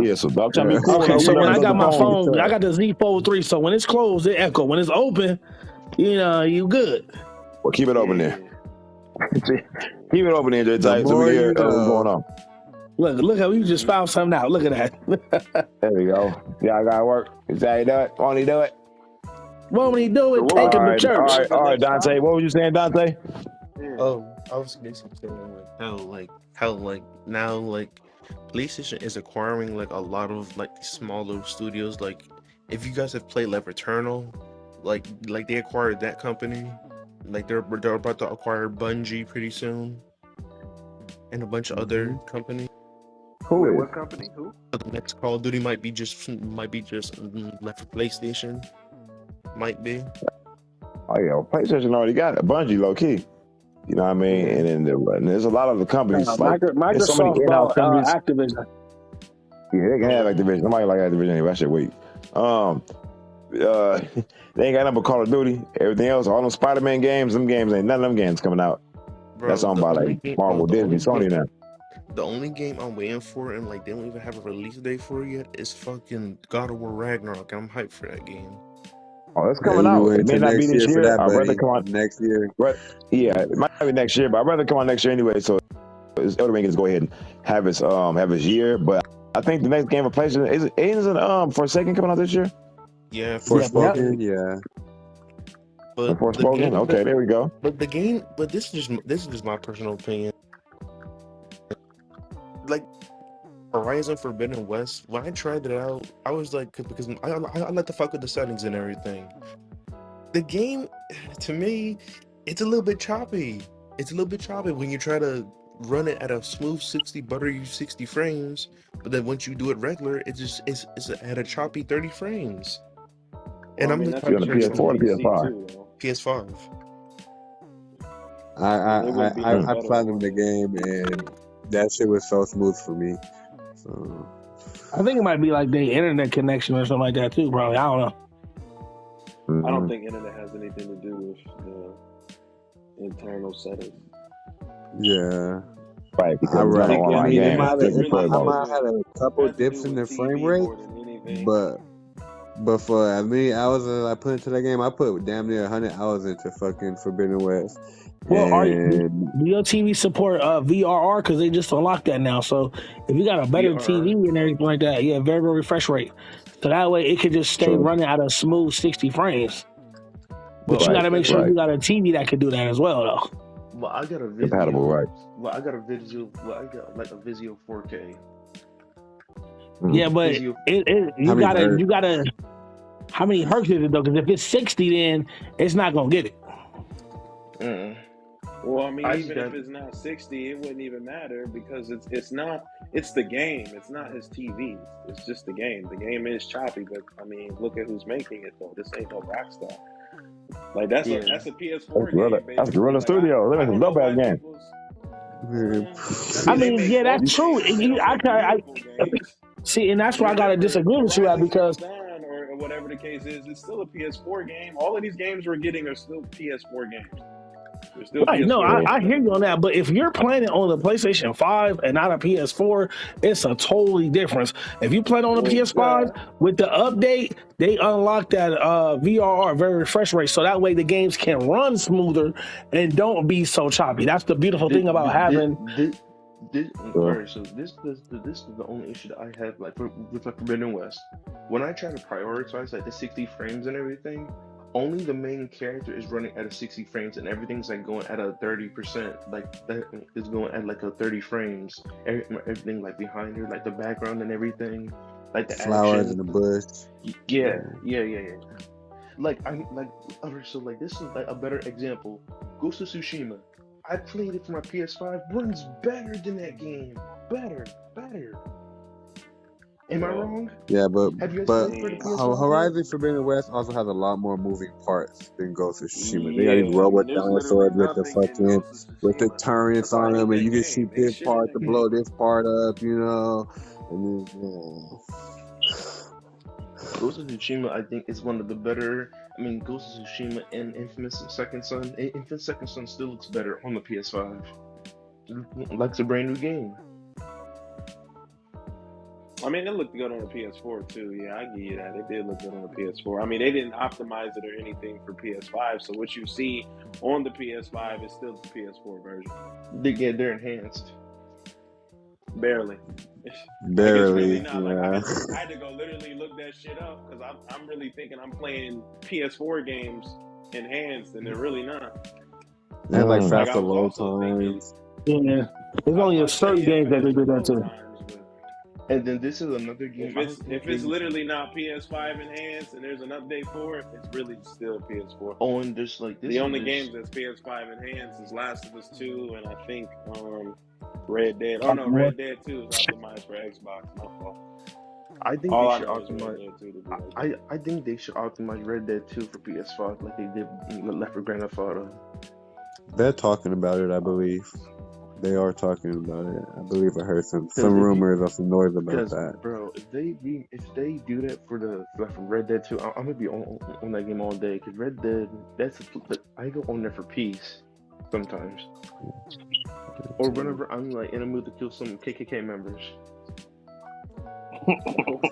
Yeah, so don't try to be cool. Okay, so when I got my phone, I got the Z Fold 3. So when it's closed, it echo. When it's open, you good. Well, keep it open there. Keep it open there, J-Type, so we hear what's going on. Look how you just found something out. Look at that. There we go. Yeah, I gotta work. Is that how you do it? Won't he do it? Won't he do it? Take him to church. All right, Dante. What were you saying, Dante? Oh, I was basically saying how now PlayStation is acquiring like a lot of like smaller studios. Like if you guys have played like Returnal, like they acquired that company. Like they're about to acquire Bungie pretty soon, and a bunch of other companies. What company? Who? The next Call of Duty might be just left for PlayStation. Might be. Oh yeah, well, PlayStation already got it. Bungie, low key. You know what I mean? And then there's a lot of the companies like Microsoft so many in-house companies. Activision. Yeah, they can have Activision. Nobody like Activision anyway. I should wait. They ain't got nothing but Call of Duty. Everything else, all them Spider-Man games, them games ain't none of them games coming out. Bro, that's on by like Marvel, Disney, Sony now. The only game I'm waiting for, and like they don't even have a release date for it yet, is fucking God of War Ragnarok. I'm hyped for that game. Oh, it's Yeah, coming you be out. waiting It may till not be next year this for year. that, I'd rather buddy. come out. Next year. But yeah, it might not be next year, but I'd rather come out next year anyway. So Elden Ring is go ahead and have his year. But I think the next game for PlayStation isn't Forsaken coming out this year. Yeah, Forspoken, yeah. but the Forspoken. game, Okay, there we go. but this is just my personal opinion. Like Horizon Forbidden West, when I tried it out, I was like, because I like to fuck with the settings and everything. The game, to me, it's a little bit choppy. It's a little bit choppy when you try to run it at a smooth 60, buttery 60 frames, but then once you do it regular, it's at a choppy 30 frames. And Well, I I'm mean, the that's type You on of the because person it's PS4 or on the PC PS5? too, though. PS5. It wouldn't be no I better platinumed the on game and that shit was so smooth for me. So I think it might be like the internet connection or something like that too, bro. I don't know. I don't think internet has anything to do with the internal settings. yeah. Right, because I it's not an right. I online mean, game. I It's just play mode. might have had a couple dips in the frame rate, but for me, I put into that game. I put damn near 100 hours into fucking Forbidden West. Well, And do your TV support VRR? Because they just unlocked that now. So if you got a better TV and everything like that, yeah, very, very refresh rate. So that way it could just stay running at a smooth 60 frames. But you got to make sure you got a TV that could do that as well, though. Well, I got a Vizio. Compatible, right? Well, I got a Vizio. Well, I got like a Vizio 4K. Yeah, but Vizio. you gotta. How many hertz is it though? Because if it's 60, then it's not gonna get it. Well, I mean, even if it's not 60, it wouldn't even matter because it's the game. It's not his TV. It's just the game. The game is choppy, but I mean, look at who's making it though. This ain't no Rockstar. Like that's a PS4 game. That's Gorilla Studio. They're making dope ass game. I mean, yeah, that's true. See, and that's why I gotta disagree with you at because. Or whatever the case is, it's still a PS4 game. All of these games we're getting are still PS4 games. Right, no, I hear you on that, but if you're playing it on the PlayStation 5 and not a PS4, it's a totally difference. If you play it on the PS5 with the update, they unlock that VRR, very refresh rate, so that way the games can run smoother and don't be so choppy. That's the beautiful thing about having. Alright, so this is the only issue that I have with Forbidden West. When I try to prioritize like the 60 frames and everything, only the main character is running at a 60 frames and everything's like going at a 30%. Like that is going at like a 30 frames. Everything like behind her, like the background and everything, like the flowers action. in the bush. Yeah. So this is like a better example. Ghost of Tsushima. I played it for my PS5. Runs better than that game. Better. Am I wrong? Yeah, but PS5? Horizon Forbidden West also has a lot more moving parts than Ghost of Tsushima. They got these robot dinosaurs with the turrets on them, and you can shoot this part to blow this part up, you know. And then, Ghost of Tsushima, I think, is one of the better. I mean, Ghost of Tsushima and Infamous Second Son. Infamous Second Son still looks better on the PS5. Like it's a brand new game. I mean, it looked good on the PS4 too. Yeah, I give you that. It did look good on the PS4. I mean, they didn't optimize it or anything for PS5, so what you see on the PS5 is still the PS4 version. They're enhanced. Barely. Barely. Like, I had to go literally look that shit up because I'm really thinking I'm playing PS4 games enhanced, and they're really not. They have like faster load times. Yeah, there's only a certain games that they do that too. And then this is another game. If it's literally not PS5 enhanced and there's an update for it, it's really still PS4. Oh, and there's like this. The only games that's PS5 enhanced is Last of Us 2 and I think Red Dead. Oh no, Red Dead 2 is optimized for Xbox. My fault. I think I think they should optimize Red Dead 2 for PS5 like they did Left 4 Grand Theft Auto. They're talking about it, I believe. They are talking about it. I believe I heard some rumors or some noise about that. Bro, if they do that for Red Dead 2, I'm gonna be on that game all day. Cause Red Dead, I go on there for peace sometimes, or whenever I'm like in a mood to kill some KKK members.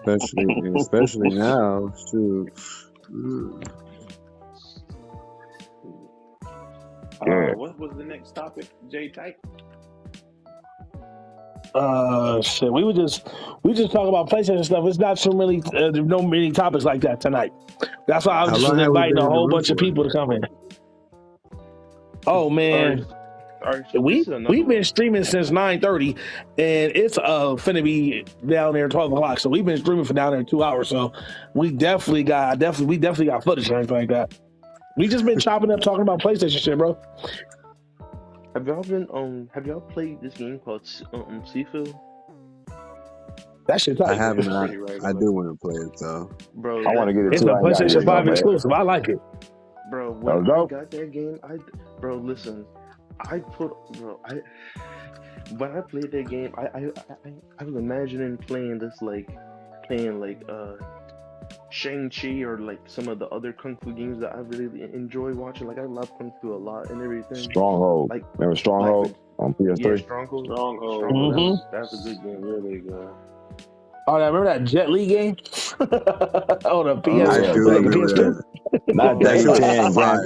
Especially now, too. What was the next topic, J Type? Shit. We just talk about PlayStation stuff. It's not so many, there's no many topics like that tonight. That's why I was How just long have we inviting been a in the whole room bunch of for? people to come in. Oh man, Alright, so this we've is another been one. streaming since 9:30, and it's finna be down there 12 o'clock. So we've been streaming for down there 2 hours. So we definitely got footage and everything like that. We just been chopping up talking about PlayStation shit, bro. Have y'all played this game called Seafield? That shit I tight. haven't. It's I, pretty I regular. do want to play it though. Bro, I want to get it It's too. a I ain't got it PlayStation yet, 5 though, man. exclusive. I like it. bro, when Let's I go. got that game, listen, when I played that game, I was imagining playing Shang-Chi or like some of the other Kung Fu games that I really enjoy watching. Like I love Kung Fu a lot and everything. Stronghold. Like Remember Stronghold on yeah, PS3? Stronghold. Mhm. That's a good game. Really good. Oh, yeah, remember that Jet Li game? Oh, the PS, I Yeah, do the remember PS2. that. not That shit was J10 game. fire.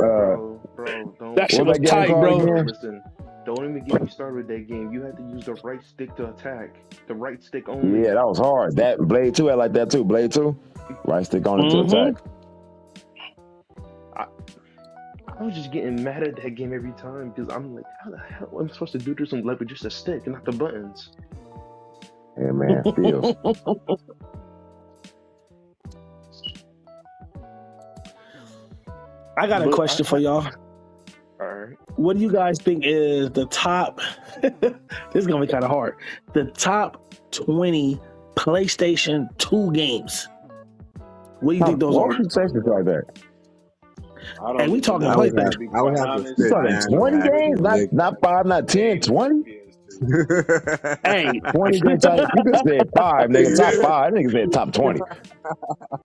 Bro, don't. That shit What was that game tight, called bro. again? Listen, don't even get me started with that game. You had to use the right stick to attack. The right stick only. Yeah, that was hard. That Blade 2 had like that too. Blade 2, right stick on it to Mhm. attack. I was just getting mad at that game every time because I'm like, how the hell am I supposed to do this on like with just a stick and not the buttons? Yeah, man, feels. I got a question for y'all. All right. What do you guys think is the top? This is gonna be kind of hard. The top 20 PlayStation 2 games. What do you think those What are? would you say like that? I don't Hey, we even talking know. I would PlayStation. have. To be I would quite have to honest, sit Talking down 20 and games, actually not 5, not 10, games on 20. PS2. Hey, 20 good type. You could say 5, nigga. Top 5. Nigga said top 20.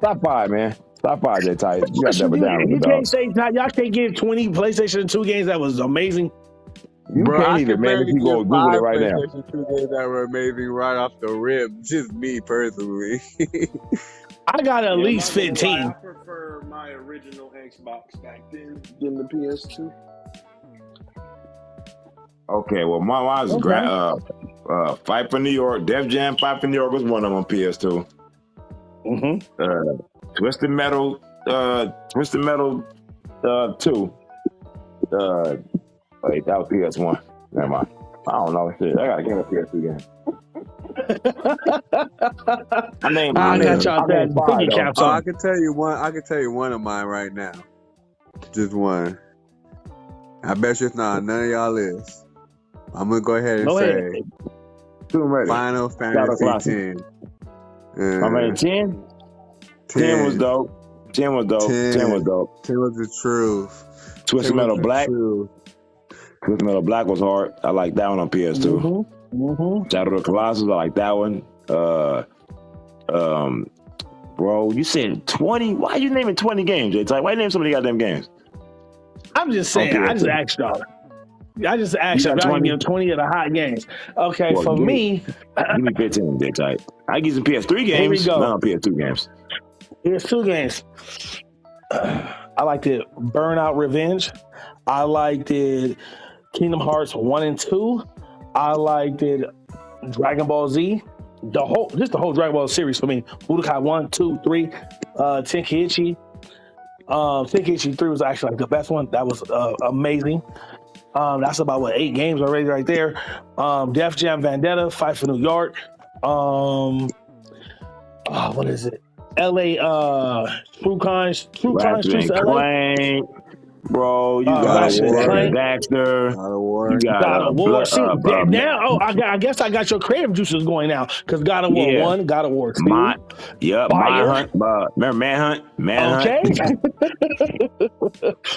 Top 5, man. Top 5, J type. You got to double down with you the can't dog. say y'all can't give 20 PlayStation 2 games that was amazing. You Bro, can't I either, can man. If barely you go give Google it 5 right now. PlayStation 2 games that were amazing right off the rip. Just me personally. I got at Yeah, least I'm not gonna lie, 15. I prefer my original Xbox back then than the PS2. Okay, well, mine's Okay. Fight for New York. Def Jam Fight for New York was one of them on PS2. Mm-hmm. Twisted Metal 2. Wait, that was PS1. Never mind. I don't know. Shit, I gotta get a PS2 game. I got y'all that thinking caps I on. can tell you one. I can tell you one of mine right now. Just one. I bet you it's not none of y'all list. I'm gonna go ahead and Go say ahead. Final Fantasy 10. I mean, 10 was dope. 10 was dope. 10 was dope. 10 was the truth. Twisted Metal Black. Twisted Metal Black was hard. I like that one on PS2. Mm-hmm. Shadow of the Colossus, I like that one. Bro, you said 20? Why you naming 20 games, J-Type? Why you name so many goddamn games? I'm just saying, I just asked y'all. I just asked y'all. Y'all give 20 of the hot games. Okay, Well, for me. Give me 15, J-Type. I give some PS3 Here we games, go. not on PS2 games. Here's 2 games. I liked it Burnout Revenge. I liked it Kingdom Hearts 1 and 2. I liked it Dragon Ball Z. The whole Dragon Ball series for me. Budokai 1, 2, 3, Tenkaichi. Tenkaichi 3 was actually like the best one. That was amazing. That's about 8 games already right there. Def Jam Vendetta, Fight for New York. What is it? LA True Crime Streets of LA. Clank. Bro, you got Ratchet and Clank. Daxter. You got God of War. See, now, I guess I got your creative juices going now. Because God of War 1, God of War 2. Manhunt. Remember Manhunt? Okay.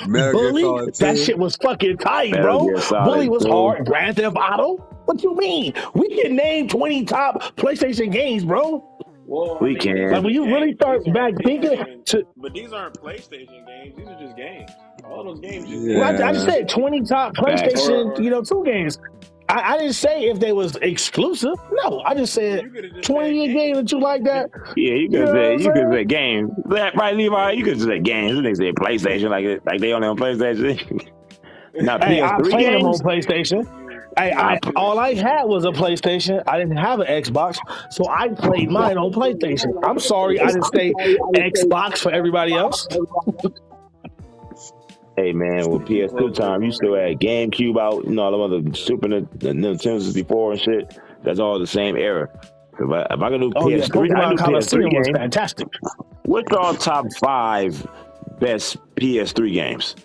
Bully, that shit was fucking tight, bro. Bully was hard. Grand Theft Auto. What you mean? We can name 20 top PlayStation games, bro. Well, we can. Like when you really start back thinking, but these aren't PlayStation games. These are just games. All those games. I just said 20 top PlayStation, 2 games. I didn't say if they was exclusive. No, I just said 20 games that you like that. Yeah, you could say games. Right, Levi? You could say games. They say PlayStation like they only on PlayStation. Now Hey, I PS3 played them on games. PlayStation. Hey, all I had was a PlayStation. I didn't have an Xbox, so I played mine on PlayStation. I'm sorry, I didn't say Xbox for everybody else. Hey man, with PS2 time, you still had GameCube out, all the other Super Nintendo 64 and shit. That's all the same era. If I can do Oh yeah, PS3, I Pokemon do PS3 Coliseum was games. fantastic. What's our top 5 best PS3 games?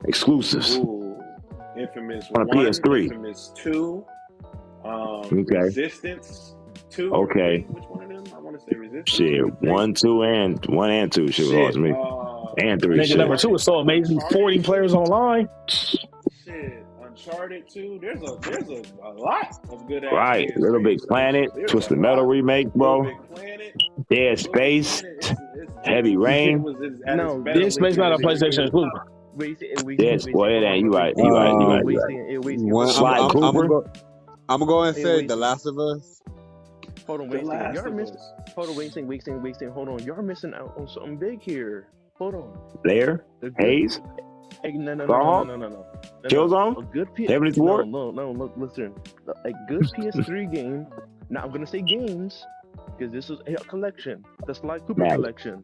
Exclusives. Ooh, Infamous On a 1, PS3. Infamous 2, Okay. Resistance 2. Okay. Which one of them? I want to say Resistance. Shit, 1, 2, and 2 shit was awesome to me. And 3 Nigga, shit. number 2 was so amazing. 40 players online. Shit, Uncharted 2. There's a lot of good ass Right, games. Little Big Planet, Twisted Metal remake, bro. Little Big Planet, Dead Space, Heavy Rain. No, Dead Space not a PlayStation exclusive. Yes, boy, it ain't. You right. Sly Cooper. I'm gonna go and say The Last of Us. Hold on, wait a second. Hold on, y'all missing out on something big here. Hold on. Blair, Hayes, Hey, no. Killzone, A good Heavenly Sword. No, look, listen. A good PS3 game. Now I'm gonna say games because this is a collection, the Sly Cooper Right. collection.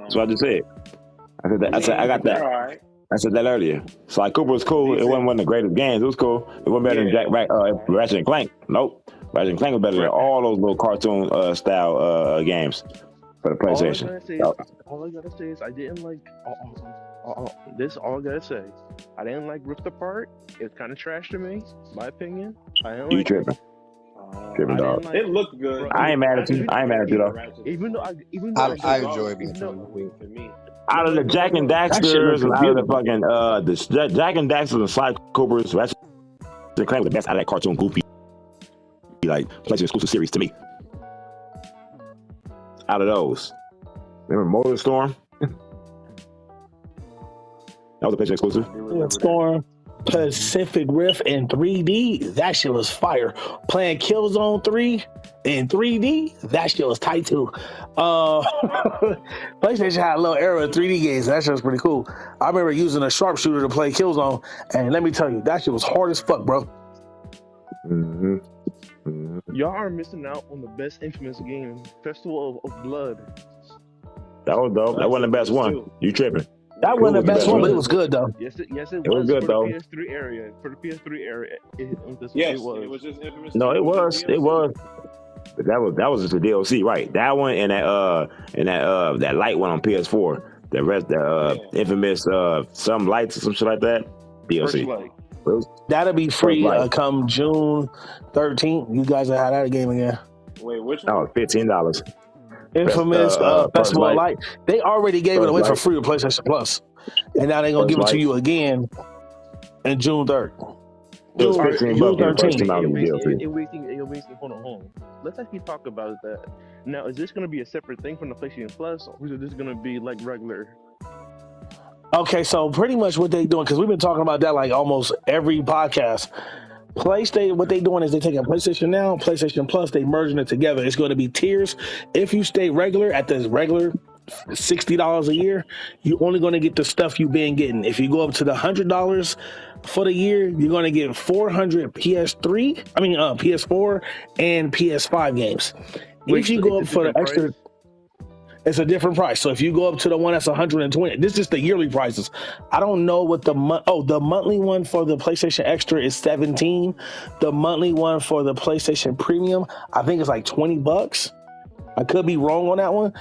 That's what I just said. I got that. Right. I said that earlier. Sly Cooper was cool. It wasn't one of the greatest games. It was cool. It wasn't better than Ratchet and Clank. Nope. Ratchet and Clank was better than all those little cartoon style games for the PlayStation. All I gotta say is I didn't like. This all I gotta say. I didn't like Rift Apart. It's kind of trash to me, my opinion. I didn't You like tripping? Tripping dog. It looked good. I ain't mad at you. Though. Even though I enjoy being for me. Out of the Jack and Daxters and out of the fucking the Jack and Daxters and Sly Coopers, Ratchet and Clank was the best out of that cartoon goofy like PlayStation exclusive series to me. Out of those, remember Motor Storm? That was a PlayStation exclusive. Storm, Pacific Rift in 3D. That shit was fire. Playing Killzone 3 in 3D. That shit was tight too. PlayStation had a little era of 3D games. That shit was pretty cool. I remember using a sharpshooter to play Killzone, and let me tell you, that shit was hard as fuck, bro. y'all are missing out on the best Infamous game, Festival of Blood. That was dope. That wasn't the best one. You tripping? That wasn't the best one, but it was good though. Yes, it was good though. For the PS3 area, it was just Infamous. No, it was. But that was just a DLC, right? That one and that light one on PS4. The rest, Infamous some lights or some shit like that. DLC. That'll be free come June 13th. You guys will have that game again. Wait, which one? Oh, $15. Infamous Festival of Light. They already gave it away for free with PlayStation Plus, and now they're gonna give it to you again in June 3rd. It was $15 Hold on. Let's actually talk about that. Now, is this going to be a separate thing from the PlayStation Plus, or is this going to be like regular? Okay, so pretty much what they doing, because we've been talking about that like almost every podcast. PlayStation, what they doing is they taking PlayStation Now, PlayStation Plus, they merging it together. It's going to be tiers. If you stay regular at this regular $60 a year, you're only going to get the stuff you've been getting. If you go up to the $100 for the year, you're going to get 400 PS4 and PS5 games. If you go up for the extra, it's a different price. So if you go up to the one that's 120, this is the yearly prices. I don't know what the monthly one for the PlayStation Extra is $17. The monthly one for the PlayStation Premium, I think it's like $20. I could be wrong on that one.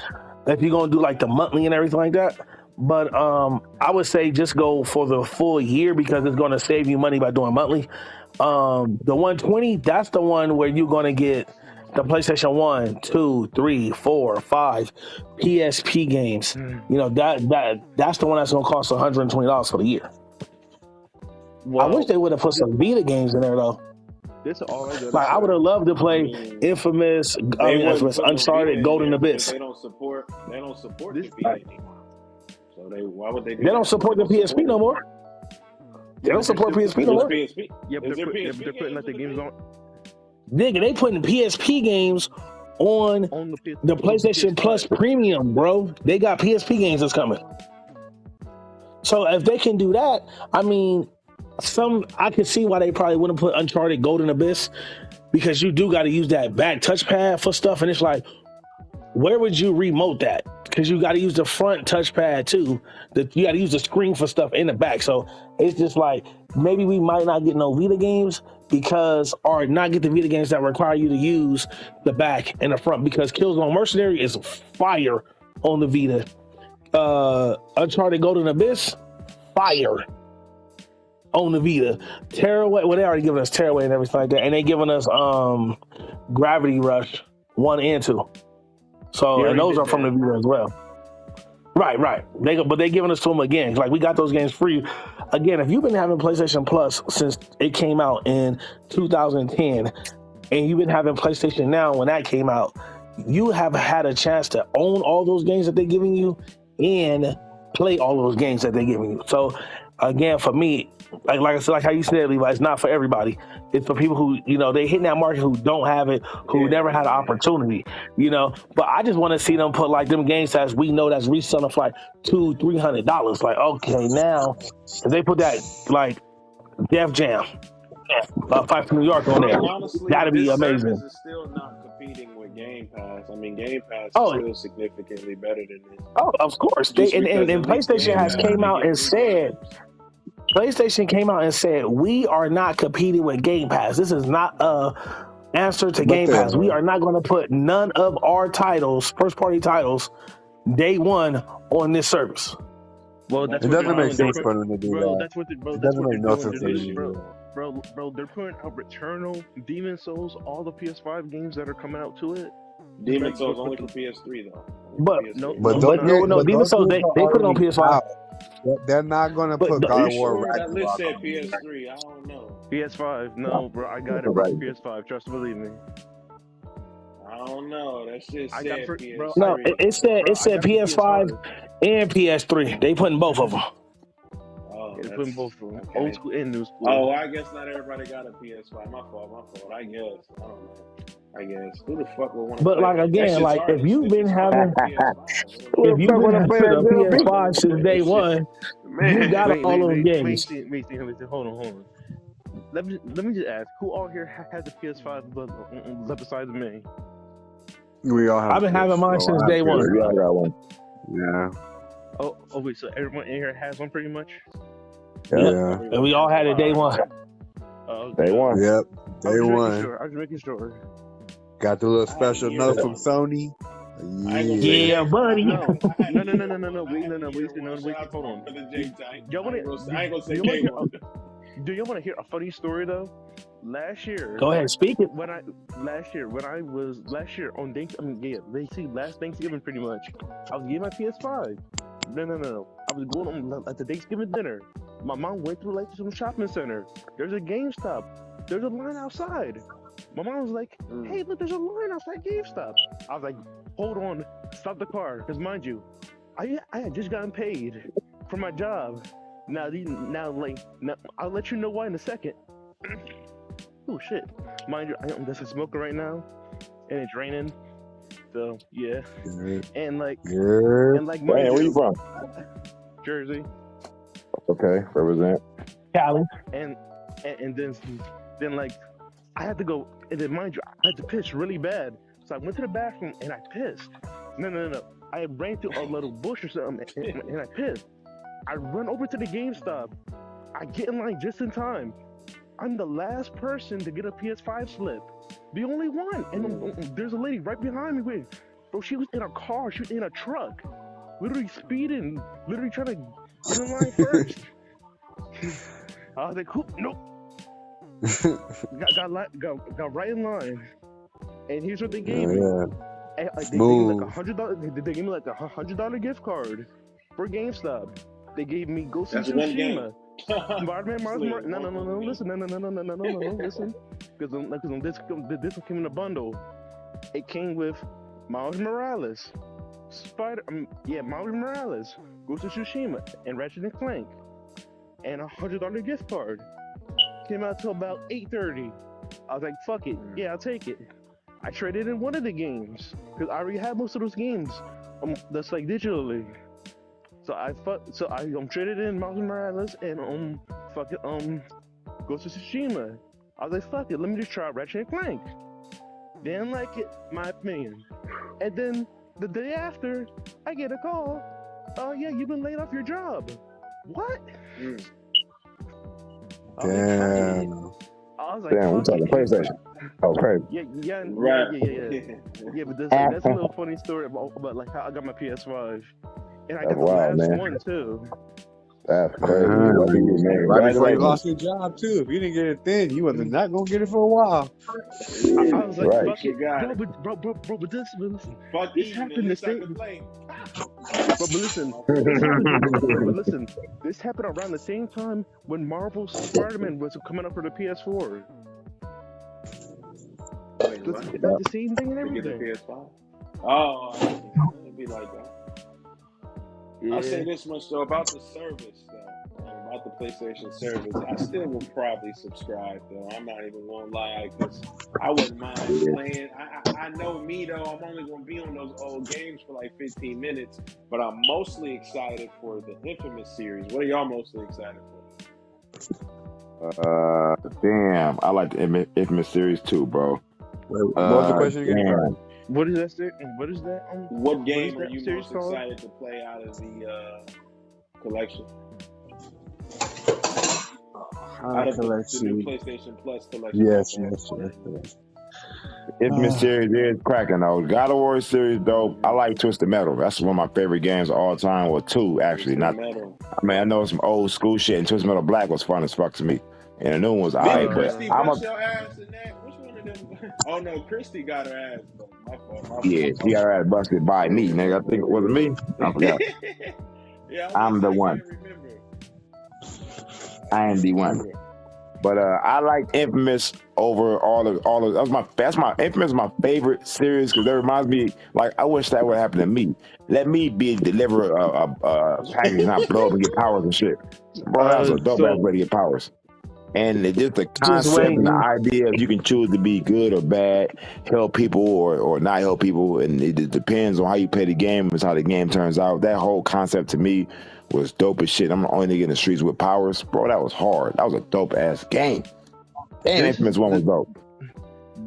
If you're gonna do like the monthly and everything like that. But I would say just go for the full year because it's gonna save you money by doing monthly. The 120, that's the one where you're gonna get the PlayStation 1, 2, 3, 4, 5 PSP games. You know, that's the one that's gonna cost $120 for the year. Well, I wish they would have put some Vita games in there though. This is all I would have loved to play Infamous, Uncharted, Golden Abyss. They don't support the Vita anymore. So why would they do They don't support the PSP no more. They don't support PSP no more. PSP. Yep, they're putting like the games on. Nigga, they putting PSP games on the PlayStation Plus Premium, bro. They got PSP games that's coming. So if they can do that, I mean, I can see why they probably wouldn't put Uncharted Golden Abyss, because you do got to use that back touchpad for stuff, and it's like, where would you remote that? Because you got to use the front touchpad too. You got to use the screen for stuff in the back. So it's just like, maybe we might not get no Vita games or not get the Vita games that require you to use the back and the front, because Killzone Mercenary is fire on the Vita. Uncharted Golden Abyss, fire on the Vita. Tearaway, well, they already given us Tearaway and everything like that, and they giving us Gravity Rush 1 and 2. So, and those are from the Vita as well. Right. But they giving us to them again. Like, we got those games free. Again, if you've been having PlayStation Plus since it came out in 2010, and you've been having PlayStation Now when that came out, you have had a chance to own all those games that they're giving you and play all those games that they're giving you. So, again, for me, like I said, like how you said, Levi, it's not for everybody. It's for people who, they hit that market, who don't have it, who never had an opportunity, But I just want to see them put like them games that we know that's reselling for like $200-$300. Like, okay, now if they put that like Def Jam, Fight for New York on there, honestly, that'd be this amazing. service is still not competing with Game Pass. I mean, Game Pass is still significantly better than this. Oh, of course. And PlayStation has came out and said. PlayStation came out and said, we are not competing with Game Pass. This is not a answer to Game Pass. We are not going to put none of our titles, first-party titles, day one on this service. Well, it doesn't make sense for them to do that. That's what it doesn't make no sense for them to do that. Bro, they're putting out Returnal, Demon Souls, all the PS5 games that are coming out to it. Demon Souls only for PS3 though. But Demon Souls they put it on PS5. They're not gonna put God of War Ragnarok. That list said PS3. I don't know. PS5, no, bro, I got it right. PS5. Trust and believe me. I don't know. That shit said PS3. Bro, no, it said PS5 and PS3. They putting both of them. Oh, they're putting both of them. Okay. Old school and new school. Oh, I guess not everybody got a PS5. My fault. I guess. I don't know. I guess. Who the fuck would want to? But like again, like if you've been having the PS5 since day one, you got all those games. Wait, hold on. Let me just ask, who all here has a PS5 besides me? We all have. I've been having mine since day one. We all got one. Yeah. Oh wait, so everyone in here has one pretty much? Yeah. And we all had it day one. Day one. Yep. Day one. I was making sure. Got the little special note from Sony. Yeah, buddy. No. Wait, hold on. Do you want to hear a funny story though? Last year. Go ahead, speak it. Last year on last Thanksgiving pretty much, I was getting my PS5. No. I was going on at the Thanksgiving dinner. My mom went through like some shopping center. There's a GameStop. There's a line outside. My mom was like, hey, look, there's a line outside GameStop. I was like, hold on, stop the car. Because mind you, I had just gotten paid for my job. Now, I'll let you know why in a second. Oh, shit. Mind you, I'm just smoking right now, and it's raining. So, yeah. And like, where you from? Jersey. Okay, represent. Cali. And then like, I had to go, and then mind you, I had to piss really bad. So I went to the bathroom and I pissed. No. I ran through a little bush or something and I pissed. I run over to the GameStop. I get in line just in time. I'm the last person to get a PS5 slip. The only one. And there's a lady right behind me. Bro, she was in a car. She was in a truck. Literally speeding. Literally trying to get in line first. I was like, nope. got right in line, and here's what they gave me. They gave me like $100. They gave me like $100 gift card for GameStop. They gave me Ghost of Tsushima, Spider-Man, Miles. No. Listen, listen. Because this one came in a bundle. It came with Miles Morales, Miles Morales, Ghost of Tsushima, and Ratchet & Clank, and $100 gift card. Came out till about 8:30. I was like, fuck it. Yeah, I'll take it. I traded in one of the games because I already had most of those games that's like digitally. So I traded in Miles Morales and Ghost of Tsushima. I was like, fuck it, let me just try Ratchet and Clank. Didn't like it, my opinion. And then the day after, I get a call. Oh yeah, you've been laid off your job. What? Damn. I was like, Damn, we talking PlayStation. Oh, crazy. Yeah, but that's a little funny story about like how I got my PS5, and I got the wild, last man. one too. That's crazy. Right before you lost your job too. If you didn't get it then, you was not gonna get it for a while. I was like, Right. fuck it, bro, but listen, Fuck this Eden, happened at the least I same. can play. But listen, this happened around the same time when Marvel Spider-Man was coming up for the PS4. Wait, what? It's like the same thing and To get the everything. PS5? Oh, it'd be like that. I'll say this much though about the service though, about the PlayStation service. I still will probably subscribe though. I'm not even gonna lie, because I wouldn't mind playing. I know me though. I'm only gonna be on those old games for like 15 minutes, but I'm mostly excited for the Infamous series. What are y'all mostly excited for? Damn, I like the Infamous series too, bro. What was the question again? Damn. What is that? What is that? What game what are is you that series most called? excited to play out of the collection? Out of the new PlayStation Plus collection. Yes. Infamous series is cracking though. God of War series dope. I like Twisted Metal. That's one of my favorite games of all time, or two actually. Not. Metal. I mean, I know some old school shit, and Twisted Metal Black was fun as fuck to me, and the new one was alright. But Christy I'm bust your ass in that. Which one of them? Oh no, Christy got her ass. My fault. yeah, she got her ass busted by me, nigga. I think it wasn't me. I forgot. Yeah, I'm the one. I am the one. But I like Infamous over all of that's my Infamous is my favorite series because that reminds me, like, I wish that would happen to me. Let me deliver a package, not blow up and get powers and shit. Bro, that's a dope ass way to get powers. And just the concept and the idea of you can choose to be good or bad, help people or not help people, and it just depends on how you play the game, is how the game turns out. That whole concept to me was dope as shit. I'm the only nigga in the streets with powers. Bro, that was hard. That was a dope ass game. Damn, Infamous 1 was dope.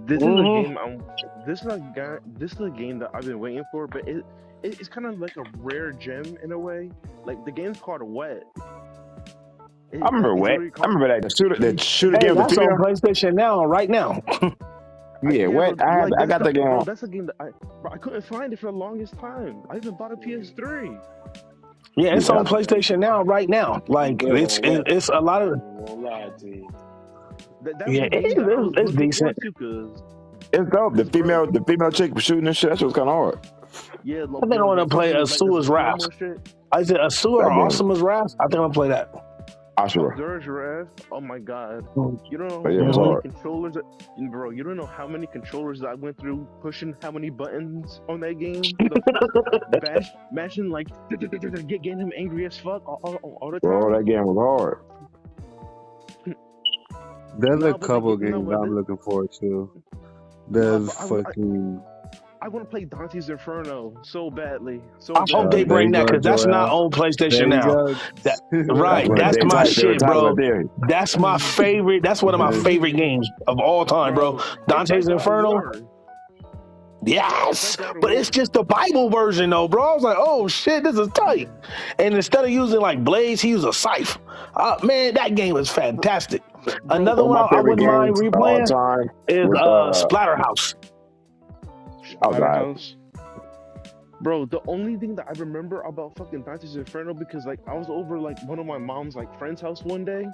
This is a game. This is a game that I've been waiting for, but it's kind of like a rare gem in a way. Like the game's called Wet. I remember Wet. I remember that the shooter game. That's on PlayStation now, right now. Yeah, Wet. I got the game. Bro, that's a game that I couldn't find it for the longest time. I even bought a PS3. Yeah, it's on PlayStation now, right now. Like it's a lot of. Yeah, it's decent. It's dope. The female chick shooting and shit. That shit was kind of hard. Yeah, I think I want to play Asua's Wrath. Is it Asua or Asuma's Wrath? I think I'm gonna play that. Ashura. Zura's Wrath. Oh my god. You don't know how many controllers, bro. You don't know how many controllers I went through pushing how many buttons on that game. Mashing like getting him angry as fuck all the time. Bro, that game was hard. There's a couple games I'm looking forward to. There's fucking. I want to play Dante's Inferno so badly. I hope they bring that because that's not on PlayStation now. Right, that's my shit, bro. That's my favorite. That's one of my favorite games of all time, bro. Dante's Inferno. Yes, but it's just the Bible version though, bro. I was like, oh shit, this is tight. And instead of using like blades, he used a scythe. Man, that game was fantastic. Another one I wouldn't mind replaying is Splatterhouse. Bro, the only thing that I remember about fucking Dante's Inferno, because like I was over like one of my mom's like friend's house one day,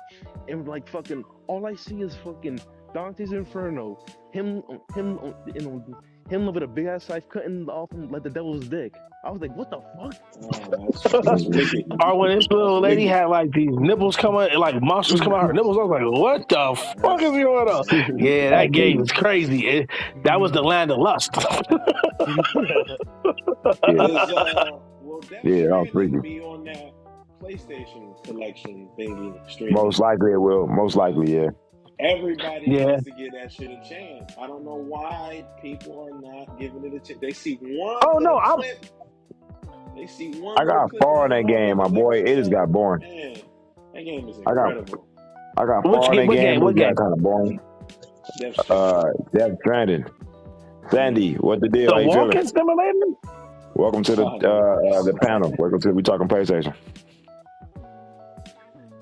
and like fucking all I see is fucking Dante's Inferno, him with a big ass knife cutting off him like the devil's dick. I was like, what the fuck? Or when this little lady had like these nipples coming, like monsters come out her nipples, I was like, what the fuck is going on? Yeah, that game is crazy. That was the land of lust. Yeah, that was freaky. Be on that PlayStation collection thingy stream. Most likely it will. Most likely, yeah. Everybody needs to give that shit a chance. I don't know why people are not giving it a chance. They see one clip They see one I little got click far in in the that game, my boy. It just got boring. Man, that game is I got incredible. far in that game, but it got kind of boring. Death Stranding. Sandy, what the deal? The How you feeling? walking simulator? Welcome to the panel. Welcome to We Talking PlayStation.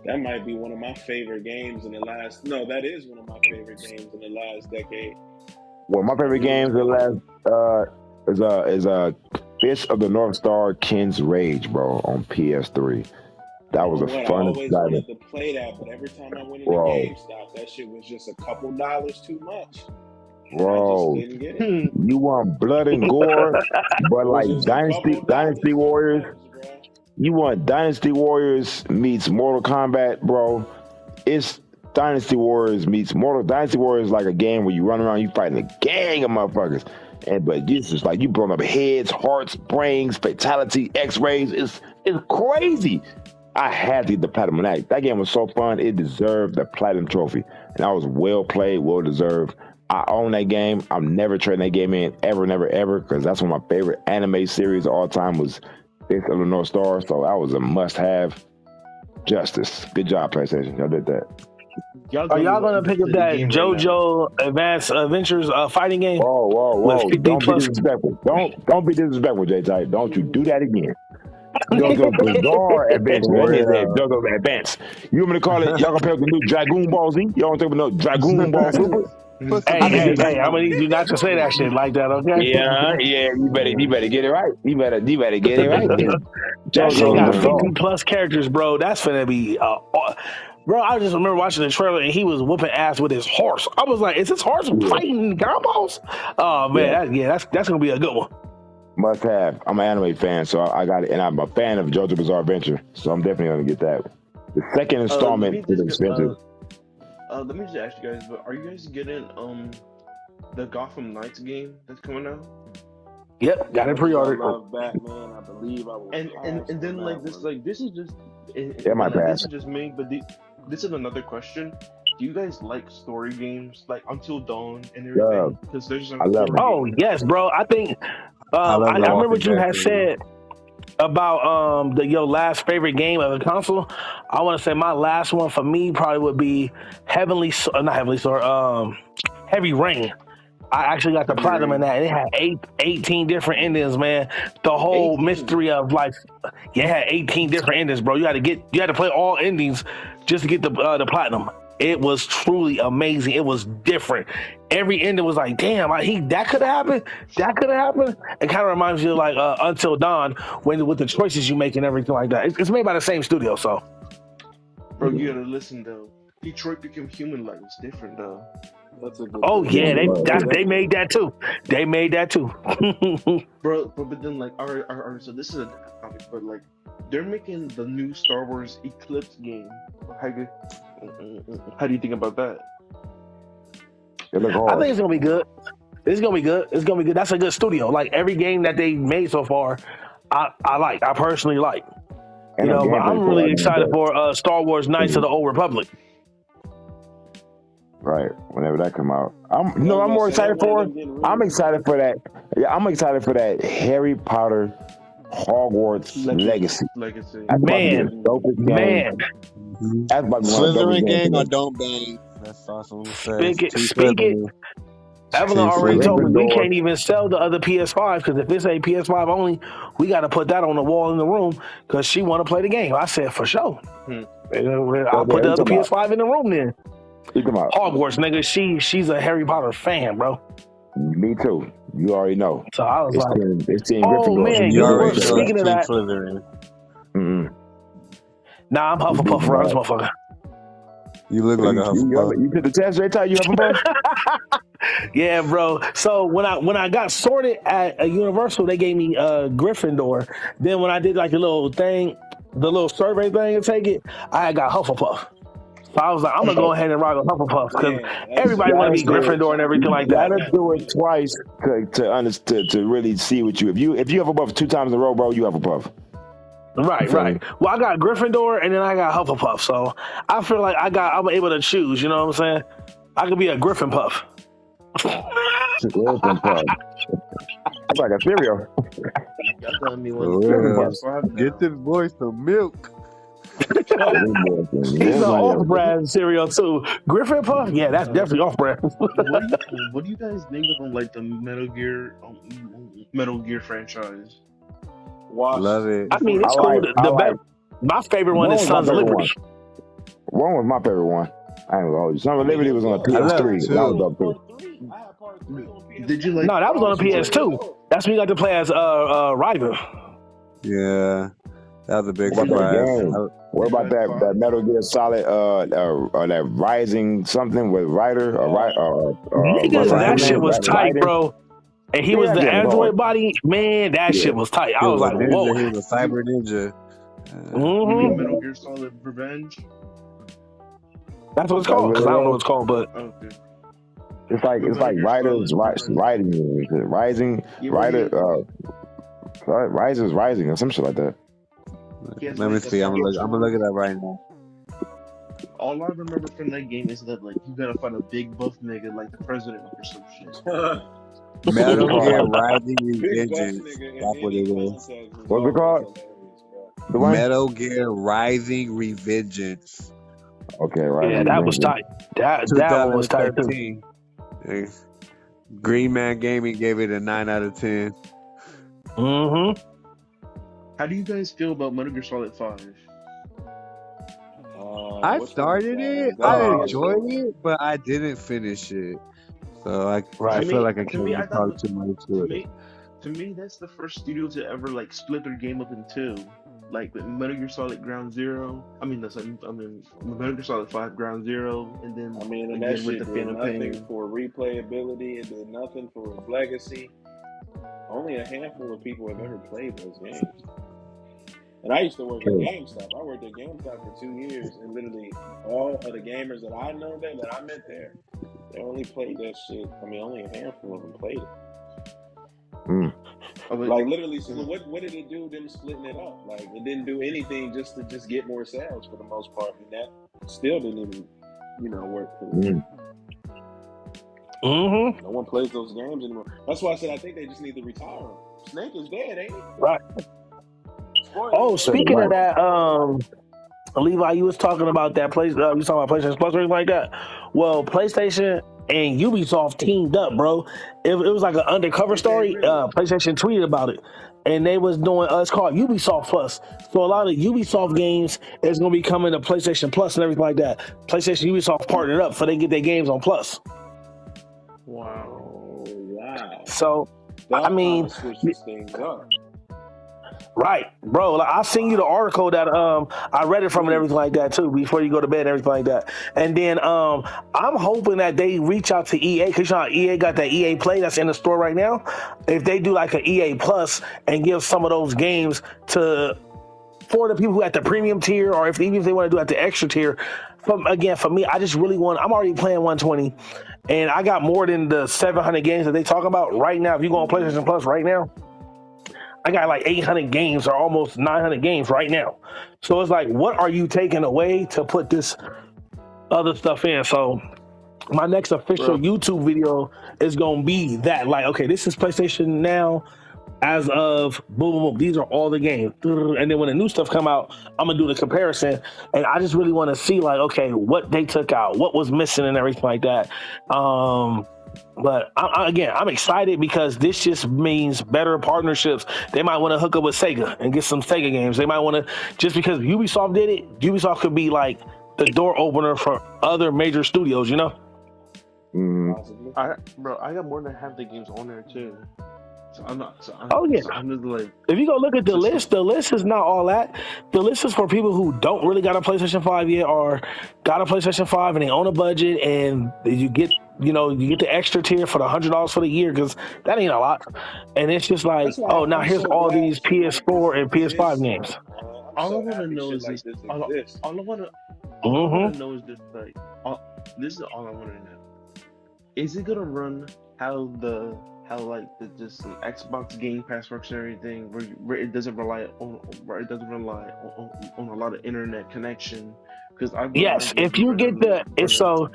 That might be one of my favorite games in the last. No, that is one of my favorite games in the last decade. Well, my favorite games in the last is Fist of the North Star Ken's Rage, bro, on PS3. That was a fun. I always wanted to play that, but every time I went into GameStop, that shit was just a couple dollars too much. Bro, I just didn't get it. You want blood and gore, but like Dynasty Warriors. You want Dynasty Warriors meets Mortal Kombat, bro. It's Dynasty Warriors meets Dynasty Warriors like a game where you run around, you fighting a gang of motherfuckers. But it's just like you blowing up heads, hearts, brains, fatality, X-rays. It's crazy. I had to get the platinum on that. That game was so fun. It deserved the platinum trophy. And I was well played, well deserved. I own that game. I'm never trading that game in ever, never, ever, because that's one of my favorite anime series of all time was Fist of the North Star. So that was a must-have. Justice. Good job, PlayStation. Y'all did that. Are y'all gonna pick up that JoJo Advanced Adventures fighting game? Whoa! Don't be disrespectful. Don't be disrespectful, J-Type. Don't you do that again. JoJo Bizarre Adventure. JoJo Advance. You want me to call it? Y'all gonna pick up the new Dragoon Ball Z? Y'all want to think about no Dragoon Ball Super? Hey! I'm gonna need you not to say that shit like that, okay? Yeah. You better get it right. You better get it right. That shit got 50+ characters, bro. That's finna be. Bro, I just remember watching the trailer and he was whooping ass with his horse. I was like, is this horse fighting combos? Oh man, that's gonna be a good one. Must have. I'm an anime fan, so I got it, and I'm a fan of JoJo Bizarre Adventure, so I'm definitely gonna get that. The second installment is expensive. Let me just ask you guys, but are you guys getting the Gotham Knights game that's coming out? Yep, got it pre-ordered. I love Batman. I believe I will. And then this is just this is just me, but this is another question. Do you guys like story games like Until Dawn and everything? Because there's I love it. Oh yes, bro. I think I remember what you had said about your last favorite game of the console. I want to say my last one for me probably would be Heavy Rain. I actually got the platinum in that. And it had 18 different endings, man. The whole 18. mystery of life. Yeah, it had 18 different endings, bro. You had to play all endings just to get the platinum. It was truly amazing. It was different. Every ending was like, damn, that could have happened. That could have happened. It kind of reminds you of like Until Dawn with the choices you make and everything like that. It's made by the same studio, so. Bro, you gotta listen though. Detroit Become Human like it's different though. That's a good they made that too. They made that too. Bro, but then like, all right, so this is a topic, but like, they're making the new Star Wars Eclipse game. How do you think about that? I think it's gonna be good. It's gonna be good. That's a good studio. Like every game that they made so far, I personally like. You know, but I'm really excited for Star Wars Knights of the Old Republic. Right, whenever that come out, I'm more excited for. I'm excited for that. Yeah, I'm excited for that Harry Potter Hogwarts Legacy. That's man. That's about to Slytherin gang or don't bang. That's awesome. Speak it. Evelyn already told me we can't even sell the other PS5 because if it's a PS5 only, we got to put that on the wall in the room because she want to play the game. I said for sure. I'll put the other PS5 in the room then. Hogwarts, nigga. She's a Harry Potter fan, bro. Me too. You already know. So I was it's team man. Speaking of that, nah, I'm Hufflepuff around this motherfucker. You look like a Hufflepuff. You took the test, J-Ty? You Hufflepuff? Yeah, bro. So when I got sorted at Universal, they gave me Gryffindor. Then when I did like the little survey thing and take it, I got Hufflepuff. So I was like, I'm gonna go ahead and rock a Hufflepuff because everybody want to be Gryffindor and everything like that. Gotta do it twice to really see what you. If you Hufflepuff 2 times in a row, bro, you Hufflepuff. Right. Well, I got Gryffindor and then I got Hufflepuff, so I feel like I'm able to choose. You know what I'm saying? I could be a Griffin Puff. It's like a cereal. Y'all got me one For for real. PS5 Get now. this boy some milk. He's an off-brand cereal too. Griffin Puff, yeah, that's definitely off-brand. What do you guys think of like the Metal Gear franchise? Watch. Love it. I mean, it's cool. My favorite one is Sons of Liberty. One was my favorite one. I ain't gonna hold you. Sons of Liberty was on a PS3. That was up too. Did you like? No, that was on a PS2. That's when you got to play as Ryder. Yeah, that was a big What about that surprise. game? What about that Metal Gear Solid that Rising something with Ryder Niggas, that shit was tight, bro. And he was the Android body. Man, that shit was tight. I was like, whoa. He was a cyber ninja. Metal Gear Solid Revenge. That's what it's called. Because I don't know what it's called, but Okay. it's like Ryder's Rising, Ryder Rises Rising or some shit like that. Let me see. I'm gonna look it up right now. All I remember from that game is that like you gotta find a big buff nigga like the president or some shit. Metal Gear Rising Revengeance. That's what it is. What's it called? Metal Gear Rising Revengeance. Okay, right. Yeah, that was tight. That one was tight too. Green Man Gaming gave it a 9 out of 10. Mm-hmm. How do you guys feel about Metal Gear Solid 5? I started it. I enjoyed it, but I didn't finish it. So I feel like I can't talk too much to it. To me, that's the first studio to ever like split their game up in two. Like the Metal Gear Solid Ground Zero. Metal Gear Solid 5 Ground Zero, and then and that shit did nothing for replayability. It did nothing for legacy. Only a handful of people have ever played those games. And I used to work at GameStop. I worked at GameStop for 2 years, and literally all of the gamers that I know that I met there, they only played that shit. Only a handful of them played it. Like literally, so what did it do? Them splitting it up, like it didn't do anything just to get more sales for the most part, and that still didn't even work for them. Mm-hmm. No one plays those games anymore. That's why I said I think they just need to retire them. Snake is dead, ain't he? Right. Oh, speaking of that, Levi, you was talking about that place. You was talking about PlayStation Plus or anything like that. Well, PlayStation and Ubisoft teamed up, bro. It was like an undercover story. PlayStation tweeted about it, and they was doing. It's called Ubisoft Plus. So a lot of Ubisoft games is going to be coming to PlayStation Plus and everything like that. PlayStation and Ubisoft partnered up so they get their games on Plus. Wow. So that switches things up. Right, bro. Like, I'll send you the article that I read it from and everything like that too before you go to bed and everything like that. And then I'm hoping that they reach out to EA because EA got that EA Play that's in the store right now. If they do like an EA Plus and give some of those games for the people who at the premium tier, or even if they want to do at the extra tier. For me, I just really want. I'm already playing 120, and I got more than the 700 games that they talk about right now. If you go on PlayStation Plus right now, I got like 800 games or almost 900 games right now. So it's like, what are you taking away to put this other stuff in? So my next official YouTube video is going to be that. Like, okay, this is PlayStation Now as of boom, boom, boom. These are all the games. And then when the new stuff come out, I'm going to do the comparison. And I just really want to see like, okay, what they took out, what was missing and everything like that. But I'm excited because this just means better partnerships. They might want to hook up with Sega and get some Sega games. They might want to, just because Ubisoft did it, Ubisoft could be like the door opener for other major studios, I got more than half the games on there too. So I'm just like, if you go look at the list is not all that. The list is for people who don't really got a PlayStation 5 yet, or got a PlayStation 5 and they own a budget, and you get the extra tier for the $100 for the year, because that ain't a lot. And it's just like, now here's all these PS4 and PS5 games. All I want to know is this. All I want to know is this. Like, this is all I want to know. Is it gonna run how just some Xbox Game Pass works and everything, where it doesn't rely on a lot of internet connection? Because if you get so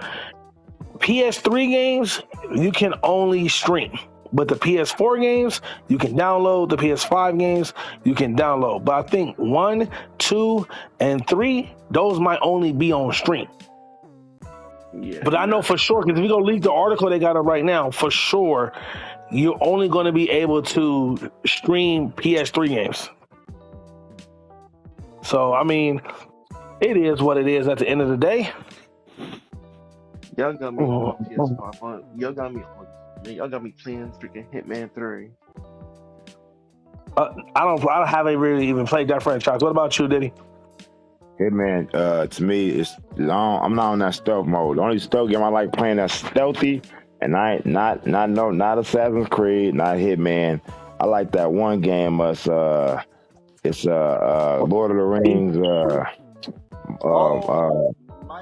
PS3 games, you can only stream. But the PS4 games, you can download. The PS5 games, you can download. But I think 1, 2, and 3, those might only be on stream. Yeah. But I know for sure, because if you go leak the article they got up right now, for sure, you're only going to be able to stream PS3 games. So, I mean, it is what it is at the end of the day. Y'all got me on PS5. Y'all got me playing freaking Hitman 3. I haven't really even played that franchise. What about you, Diddy? Hitman, to me, I'm not on that stealth mode. The only stealth game I like playing that's stealthy, and I ain't not Assassin's Creed, not Hitman. I like that one game. It's Lord of the Rings. Might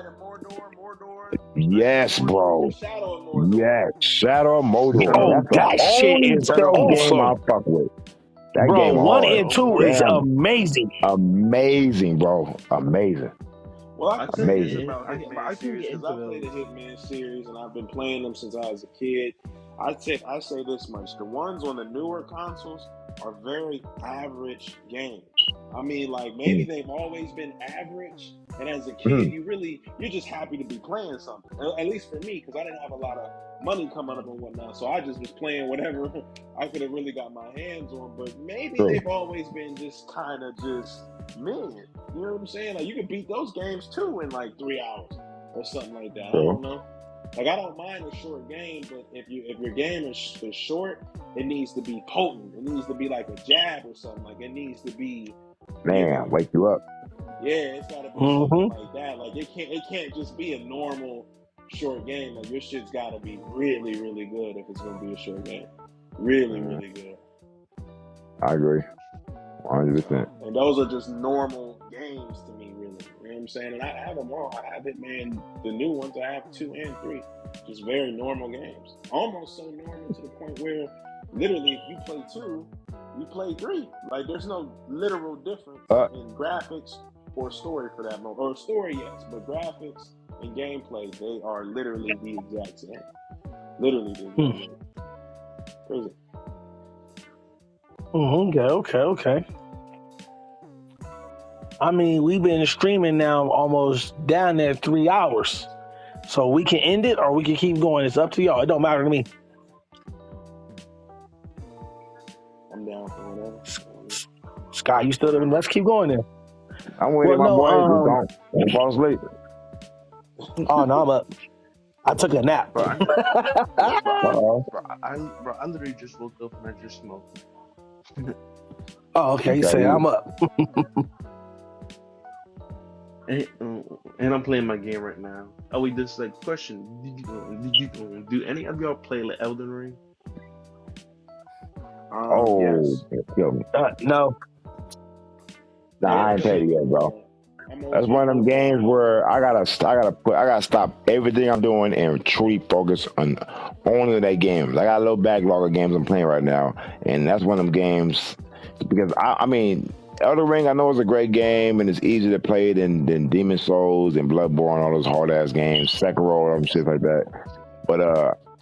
of Mordor. Yes, bro. Shadow of Mordor. Yes, Shadow of Mordor. Oh, That's that the shit only is stealth game I awesome. fuck with. That Bro, game 1 hard. and 2 is amazing. Amazing, bro. Amazing. Well, I can say Amazing. this about Hitman series because I played the Hitman series and I've been playing them since I was a kid. I say this much: the ones on the newer consoles are very average games. I mean, like maybe they've always been average, and as a kid, you're just happy to be playing something. At least for me, because I didn't have a lot of money coming up and whatnot, so I just was playing whatever I could have really got my hands on. But maybe they've always been just kind of just men. You know what I'm saying? Like you could beat those games too in like 3 hours or something like that. I don't know. Like I don't mind a short game, but if your game is short, it needs to be potent. It needs to be like a jab or something. Like it needs to be wake you up. Yeah, it's gotta be something like that. Like it can't just be a normal short game. Like your shit's gotta be really, really good if it's gonna be a short game. Really, really good. I agree. 100%. And those are just normal games to me, really. You know what I'm saying? And I have them all. I have Hitman, the new ones. I have 2 and 3. Just very normal games. Almost so normal to the point where literally if you play 2, you play 3. Like there's no literal difference in graphics or story for that moment. Or story, yes, but graphics and gameplay, they are literally the exact same. Literally the exact same. Crazy. Okay. I mean, we've been streaming now almost down there 3 hours. So we can end it or we can keep going. It's up to y'all. It don't matter to me. I'm down for whatever. Scott, you still there? Let's keep going then. I'm waiting my boy. Don't fall asleep. Oh, no, I'm up. I took a nap. Bro, I literally just woke up and I just smoked. Oh, okay. You say I'm up. And I'm playing my game right now. Oh, wait, this like question: do any of y'all play like Elden Ring? Yes. No. Nah, I ain't played it yet, bro. That's one of them games where I gotta stop everything I'm doing and truly focus on only that game. I got a little backlog of games I'm playing right now, and that's one of them games because I mean, Elden Ring I know is a great game and it's easier to play than Demon Souls and Bloodborne, all those hard ass games, Sekiro and shit like that. But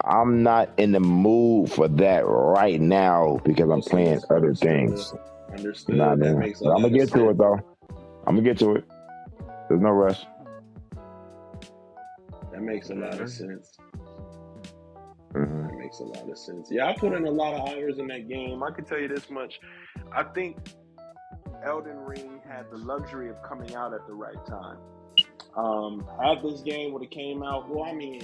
I'm not in the mood for that right now because I'm playing other things. Understood. Nah, That man. makes a But I'm lot gonna get of to sense. it though. I'm gonna get to it. There's no rush. That makes a lot of sense. Mm-hmm. That makes a lot of sense. Yeah, I put in a lot of hours in that game. I can tell you this much. I think Elden Ring had the luxury of coming out at the right time. Had this game would have came out, well, I mean,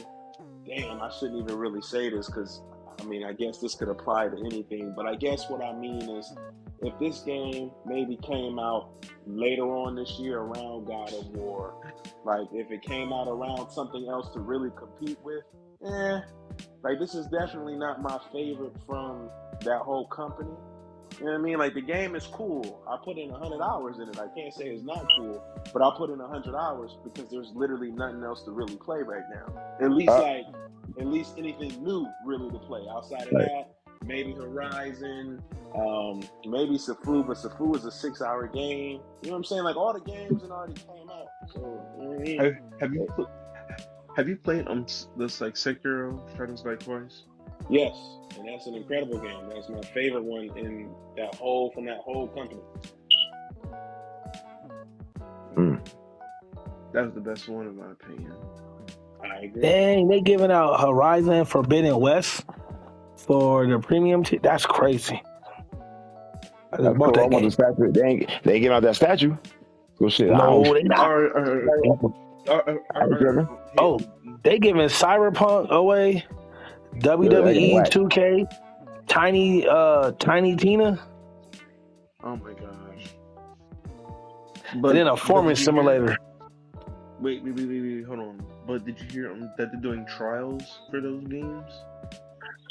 damn, I shouldn't even really say this because, I mean, I guess this could apply to anything. But I guess what I mean is if this game maybe came out later on this year around God of War, like if it came out around something else to really compete with, like this is definitely not my favorite from that whole company. You know what I mean? Like the game is cool. I put in 100 hours in it. I can't say it's not cool, but I put in 100 hours because there's literally nothing else to really play right now. At least anything new really to play. Outside of that, maybe Horizon, maybe Sifu, but Sifu is a 6-hour game. You know what I'm saying? Like all the games that already came out. So you know what I mean? Have you played this like Sekiro, Shadows Die Twice? Yes, and that's an incredible game. That's my favorite one in from that whole company. That was the best one in my opinion. I agree. Dang, they giving out Horizon Forbidden West for the premium. That's crazy. I just bought cool. I that want the game. statue. They ain't giving out that statue. Well, shit. No, they not. Oh, they giving Cyberpunk away, WWE 2K, Tiny Tina, Oh my gosh. and then a Foreman Simulator. Wait, hold on. But did you hear that they're doing trials for those games?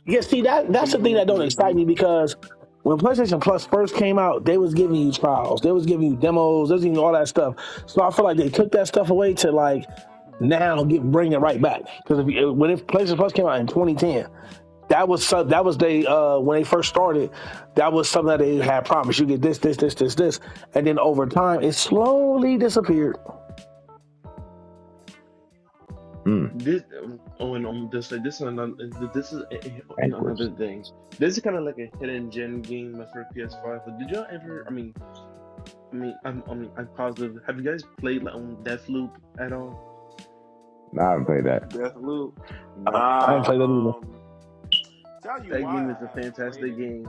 Yeah, see that's the thing that don't excite me because when PlayStation Plus first came out, they was giving you trials, they was giving you demos, they was giving you all that stuff. So I feel like they took that stuff away to like now bring it right back because when PlayStation Plus came out in 2010. That was they when they first started. That was something that they had promised. You get this, and then over time it slowly disappeared. This is another thing. This is kind of like a hidden gem game for PS5. But did y'all ever? I'm positive. Have you guys played Deathloop at all? No, I haven't played that. Deathloop. I haven't played that either. Tell you That why game is a fantastic game.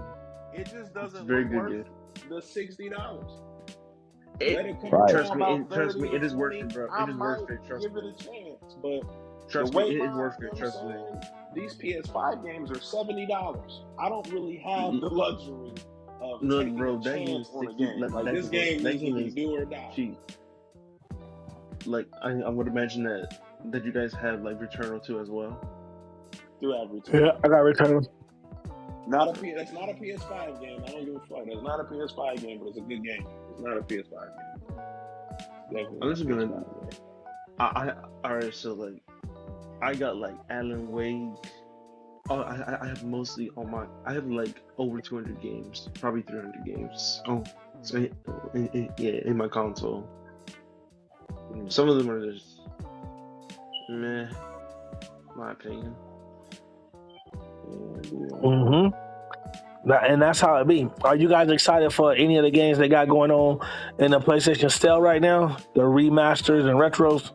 It just doesn't It's very look good. worth the $60. Trust me, it is worth it, bro. It is worth it. Trust give me. it a chance, but Trust me, it is worth it. Trust me. These PS5 games are $70. I don't really have the luxury of taking bro, a that game chance is on a 60. game. Like This game that is game is do or die. cheap. Like I would imagine that you guys have like Returnal 2 as well. Do have Returnal. Yeah, I got Returnal. That's not a PS5 game. I don't give a fuck. That's not a PS5 game, but it's a good game. It's not a PS5 game. I'm just gonna. Alright, so like, I got like Alan Wake. Oh, I have mostly on my. I have like over 200 games, probably 300 games. Oh, so in my console. Some of them are just meh, my opinion. And that's how it be. Are you guys excited for any of the games they got going on in the PlayStation Stale right now? The remasters and retros?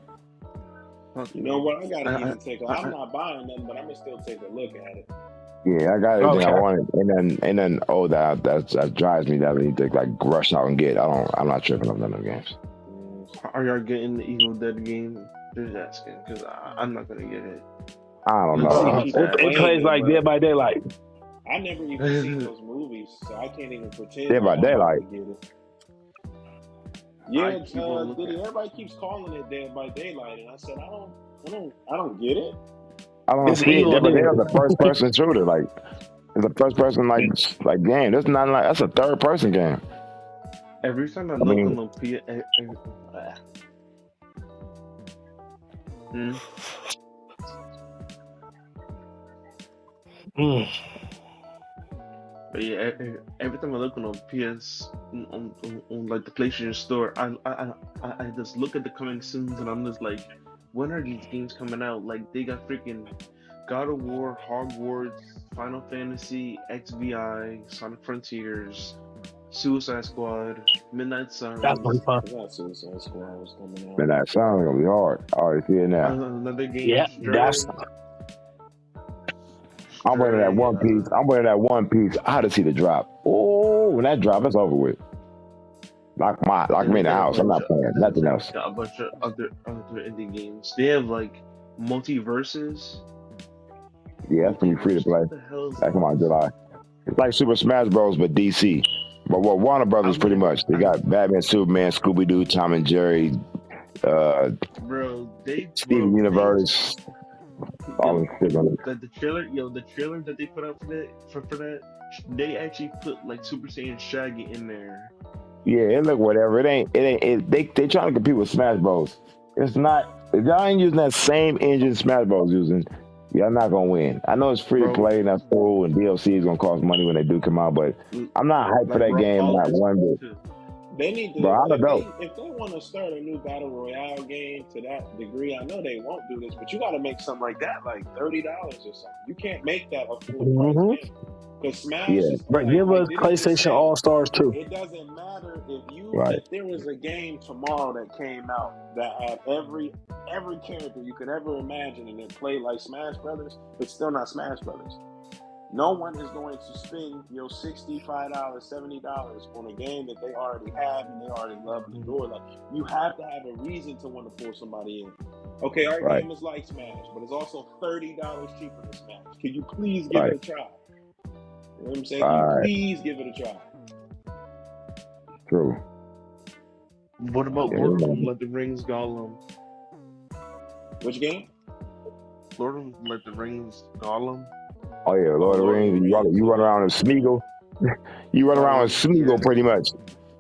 You know what? I gotta even take. I'm not buying them, but I'm gonna still take a look at it. Yeah, I got everything I wanted, and then that drives me that I need to like rush out and get. I'm not tripping on none of the games. Are y'all getting the Evil Dead game? Just asking, because I'm not gonna get it. I don't know. It plays like Dead by Daylight. I never even seen those movies, so I can't even pretend. Dead by Daylight. Yeah, everybody keeps calling it Dead by Daylight, and I said I don't get it. I don't see it. Dead by Daylight's a first person shooter. Like it's a first person like game. That's not like that's a third person game. Every time I look on the But yeah, every time I look on PS on like the PlayStation Store, I just look at the coming soons and I'm just like, when are these games coming out? Like they got freaking God of War, Hogwarts, Final Fantasy, XVI, Sonic Frontiers, Suicide Squad, Midnight Suns. That's pretty fun. Suicide Squad was coming out. Midnight Suns gonna be hard. I already see it now. Another game. Yeah, that's. I'm waiting that One Piece. I had to see the drop. Oh, when that drop, it's over with. Lock me in the house. I'm not playing nothing else. Got a bunch of other indie games. They have like multiverses. Yeah, that's gonna be free to play. That come out in July. It's like Super Smash Bros. But DC. But Warner Brothers pretty much. They got Batman, Superman, Scooby Doo, Tom and Jerry, Steven Universe. The trailer that they put out for that, they actually put like Super Saiyan Shaggy in there. Yeah, it look whatever. They trying to compete with Smash Bros. It's not. If y'all ain't using that same engine Smash Bros. Using, y'all not gonna win. I know it's free to play and that's cool, and DLC is gonna cost money when they do come out, but I'm not hyped for that game. Not one bit. They need to Bro, I don't know. if they want to start a new battle royale game to that degree. I know they won't do this, but you got to make something like that like $30 or something. You can't make that a full price game because Smash is But give us PlayStation All Stars too. It doesn't matter Right. if there was a game tomorrow that came out that had every character you could ever imagine and it played like Smash Brothers. It's still not Smash Brothers. No one is going to spend your $65, $70 on a game that they already have and they already love and adore. Like, you have to have a reason to want to pull somebody in. Okay, our game is like Smash, but it's also $30 cheaper than Smash. Can you please give it a try? You know what I'm saying? Can you please give it a try? True. What about Lord of the Rings Gollum? Which game? Lord of the Rings Gollum. Oh yeah, Lord of the Rings. You run around in Smeagol. You run around in Smeagol pretty much.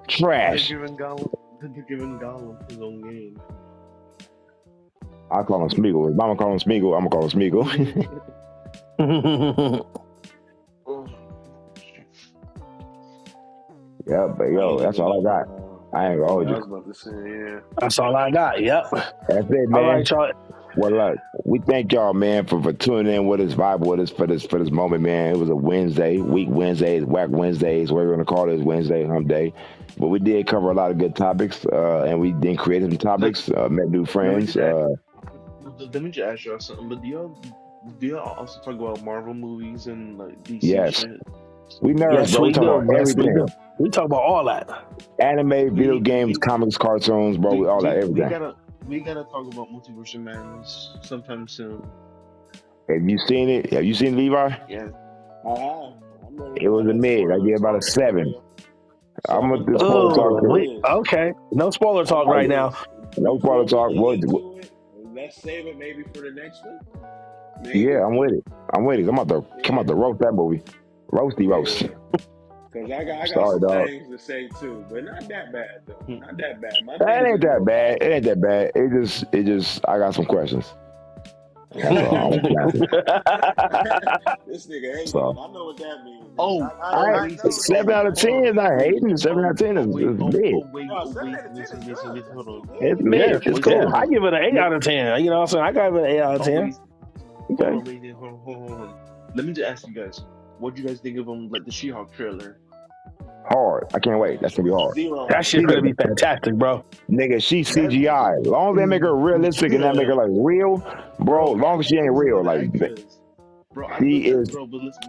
Trash. They're giving Gollum his own game. I call him Smeagol. If Mama call him Smeagol, I'm gonna call him Smeagol. Yeah, but yo, that's all I got. I ain't gonna hold you. I was about to say, yeah. That's all I got. Yep. That's it, man. All right, y'all. Well, look, we thank y'all, man, for tuning in with us, vibe with us for this moment, man. It was a Wednesday, week Wednesdays, whack Wednesdays, whatever we're gonna call it, Wednesday, hump day. But we did cover a lot of good topics, and we then created some topics, met new friends. Let me just ask y'all something. But do y'all also talk about Marvel movies and like DC shit? We nerds, bro. We talk about everything. We talk about all that. Anime, video games, comics, cartoons, bro. All that, everything. We gotta talk about Multiverse of Madness sometime soon. Have you seen it? Have you seen Levi? Yeah. It was a mid. I give about a 7. I'm with the spoiler talk. Okay. No spoiler talk right now. No spoiler talk. Let's save it maybe for the next one. Yeah, I'm with it. I'm about to roast that movie. Roasty roast. Because I got some things to say too, but not that bad though. Not that bad. It ain't that bad. It ain't that bad. It just I got some questions. This nigga hating. So. I know what that means. Oh, I 7 out of 10 is not hating. 7 out of 10 is big. It's mid. It's cool. I give it an 8 out of 10. You know what I'm saying? I got it an 8 out of 10. Okay. Hold on. Let me just ask you guys. What do you guys think of like the She-Hulk trailer? Hard. I can't wait. That's gonna be hard. That shit's gonna be fantastic, bro. Nigga, she CGI. Long as they make her realistic and not make her like real, bro. Long as she ain't real, like bro, she is. Bro, but listen.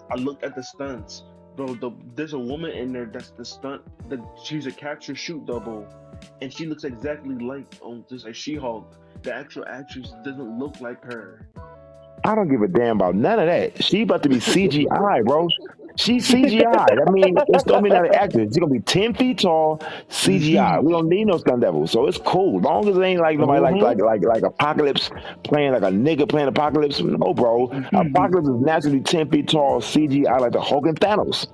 I looked at the stunts, bro. There's a woman in there that's the stunt. She's a capture shoot double, and she looks exactly like just like She-Hulk. The actual actress doesn't look like her. I don't give a damn about none of that. She about to be CGI, bro. She's CGI. I mean, it's gonna be not an actor. She's gonna be 10 feet tall, CGI. We don't need no stunt devil, so it's cool. Long as it ain't like nobody like Apocalypse playing like a nigga playing Apocalypse. No, bro. Apocalypse is naturally 10 feet tall, CGI like the Hulk and Thanos.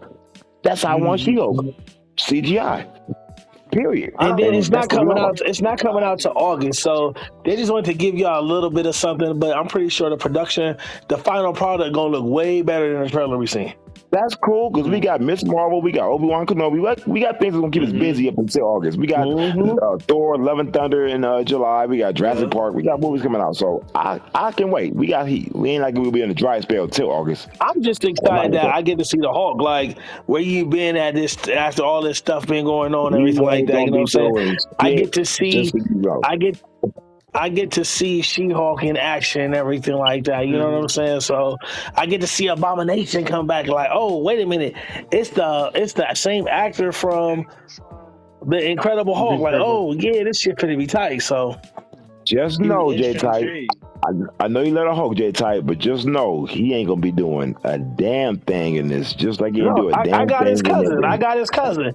That's how I want She-Hulk. CGI. Period. And then it's not coming out. It's not coming out to August, so they just want to give y'all a little bit of something. But I'm pretty sure the final product, gonna look way better than the trailer we seen. That's cool because we got Miss Marvel, we got Obi-Wan Kenobi, we got things that's gonna keep us busy up until August. We got Thor, Love and Thunder in July. We got Jurassic Park. We got movies coming out, so I can wait. We got heat. We ain't like we'll be in a dry spell till August. I'm just excited that I get to see the Hulk. Like, where you been at this after all this stuff been going on and everything like that. You know what I'm saying? I get to see. I get to see She-Hulk in action and everything like that. You know what I'm saying? So I get to see Abomination come back. Like, oh, wait a minute, it's the same actor from the Incredible Hulk. Like, oh yeah, this shit finna be tight. So just know, J-Type. I know you let a Hulk, J-Type, but just know he ain't gonna be doing a damn thing in this. Just like he didn't do a damn thing. I got his cousin.